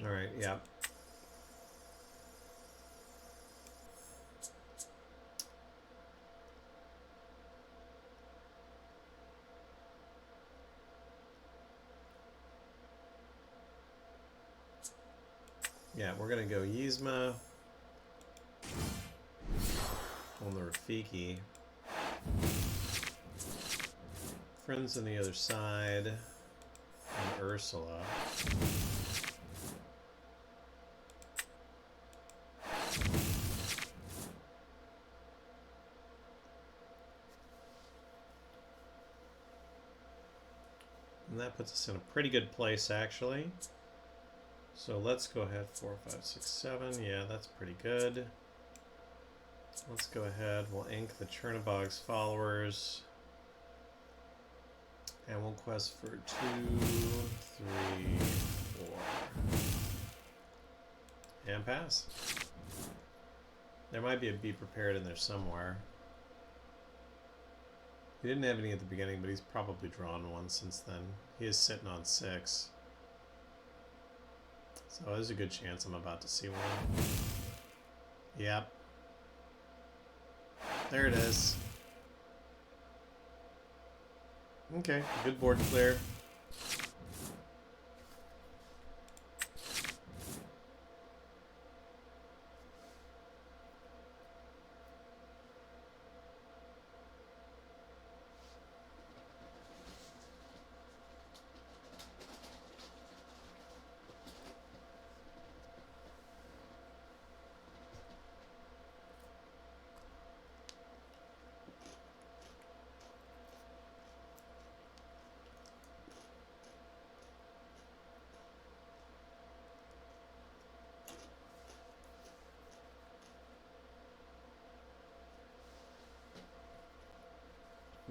All right, yeah. Yeah, we're gonna go Yzma on the Rafiki. Friends on the other side, and Ursula. And that puts us in a pretty good place, actually. So let's go ahead, 4, 5, 6, 7. Yeah, that's pretty good. Let's go ahead, we'll ink the Chernobog's followers. And we'll quest for 2, 3, 4. And pass. There might be a Be Prepared in there somewhere. He didn't have any at the beginning, but he's probably drawn one since then. He is sitting on 6. So there's a good chance I'm about to see one. Yep. There it is. Okay, good board clear.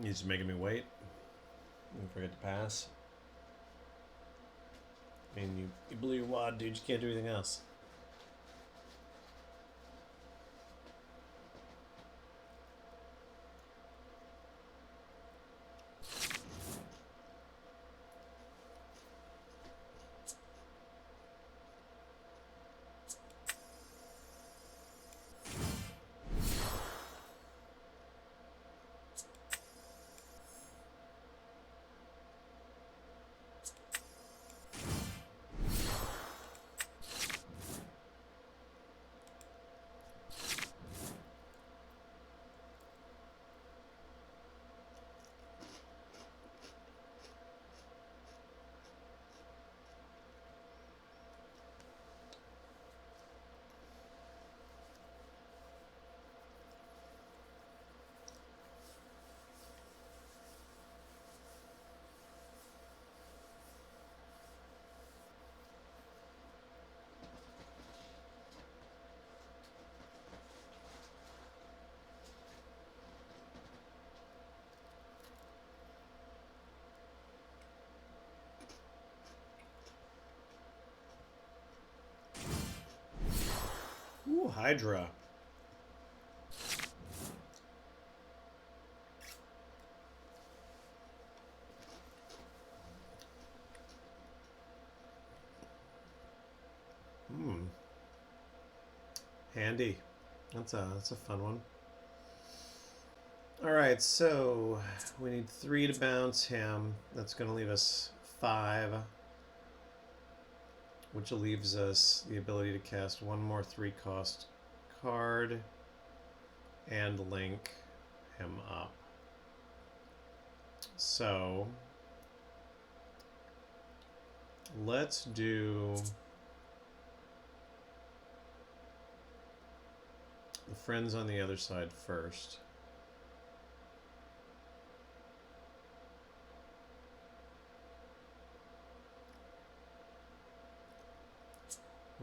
He's just making me wait. Don't forget to pass. I mean, you blew your wad, dude. You can't do anything else. Ooh, Hydra. Handy. That's a fun one. Alright, so we need 3 to bounce him. That's going to leave us 5. Which leaves us the ability to cast one more 3-cost card and link him up. So let's do the friends on the other side first.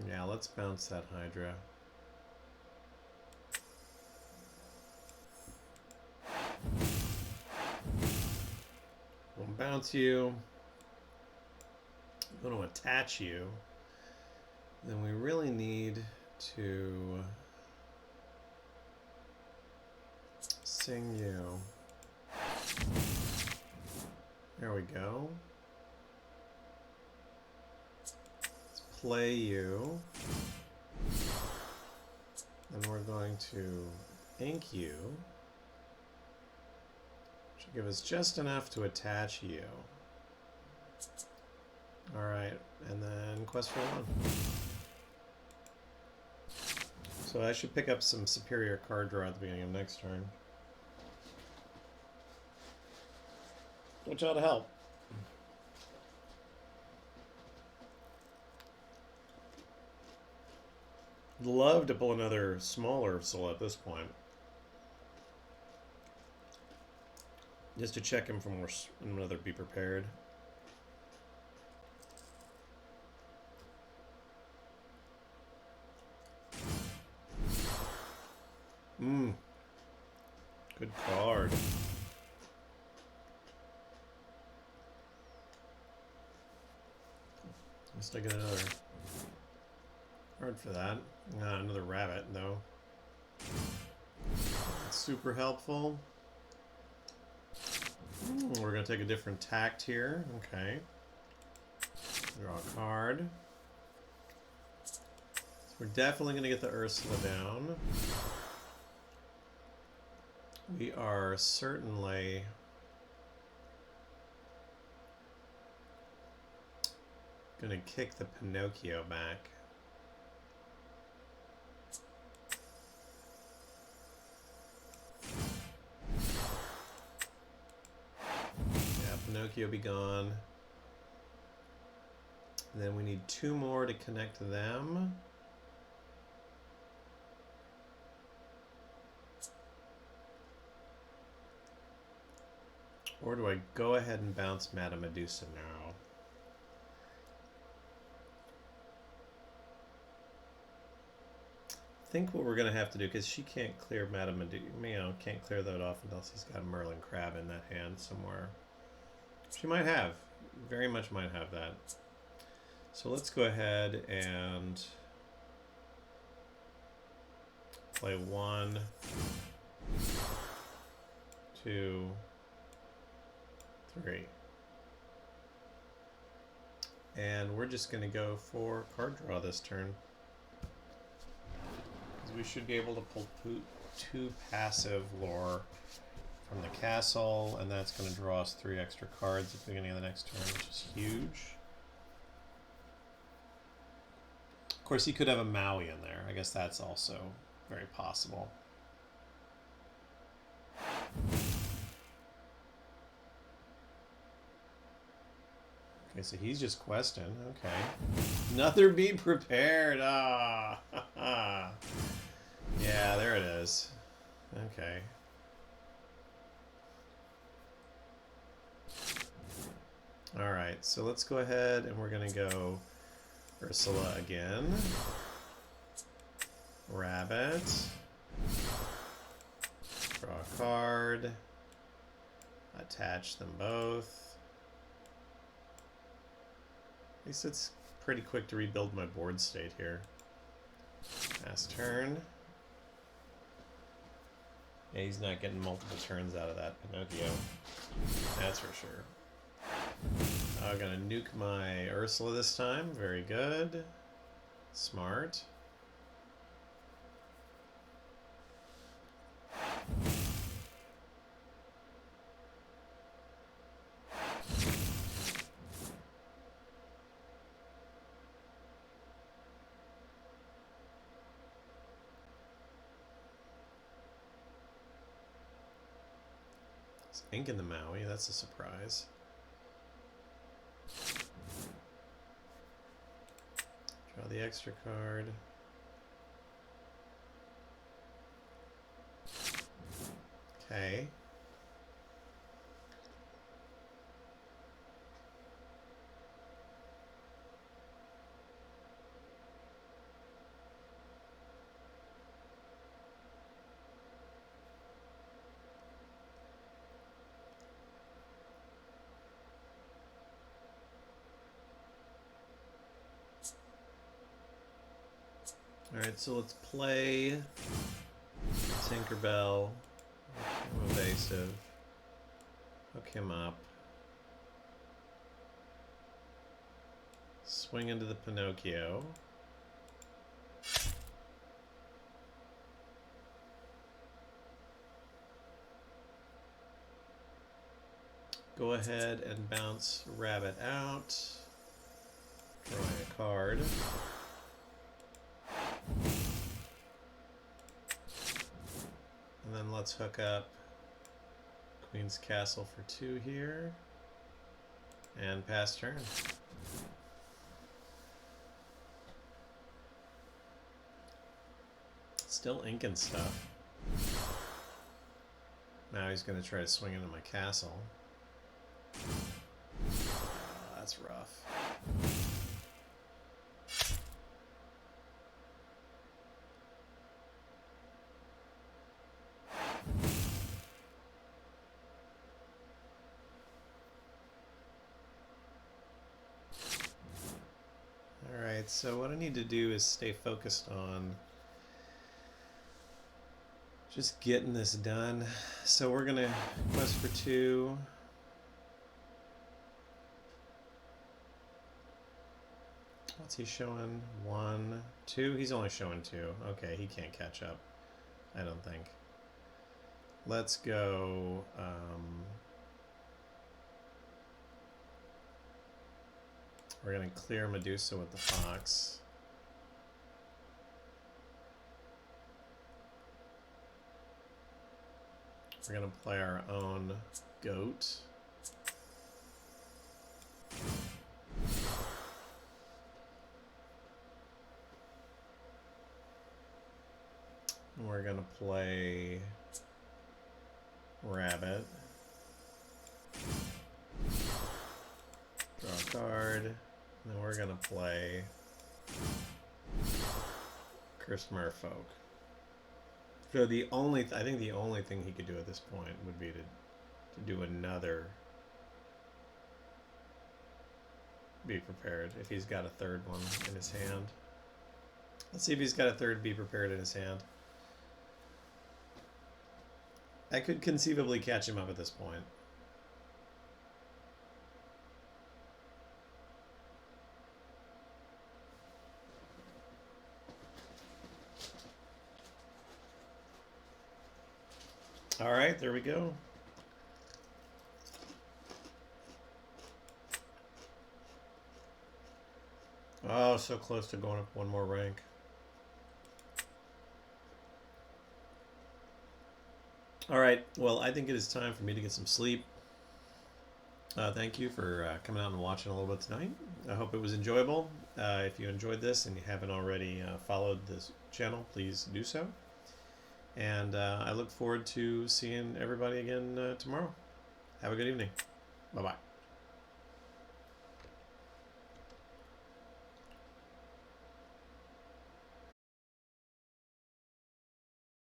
Yeah, let's bounce that Hydra. We'll bounce you. I'm going to attach you. Then we really need to sing you. There we go. Let's play you. Then we're going to ink you. Should give us just enough to attach you. Alright, and then quest for 1. So I should pick up some superior card draw at the beginning of next turn. Which ought to help. I'd love to pull another smaller soul at this point. Just to check him for more, another Be Prepared. Good card. Must I get another card for that? Another rabbit, though. That's super helpful. We're going to take a different tact here. Okay. Draw a card. So we're definitely going to get the Ursula down. We are certainly going to kick the Pinocchio back. Yeah, Pinocchio be gone. And then we need 2 more to connect them. Or do I go ahead and bounce Madame Medusa now? I think what we're going to have to do, because she can't clear Madame Medusa, can't clear that off unless he's got a Merlin Crab in that hand somewhere. She might have. Very much might have that. So let's go ahead and play 1, 2, 3. And we're just going to go for card draw this turn. Because we should be able to pull 2 passive lore from the castle, and that's going to draw us 3 extra cards at the beginning of the next turn, which is huge. Of course, he could have a Maui in there. I guess that's also very possible. Okay, so he's just questing. Okay. Another be prepared. Ah. Yeah, there it is. Okay. Alright, so let's go ahead and we're going to go Ursula again. Rabbit. Draw a card. Attach them both. At least it's pretty quick to rebuild my board state here. Last turn. Yeah, he's not getting multiple turns out of that Pinocchio. That's for sure. I'm gonna nuke my Ursula this time. Very good. Smart. There's ink in the Maui. That's a surprise. Draw the extra card. Okay. Alright, so let's play Tinkerbell. I'm evasive. Hook him up. Swing into the Pinocchio. Go ahead and bounce Rabbit out. Drawing a card. And then let's hook up Queen's Castle for 2 here. And pass turn. Still inking stuff. Now he's going to try to swing into my castle. That's rough. Alright, so what I need to do is stay focused on just getting this done. So we're going to quest for 2. What's he showing? 1, 2? He's only showing 2. Okay, he can't catch up, I don't think. Let's go... we're going to clear Medusa with the fox. We're going to play our own goat. We're going to play rabbit. Draw a card. And then we're going to play Cursed Merfolk. So the only, I think the only thing he could do at this point would be to do another Be Prepared, if he's got a third one in his hand. Let's see if he's got a third Be Prepared in his hand. I could conceivably catch him up at this point. All right, there we go. Oh, so close to going up one more rank. All right, well, I think it is time for me to get some sleep. Thank you for coming out and watching a little bit tonight. I hope it was enjoyable. If you enjoyed this and you haven't already followed this channel, please do so. And I look forward to seeing everybody again tomorrow. Have a good evening. Bye-bye.